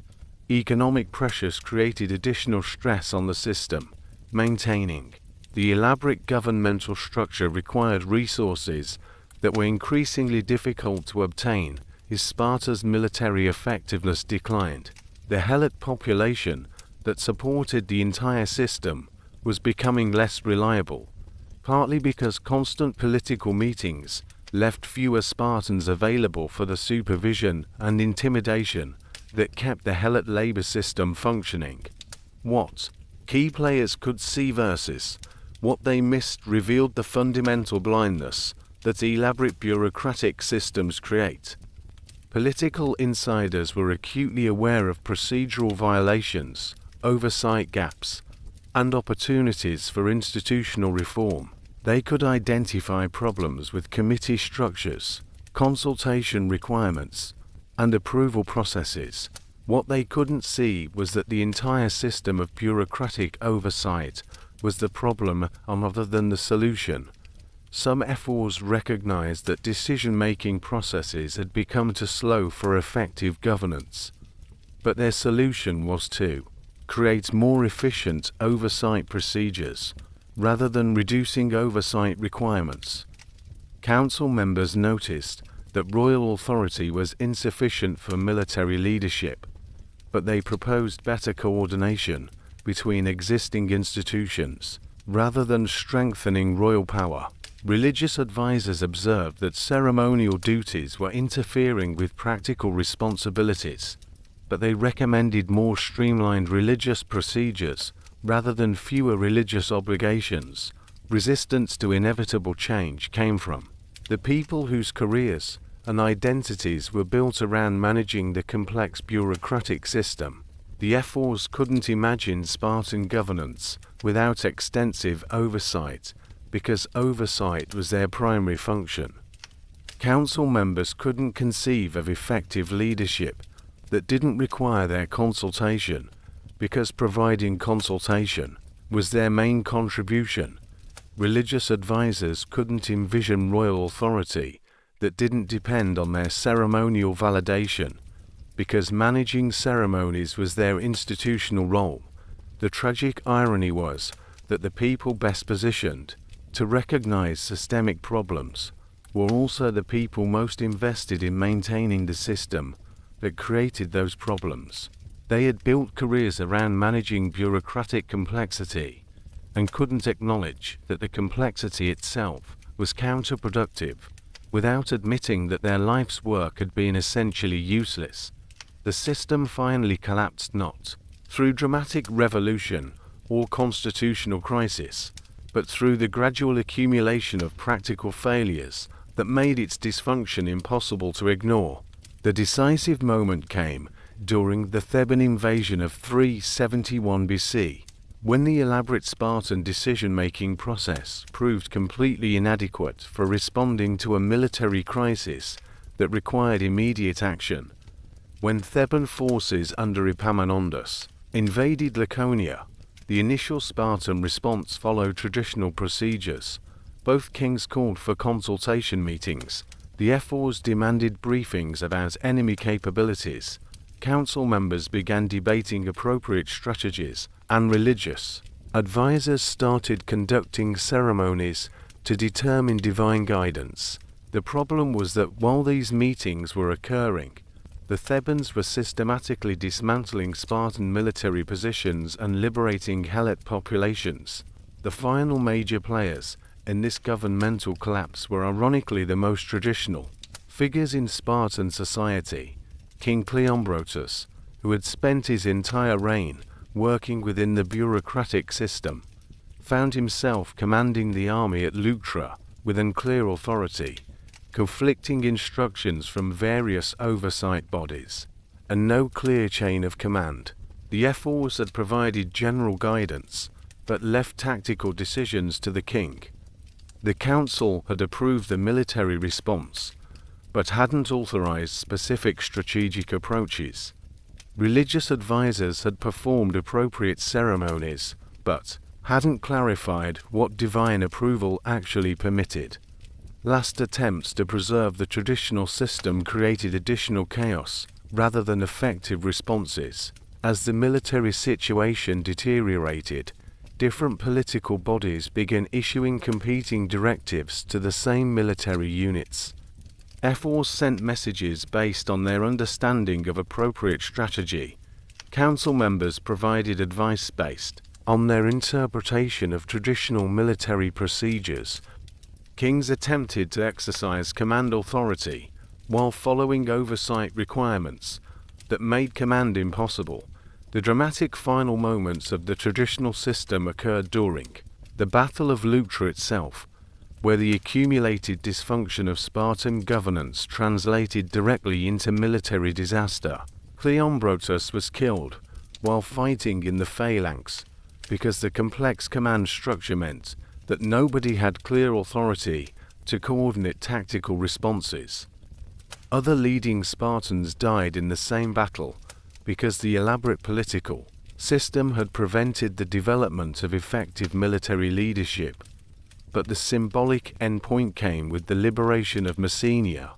Economic pressures created additional stress on the system. Maintaining the elaborate governmental structure required resources that were increasingly difficult to obtain as Sparta's military effectiveness declined. The Helot population that supported the entire system was becoming less reliable, partly because constant political meetings left fewer Spartans available for the supervision and intimidation that kept the Helot labor system functioning. What key players could see versus What they missed revealed the fundamental blindness that elaborate bureaucratic systems create. Political insiders were acutely aware of procedural violations, oversight gaps, and opportunities for institutional reform. They could identify problems with committee structures, consultation requirements, and approval processes. What they couldn't see was that the entire system of bureaucratic oversight was the problem rather than the solution. Some ephors recognized that decision-making processes had become too slow for effective governance, but their solution was to create more efficient oversight procedures, rather than reducing oversight requirements. Council members noticed that royal authority was insufficient for military leadership, but they proposed better coordination between existing institutions, rather than strengthening royal power. Religious advisors observed that ceremonial duties were interfering with practical responsibilities, but they recommended more streamlined religious procedures rather than fewer religious obligations. Resistance to inevitable change came from the people whose careers and identities were built around managing the complex bureaucratic system. The ephors couldn't imagine Spartan governance without extensive oversight, because oversight was their primary function. Council members couldn't conceive of effective leadership that didn't require their consultation, because providing consultation was their main contribution. Religious advisors couldn't envision royal authority that didn't depend on their ceremonial validation, because managing ceremonies was their institutional role. The tragic irony was that the people best positioned to recognize systemic problems were also the people most invested in maintaining the system that created those problems. They had built careers around managing bureaucratic complexity and couldn't acknowledge that the complexity itself was counterproductive. Without admitting that their life's work had been essentially useless, the system finally collapsed, not through dramatic revolution or constitutional crisis, but through the gradual accumulation of practical failures that made its dysfunction impossible to ignore. The decisive moment came during the Theban invasion of 371 BC, when the elaborate Spartan decision-making process proved completely inadequate for responding to a military crisis that required immediate action. When Theban forces under Epaminondas invaded Laconia, the initial Spartan response followed traditional procedures. Both kings called for consultation meetings. The ephors demanded briefings about enemy capabilities. Council members began debating appropriate strategies, and religious advisors started conducting ceremonies to determine divine guidance. The problem was that while these meetings were occurring, the Thebans were systematically dismantling Spartan military positions and liberating Helot populations. The final major players in this governmental collapse were ironically the most traditional figures in Spartan society. King Leonidas, who had spent his entire reign working within the bureaucratic system, found himself commanding the army at Leuctra with unclear authority, conflicting instructions from various oversight bodies, and no clear chain of command. The ephors had provided general guidance, but left tactical decisions to the king. The council had approved the military response, but hadn't authorized specific strategic approaches. Religious advisors had performed appropriate ceremonies, but hadn't clarified what divine approval actually permitted. Last attempts to preserve the traditional system created additional chaos rather than effective responses. As the military situation deteriorated, different political bodies began issuing competing directives to the same military units. Ephors sent messages based on their understanding of appropriate strategy. Council members provided advice based on their interpretation of traditional military procedures. Kings attempted to exercise command authority while following oversight requirements that made command impossible. The dramatic final moments of the traditional system occurred during The Battle of Leuctra itself, where the accumulated dysfunction of Spartan governance translated directly into military disaster. Cleombrotus was killed while fighting in the phalanx because the complex command structure meant that nobody had clear authority to coordinate tactical responses. Other leading Spartans died in the same battle because the elaborate political system had prevented the development of effective military leadership. But the symbolic endpoint came with the liberation of Messenia,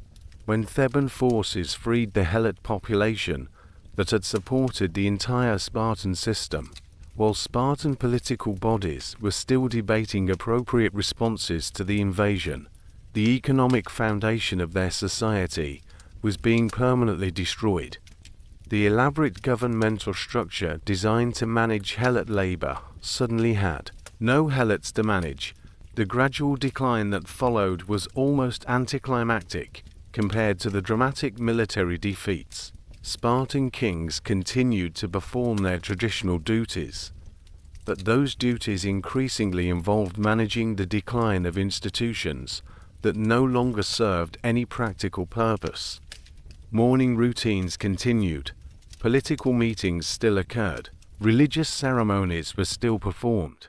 when Theban forces freed the Helot population that had supported the entire Spartan system. While Spartan political bodies were still debating appropriate responses to the invasion, the economic foundation of their society was being permanently destroyed. The elaborate governmental structure designed to manage Helot labor suddenly had no Helots to manage. The gradual decline that followed was almost anticlimactic compared to the dramatic military defeats. Spartan kings continued to perform their traditional duties, but those duties increasingly involved managing the decline of institutions that no longer served any practical purpose. Morning routines continued, political meetings still occurred, religious ceremonies were still performed,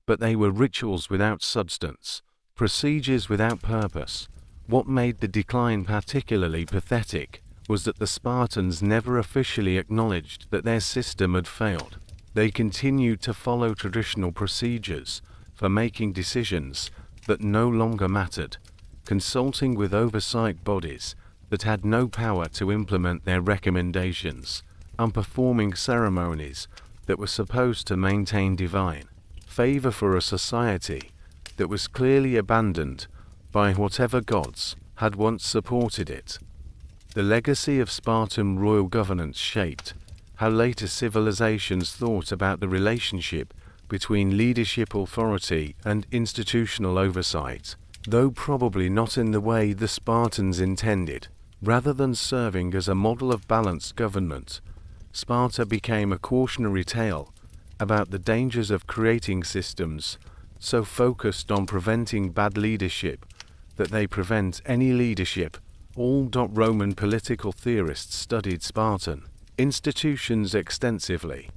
but they were rituals without substance, procedures without purpose. What made the decline particularly pathetic was that the Spartans never officially acknowledged that their system had failed. They continued to follow traditional procedures for making decisions that no longer mattered, consulting with oversight bodies that had no power to implement their recommendations, and performing ceremonies that were supposed to maintain divine favor for a society that was clearly abandoned by whatever gods had once supported it. The legacy of Spartan royal governance shaped how later civilizations thought about the relationship between leadership authority and institutional oversight, though probably not in the way the Spartans intended. Rather than serving as a model of balanced government, Sparta became a cautionary tale about the dangers of creating systems so focused on preventing bad leadership that they prevent any leadership. All Roman political theorists studied Spartan institutions extensively,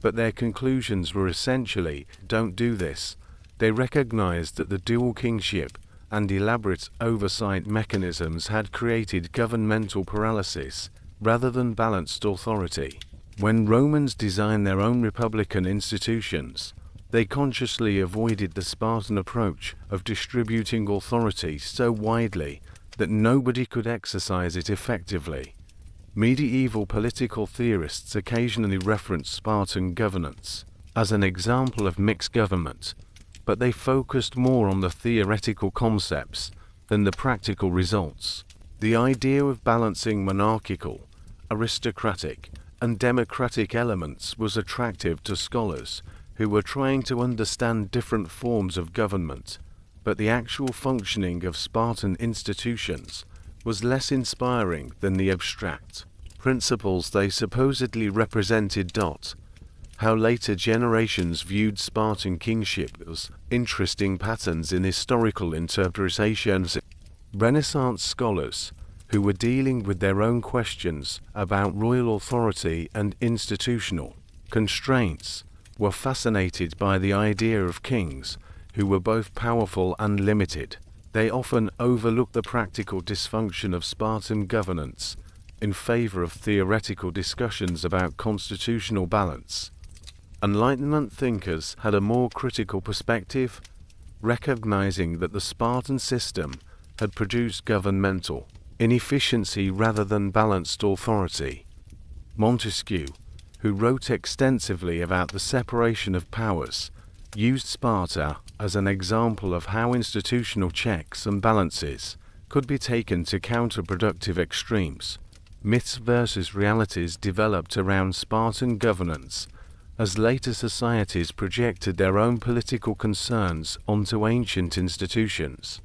but their conclusions were essentially, don't do this. They recognized that the dual kingship and elaborate oversight mechanisms had created governmental paralysis rather than balanced authority. When Romans designed their own republican institutions, they consciously avoided the Spartan approach of distributing authority so widely that nobody could exercise it effectively. Medieval political theorists occasionally reference Spartan governance as an example of mixed government, but they focused more on the theoretical concepts than the practical results. The idea of balancing monarchical, aristocratic, and democratic elements was attractive to scholars who were trying to understand different forms of government, but the actual functioning of Spartan institutions was less inspiring than the abstract principles they supposedly represented. How later generations viewed Spartan kingship as interesting patterns in historical interpretations. Renaissance scholars, who were dealing with their own questions about royal authority and institutional constraints, were fascinated by the idea of kings who were both powerful and limited. They often overlooked the practical dysfunction of Spartan governance in favor of theoretical discussions about constitutional balance. Enlightenment thinkers had a more critical perspective, recognizing that the Spartan system had produced governmental inefficiency rather than balanced authority. Montesquieu, who wrote extensively about the separation of powers, used Sparta as an example of how institutional checks and balances could be taken to counterproductive extremes. Myths versus realities developed around Spartan governance as later societies projected their own political concerns onto ancient institutions.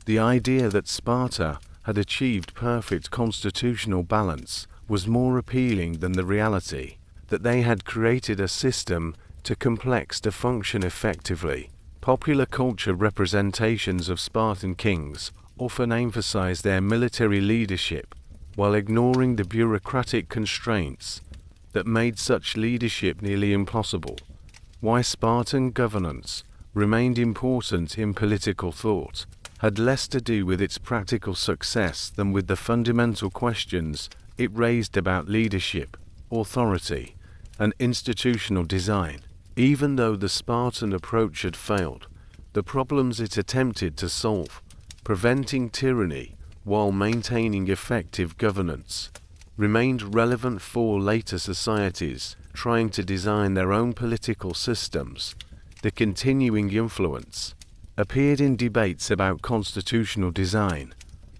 The idea that Sparta had achieved perfect constitutional balance was more appealing than the reality that they had created a system too complex to function effectively. Popular culture representations of Spartan kings often emphasize their military leadership while ignoring the bureaucratic constraints that made such leadership nearly impossible. Why Spartan governance remained important in political thought had less to do with its practical success than with the fundamental questions it raised about leadership, authority, and institutional design. Even though the Spartan approach had failed, the problems it attempted to solve, preventing tyranny while maintaining effective governance, remained relevant for later societies trying to design their own political systems. The continuing influence appeared in debates about constitutional design,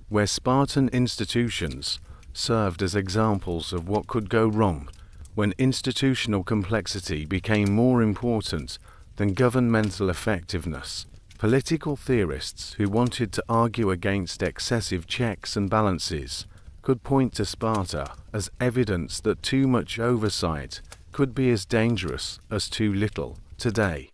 where Spartan institutions served as examples of what could go wrong when institutional complexity became more important than governmental effectiveness. Political theorists who wanted to argue against excessive checks and balances could point to Sparta as evidence that too much oversight could be as dangerous as too little. Today,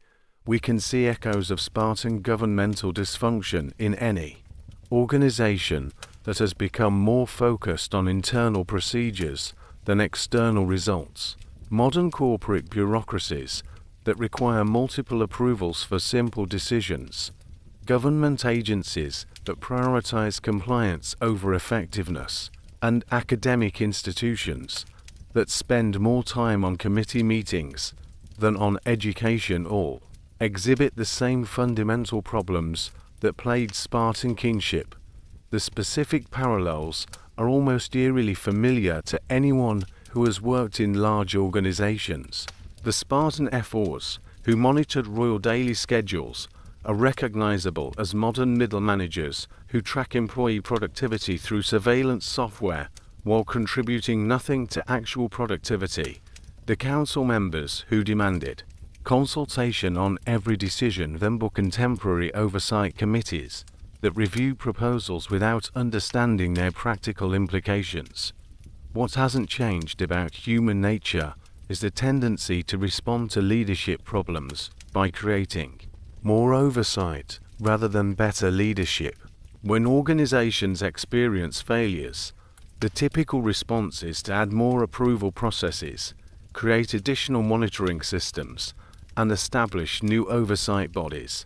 we can see echoes of Spartan governmental dysfunction in any organization that has become more focused on internal procedures than external results. Modern corporate bureaucracies that require multiple approvals for simple decisions, government agencies that prioritize compliance over effectiveness, and academic institutions that spend more time on committee meetings than on education all exhibit the same fundamental problems that plagued Spartan kingship. The specific parallels are almost eerily familiar to anyone who has worked in large organizations. The Spartan ephors, who monitored royal daily schedules, are recognizable as modern middle managers who track employee productivity through surveillance software while contributing nothing to actual productivity. The council members who demanded consultation on every decision then book contemporary oversight committees that review proposals without understanding their practical implications. What hasn't changed about human nature is the tendency to respond to leadership problems by creating more oversight rather than better leadership. When organizations experience failures, the typical response is to add more approval processes, create additional monitoring systems, and establish new oversight bodies.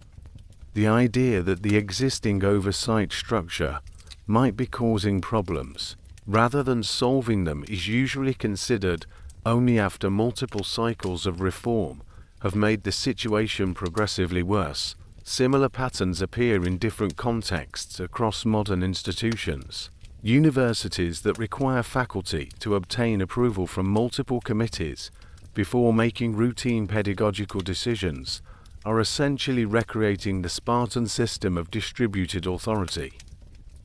The idea that the existing oversight structure might be causing problems rather than solving them is usually considered only after multiple cycles of reform have made the situation progressively worse. Similar patterns appear in different contexts across modern institutions. Universities that require faculty to obtain approval from multiple committees before making routine pedagogical decisions are essentially recreating the Spartan system of distributed authority.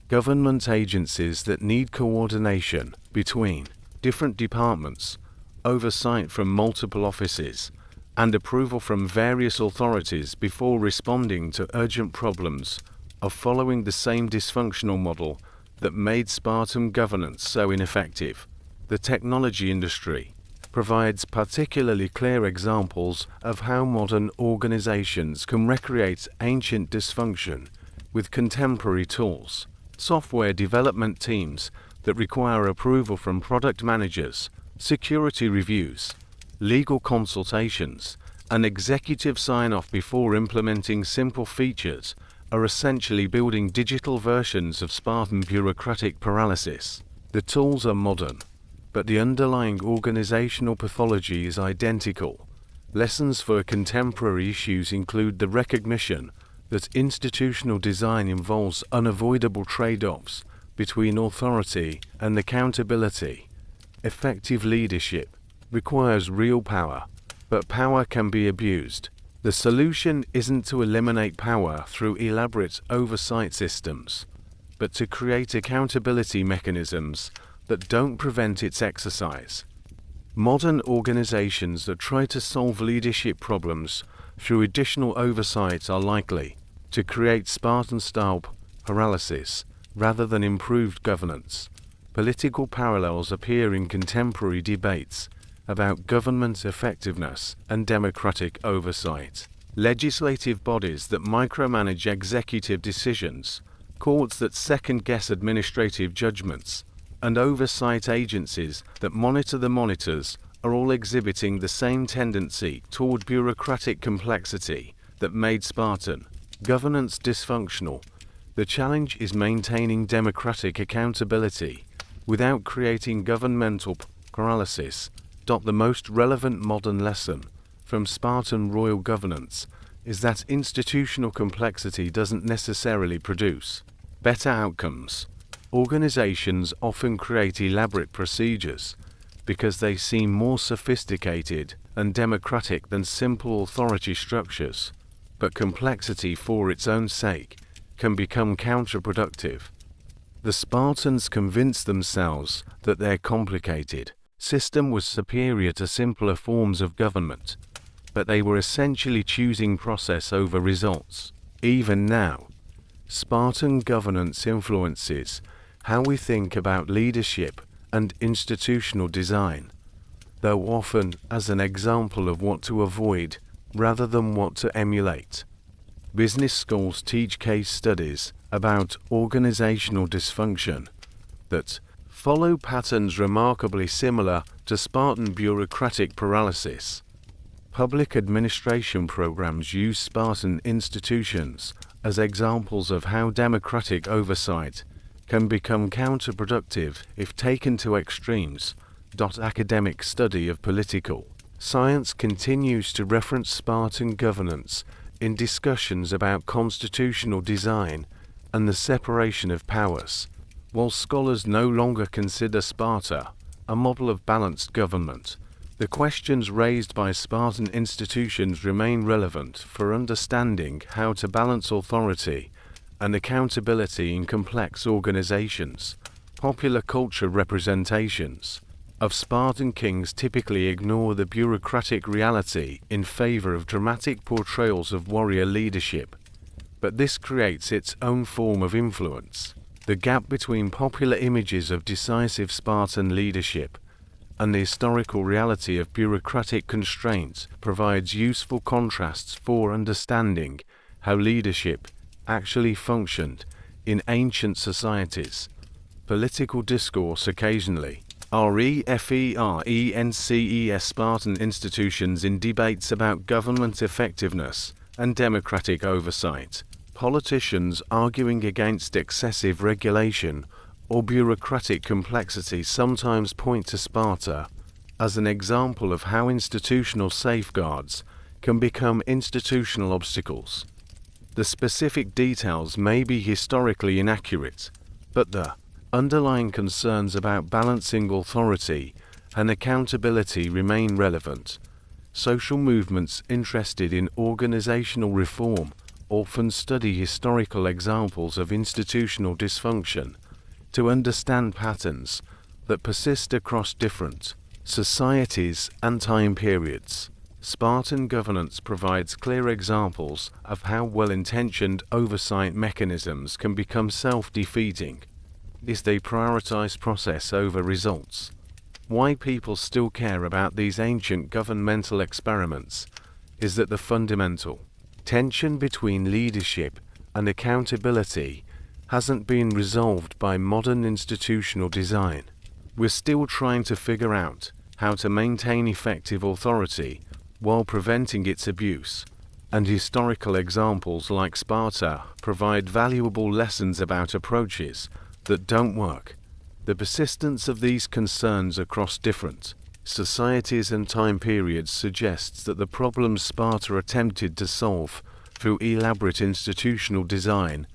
Government agencies that need coordination between different departments, oversight from multiple offices, and approval from various authorities before responding to urgent problems are following the same dysfunctional model that made Spartan governance so ineffective. The technology industry provides particularly clear examples of how modern organizations can recreate ancient dysfunction with contemporary tools. Software development teams that require approval from product managers, security reviews, legal consultations, and executive sign-off before implementing simple features are essentially building digital versions of Spartan bureaucratic paralysis. The tools are modern, but the underlying organizational pathology is identical. Lessons for contemporary issues include the recognition that institutional design involves unavoidable trade-offs between authority and accountability. Effective leadership requires real power, but power can be abused. The solution isn't to eliminate power through elaborate oversight systems, but to create accountability mechanisms that don't prevent its exercise. Modern organizations that try to solve leadership problems through additional oversight are likely to create Spartan-style paralysis rather than improved governance. Political parallels appear in contemporary debates, about government effectiveness and democratic oversight. Legislative bodies that micromanage executive decisions, courts that second-guess administrative judgments, and oversight agencies that monitor the monitors are all exhibiting the same tendency toward bureaucratic complexity that made Spartan governance dysfunctional. The challenge is maintaining democratic accountability without creating governmental paralysis. The most relevant modern lesson from Spartan royal governance is that institutional complexity doesn't necessarily produce better outcomes. Organizations often create elaborate procedures because they seem more sophisticated and democratic than simple authority structures, but complexity for its own sake can become counterproductive. The Spartans convinced themselves that their complicated system was superior to simpler forms of government, but they were essentially choosing process over results. Even now, Spartan governance influences how we think about leadership and institutional design, though often as an example of what to avoid rather than what to emulate. Business schools teach case studies about organizational dysfunction that follow patterns remarkably similar to Spartan bureaucratic paralysis. Public administration programs use Spartan institutions as examples of how democratic oversight can become counterproductive if taken to extremes. Academic study of political science continues to reference Spartan governance in discussions about constitutional design and the separation of powers, while scholars no longer consider Sparta a model of balanced government. The questions raised by Spartan institutions remain relevant for understanding how to balance authority and accountability in complex organizations. Popular culture representations of Spartan kings typically ignore the bureaucratic reality in favor of dramatic portrayals of warrior leadership, but this creates its own form of influence. The gap between popular images of decisive Spartan leadership and the historical reality of bureaucratic constraints provides useful contrasts for understanding how leadership actually functioned in ancient societies. Political discourse occasionally references Spartan institutions in debates about government effectiveness and democratic oversight. Politicians arguing against excessive regulation or bureaucratic complexity sometimes point to Sparta as an example of how institutional safeguards can become institutional obstacles. The specific details may be historically inaccurate, but the underlying concerns about balancing authority and accountability remain relevant. Social movements interested in organizational reform often study historical examples of institutional dysfunction to understand patterns that persist across different societies and time periods. Spartan governance provides clear examples of how well-intentioned oversight mechanisms can become self-defeating as they prioritize process over results. Why people still care about these ancient governmental experiments is that the fundamental tension between leadership and accountability hasn't been resolved by modern institutional design. We're still trying to figure out how to maintain effective authority while preventing its abuse, and historical examples like Sparta provide valuable lessons about approaches that don't work. The persistence of these concerns across different societies and time periods suggests that the problems Sparta attempted to solve through elaborate institutional design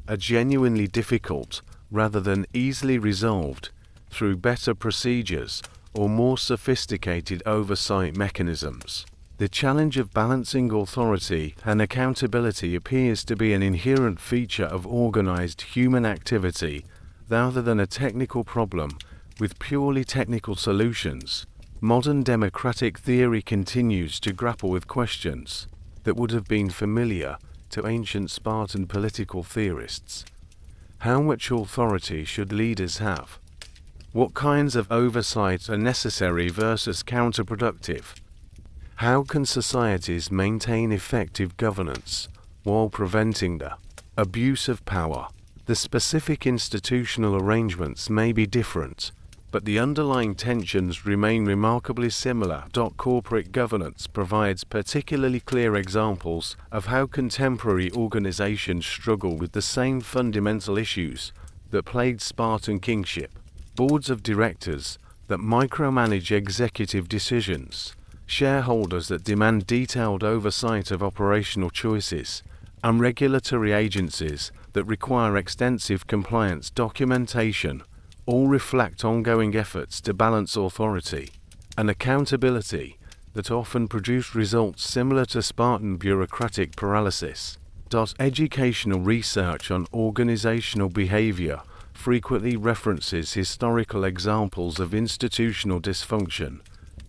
are genuinely difficult rather than easily resolved through better procedures or more sophisticated oversight mechanisms. The challenge of balancing authority and accountability appears to be an inherent feature of organized human activity rather than a technical problem with purely technical solutions. Modern democratic theory continues to grapple with questions that would have been familiar to ancient Spartan political theorists. How much authority should leaders have? What kinds of oversight are necessary versus counterproductive? How can societies maintain effective governance while preventing the abuse of power? The specific institutional arrangements may be different, but the underlying tensions remain remarkably similar. Corporate governance provides particularly clear examples of how contemporary organizations struggle with the same fundamental issues that plagued Spartan kingship. Boards of directors that micromanage executive decisions, shareholders that demand detailed oversight of operational choices, and regulatory agencies that require extensive compliance documentation all reflect ongoing efforts to balance authority and accountability that often produce results similar to Spartan bureaucratic paralysis. Educational research on organizational behavior frequently references historical examples of institutional dysfunction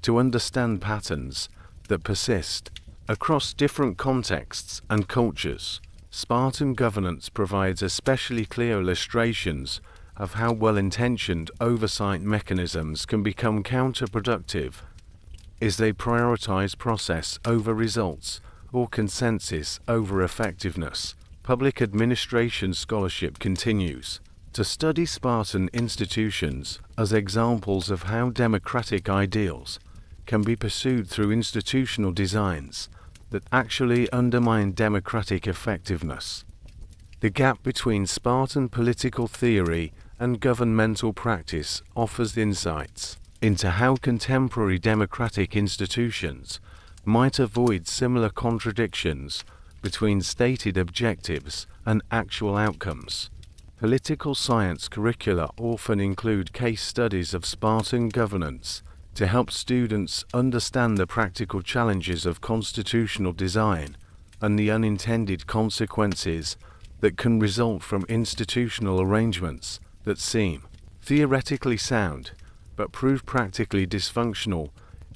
to understand patterns that persist across different contexts and cultures. Spartan governance provides especially clear illustrations of how well-intentioned oversight mechanisms can become counterproductive as they prioritize process over results or consensus over effectiveness. Public administration scholarship continues to study Spartan institutions as examples of how democratic ideals can be pursued through institutional designs that actually undermine democratic effectiveness. The gap between Spartan political theory and governmental practice offers insights into how contemporary democratic institutions might avoid similar contradictions between stated objectives and actual outcomes. Political science curricula often include case studies of Spartan governance to help students understand the practical challenges of constitutional design and the unintended consequences that can result from institutional arrangements that seem theoretically sound but prove practically dysfunctional.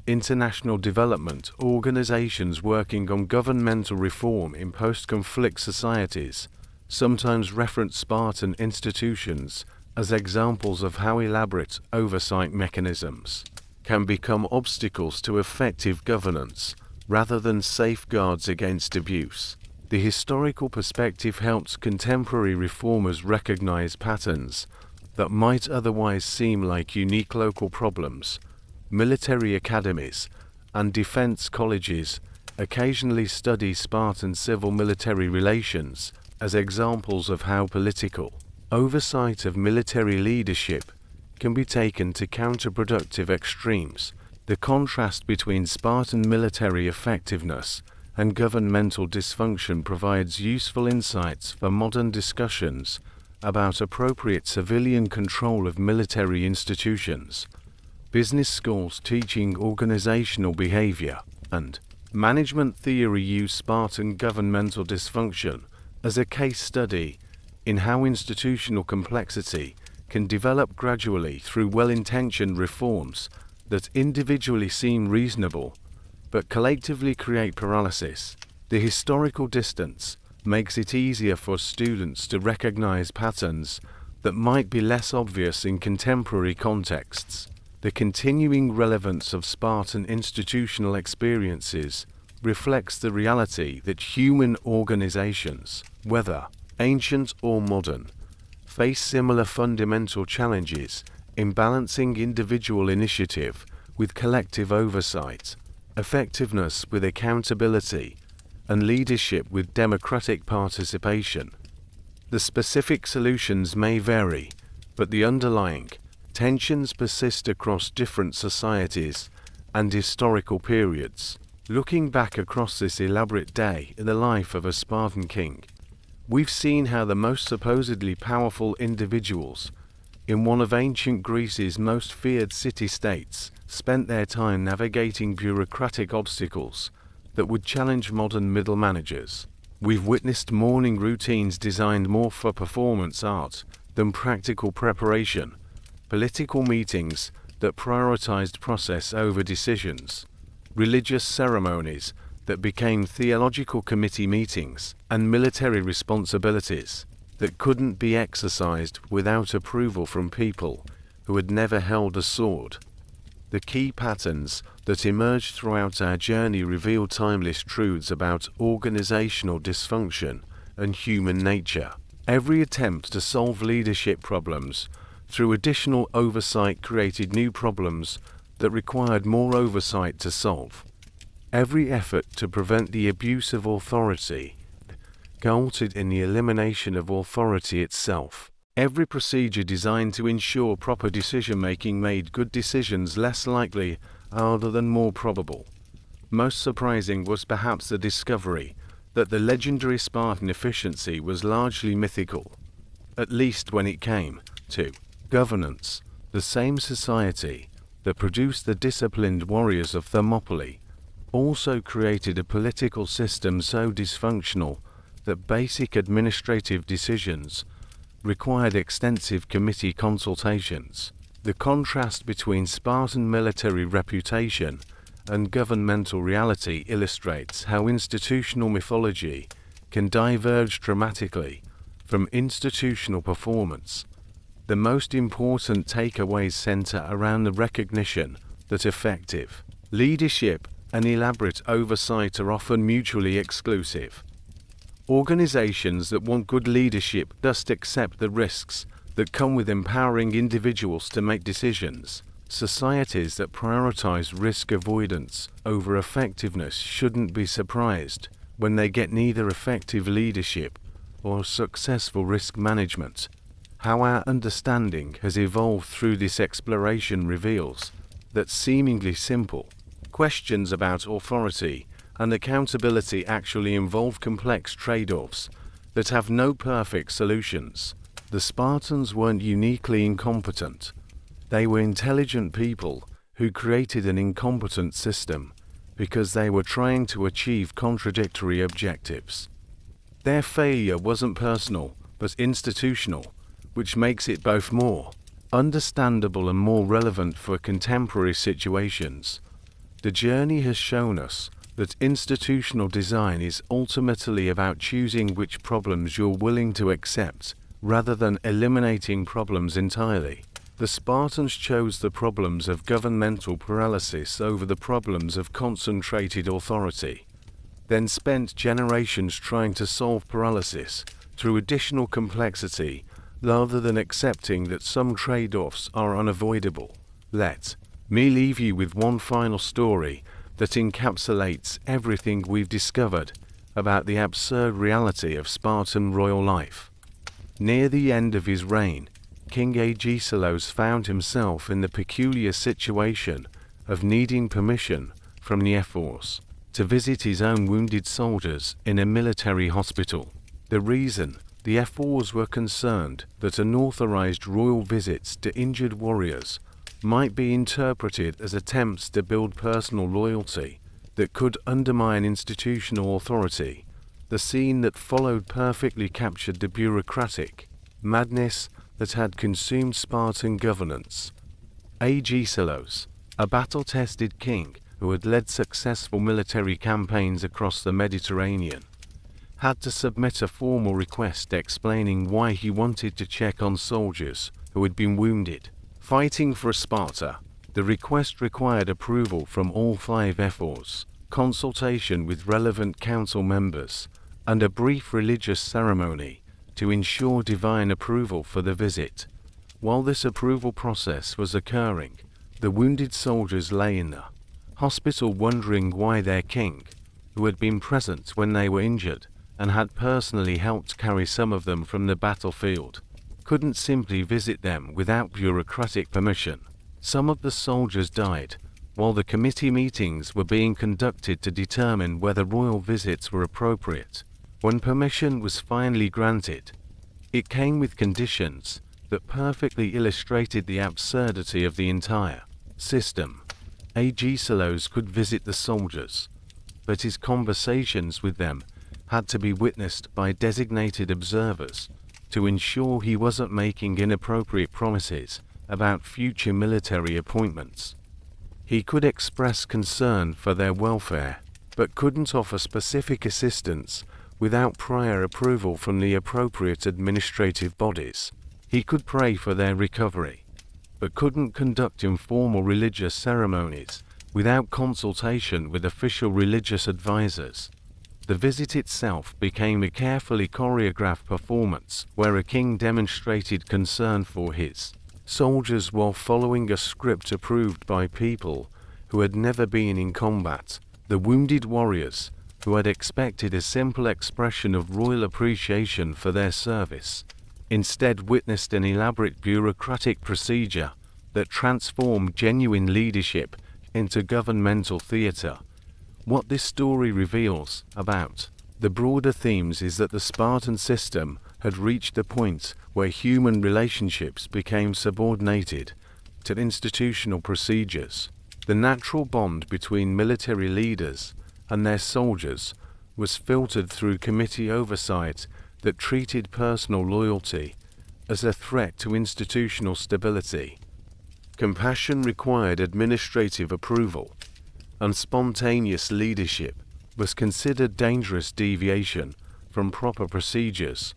International development organizations working on governmental reform in post-conflict societies sometimes reference Spartan institutions as examples of how elaborate oversight mechanisms can become obstacles to effective governance rather than safeguards against abuse. The historical perspective helps contemporary reformers recognize patterns that might otherwise seem like unique local problems. Military academies and defense colleges occasionally study Spartan civil-military relations as examples of how political oversight of military leadership can be taken to counterproductive extremes. The contrast between Spartan military effectiveness and governmental dysfunction provides useful insights for modern discussions about appropriate civilian control of military institutions. Business schools teaching organizational behavior and management theory use Spartan governmental dysfunction as a case study in how institutional complexity can develop gradually through well-intentioned reforms that individually seem reasonable but collectively create paralysis. The historical distance makes it easier for students to recognize patterns that might be less obvious in contemporary contexts. The continuing relevance of Spartan institutional experiences reflects the reality that human organizations, whether ancient or modern, face similar fundamental challenges in balancing individual initiative with collective oversight, effectiveness with accountability, and leadership with democratic participation. The specific solutions may vary, but the underlying tensions persist across different societies and historical periods. Looking back across this elaborate day in the life of a Spartan king, we've seen how the most supposedly powerful individuals in one of ancient Greece's most feared city-states spent their time navigating bureaucratic obstacles that would challenge modern middle managers. We've witnessed morning routines designed more for performance art than practical preparation, political meetings that prioritized process over decisions, religious ceremonies that became theological committee meetings, and military responsibilities that couldn't be exercised without approval from people who had never held a sword. The key patterns that emerged throughout our journey reveal timeless truths about organizational dysfunction and human nature. Every attempt to solve leadership problems through additional oversight created new problems that required more oversight to solve. Every effort to prevent the abuse of authority resulted in the elimination of authority itself. Every procedure designed to ensure proper decision-making made good decisions less likely rather than more probable. Most surprising was perhaps the discovery that the legendary Spartan efficiency was largely mythical, at least when it came to governance. The same society that produced the disciplined warriors of Thermopylae also created a political system so dysfunctional that basic administrative decisions required extensive committee consultations. The contrast between Spartan military reputation and governmental reality illustrates how institutional mythology can diverge dramatically from institutional performance. The most important takeaways center around the recognition that effective leadership and elaborate oversight are often mutually exclusive. Organizations that want good leadership must accept the risks that come with empowering individuals to make decisions. Societies that prioritize risk avoidance over effectiveness shouldn't be surprised when they get neither effective leadership or successful risk management. How our understanding has evolved through this exploration reveals that seemingly simple questions about authority and accountability actually involve complex trade-offs that have no perfect solutions. The Spartans weren't uniquely incompetent. They were intelligent people who created an incompetent system because they were trying to achieve contradictory objectives. Their failure wasn't personal, but institutional, which makes it both more understandable and more relevant for contemporary situations. The journey has shown us that institutional design is ultimately about choosing which problems you're willing to accept, rather than eliminating problems entirely. The Spartans chose the problems of governmental paralysis over the problems of concentrated authority, then spent generations trying to solve paralysis through additional complexity, rather than accepting that some trade-offs are unavoidable. Let me leave you with one final story that encapsulates everything we've discovered about the absurd reality of Spartan royal life. Near the end of his reign, King Agesilaus found himself in the peculiar situation of needing permission from the ephors to visit his own wounded soldiers in a military hospital. The reason: the ephors were concerned that unauthorized royal visits to injured warriors might be interpreted as attempts to build personal loyalty that could undermine institutional authority. The scene that followed perfectly captured the bureaucratic madness that had consumed Spartan governance. Agesilaus, a battle-tested king who had led successful military campaigns across the Mediterranean, had to submit a formal request explaining why he wanted to check on soldiers who had been wounded fighting for Sparta. The request required approval from all 5 ephors, consultation with relevant council members, and a brief religious ceremony to ensure divine approval for the visit. While this approval process was occurring, the wounded soldiers lay in the hospital wondering why their king, who had been present when they were injured and had personally helped carry some of them from the battlefield, couldn't simply visit them without bureaucratic permission. Some of the soldiers died while the committee meetings were being conducted to determine whether royal visits were appropriate. When permission was finally granted, it came with conditions that perfectly illustrated the absurdity of the entire system. Agesilaus could visit the soldiers, but his conversations with them had to be witnessed by designated observers to ensure he wasn't making inappropriate promises about future military appointments. He could express concern for their welfare, but couldn't offer specific assistance without prior approval from the appropriate administrative bodies. He could pray for their recovery, but couldn't conduct informal religious ceremonies without consultation with official religious advisors. The visit itself became a carefully choreographed performance where a king demonstrated concern for his soldiers while following a script approved by people who had never been in combat. The wounded warriors, who had expected a simple expression of royal appreciation for their service, instead witnessed an elaborate bureaucratic procedure that transformed genuine leadership into governmental theatre. What this story reveals about the broader themes is that the Spartan system had reached a point where human relationships became subordinated to institutional procedures. The natural bond between military leaders and their soldiers was filtered through committee oversight that treated personal loyalty as a threat to institutional stability. Compassion required administrative approval, and spontaneous leadership was considered dangerous deviation from proper procedures.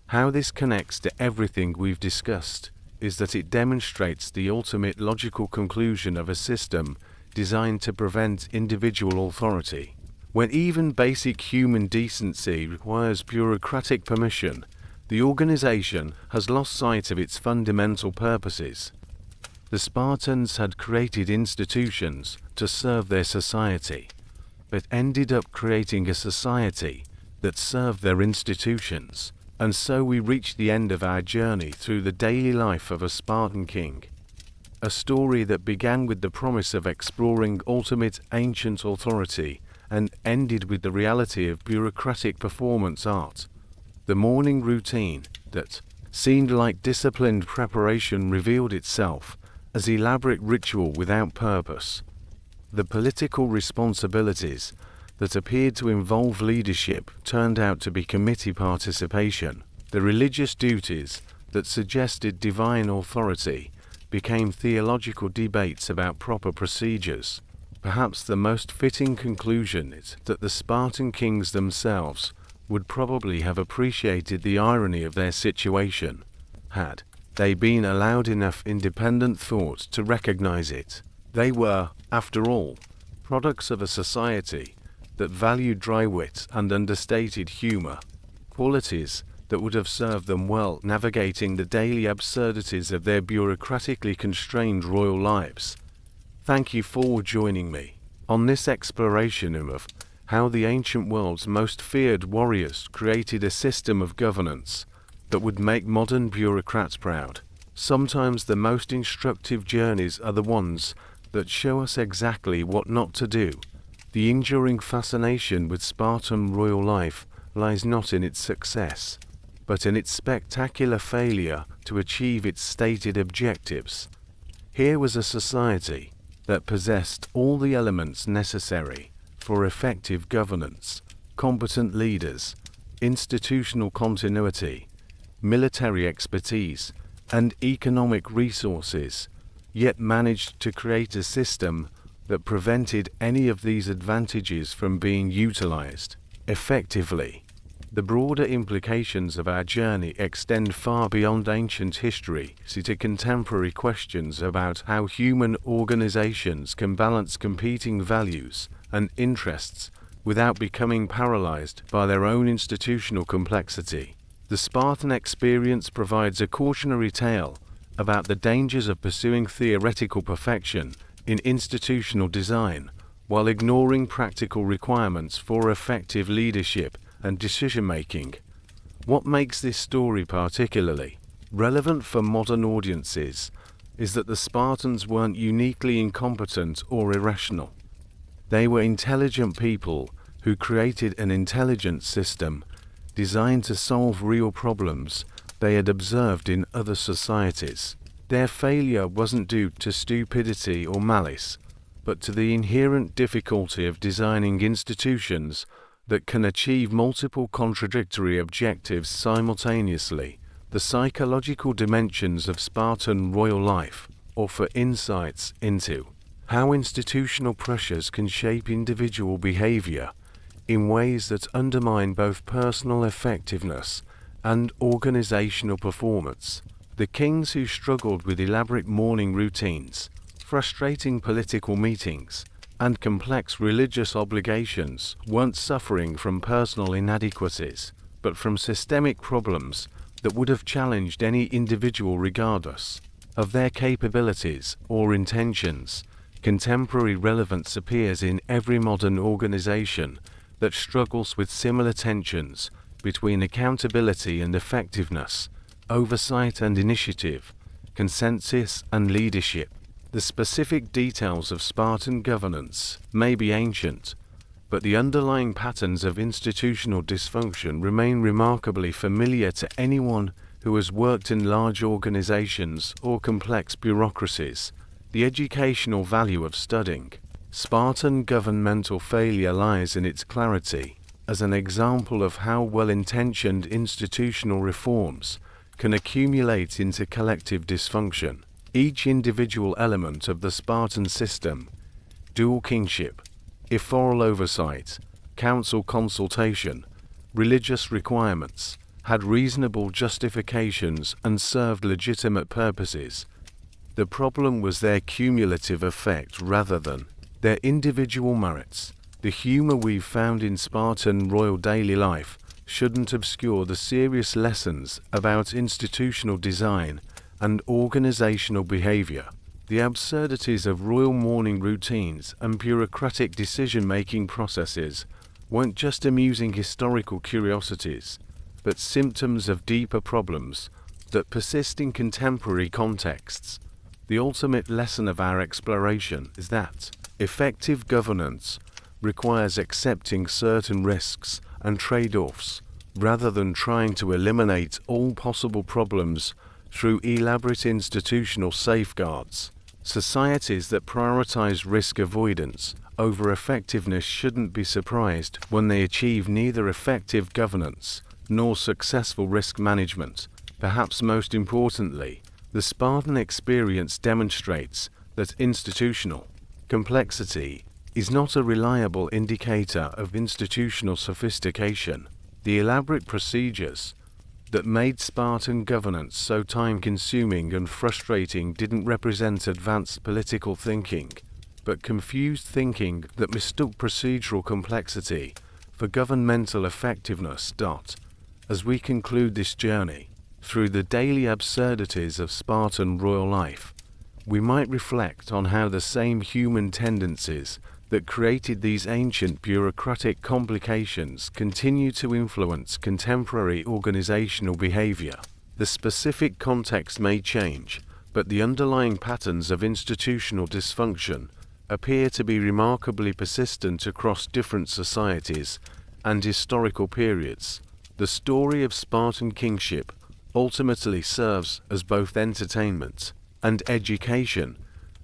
How this connects to everything we've discussed is that it demonstrates the ultimate logical conclusion of a system designed to prevent individual authority. When even basic human decency requires bureaucratic permission, the organization has lost sight of its fundamental purposes. The Spartans had created institutions to serve their society, but ended up creating a society that served their institutions. And so we reach the end of our journey through the daily life of a Spartan king. A story that began with the promise of exploring ultimate ancient authority and ended with the reality of bureaucratic performance art. The morning routine that seemed like disciplined preparation revealed itself as elaborate ritual without purpose. The political responsibilities that appeared to involve leadership turned out to be committee participation. The religious duties that suggested divine authority became theological debates about proper procedures. Perhaps the most fitting conclusion is that the Spartan kings themselves would probably have appreciated the irony of their situation, had they been allowed enough independent thought to recognize it. They were, after all, products of a society that valued dry wit and understated humor, qualities that would have served them well navigating the daily absurdities of their bureaucratically constrained royal lives. Thank you for joining me on this exploration of how the ancient world's most feared warriors created a system of governance that would make modern bureaucrats proud. Sometimes the most instructive journeys are the ones that show us exactly what not to do. The enduring fascination with Spartan royal life lies not in its success, but in its spectacular failure to achieve its stated objectives. Here was a society that possessed all the elements necessary for effective governance: competent leaders, institutional continuity, military expertise, and economic resources, yet managed to create a system that prevented any of these advantages from being utilized effectively. The broader implications of our journey extend far beyond ancient history to contemporary questions about how human organizations can balance competing values and interests without becoming paralyzed by their own institutional complexity. The Spartan experience provides a cautionary tale about the dangers of pursuing theoretical perfection in institutional design while ignoring practical requirements for effective leadership and decision-making. What makes this story particularly relevant for modern audiences is that the Spartans weren't uniquely incompetent or irrational. They were intelligent people who created an intelligent system designed to solve real problems they had observed in other societies. Their failure wasn't due to stupidity or malice, but to the inherent difficulty of designing institutions that can achieve multiple contradictory objectives simultaneously. The psychological dimensions of Spartan royal life offer insights into how institutional pressures can shape individual behavior in ways that undermine both personal effectiveness and organizational performance. The kings who struggled with elaborate morning routines, frustrating political meetings, and complex religious obligations weren't suffering from personal inadequacies, but from systemic problems that would have challenged any individual regardless of their capabilities or intentions. Contemporary relevance appears in every modern organization that struggles with similar tensions between accountability and effectiveness, oversight and initiative, consensus and leadership. The specific details of Spartan governance may be ancient, but the underlying patterns of institutional dysfunction remain remarkably familiar to anyone who has worked in large organizations or complex bureaucracies. The educational value of studying Spartan governmental failure lies in its clarity as an example of how well-intentioned institutional reforms can accumulate into collective dysfunction. Each individual element of the Spartan system, dual kingship, ephorial oversight, council consultation, religious requirements, had reasonable justifications and served legitimate purposes. The problem was their cumulative effect rather than their individual merits. The humor we've found in Spartan royal daily life shouldn't obscure the serious lessons about institutional design and organizational behavior. The absurdities of royal morning routines and bureaucratic decision-making processes weren't just amusing historical curiosities, but symptoms of deeper problems that persist in contemporary contexts. The ultimate lesson of our exploration is that effective governance requires accepting certain risks and trade-offs rather than trying to eliminate all possible problems through elaborate institutional safeguards. Societies that prioritize risk avoidance over effectiveness shouldn't be surprised when they achieve neither effective governance nor successful risk management. Perhaps most importantly, the Spartan experience demonstrates that institutional complexity is not a reliable indicator of institutional sophistication. The elaborate procedures that made Spartan governance so time-consuming and frustrating didn't represent advanced political thinking, but confused thinking that mistook procedural complexity for governmental effectiveness. As we conclude this journey through the daily absurdities of Spartan royal life, we might reflect on how the same human tendencies that created these ancient bureaucratic complications continue to influence contemporary organizational behavior. The specific context may change, but the underlying patterns of institutional dysfunction appear to be remarkably persistent across different societies and historical periods. The story of Spartan kingship ultimately serves as both entertainment and education,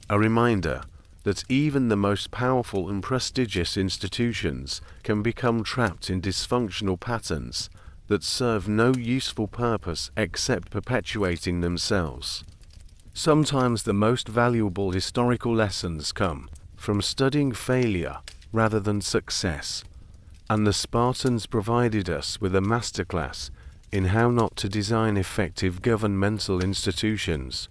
a reminder that even the most powerful and prestigious institutions can become trapped in dysfunctional patterns that serve no useful purpose except perpetuating themselves. Sometimes the most valuable historical lessons come from studying failure rather than success, and the Spartans provided us with a masterclass in how not to design effective governmental institutions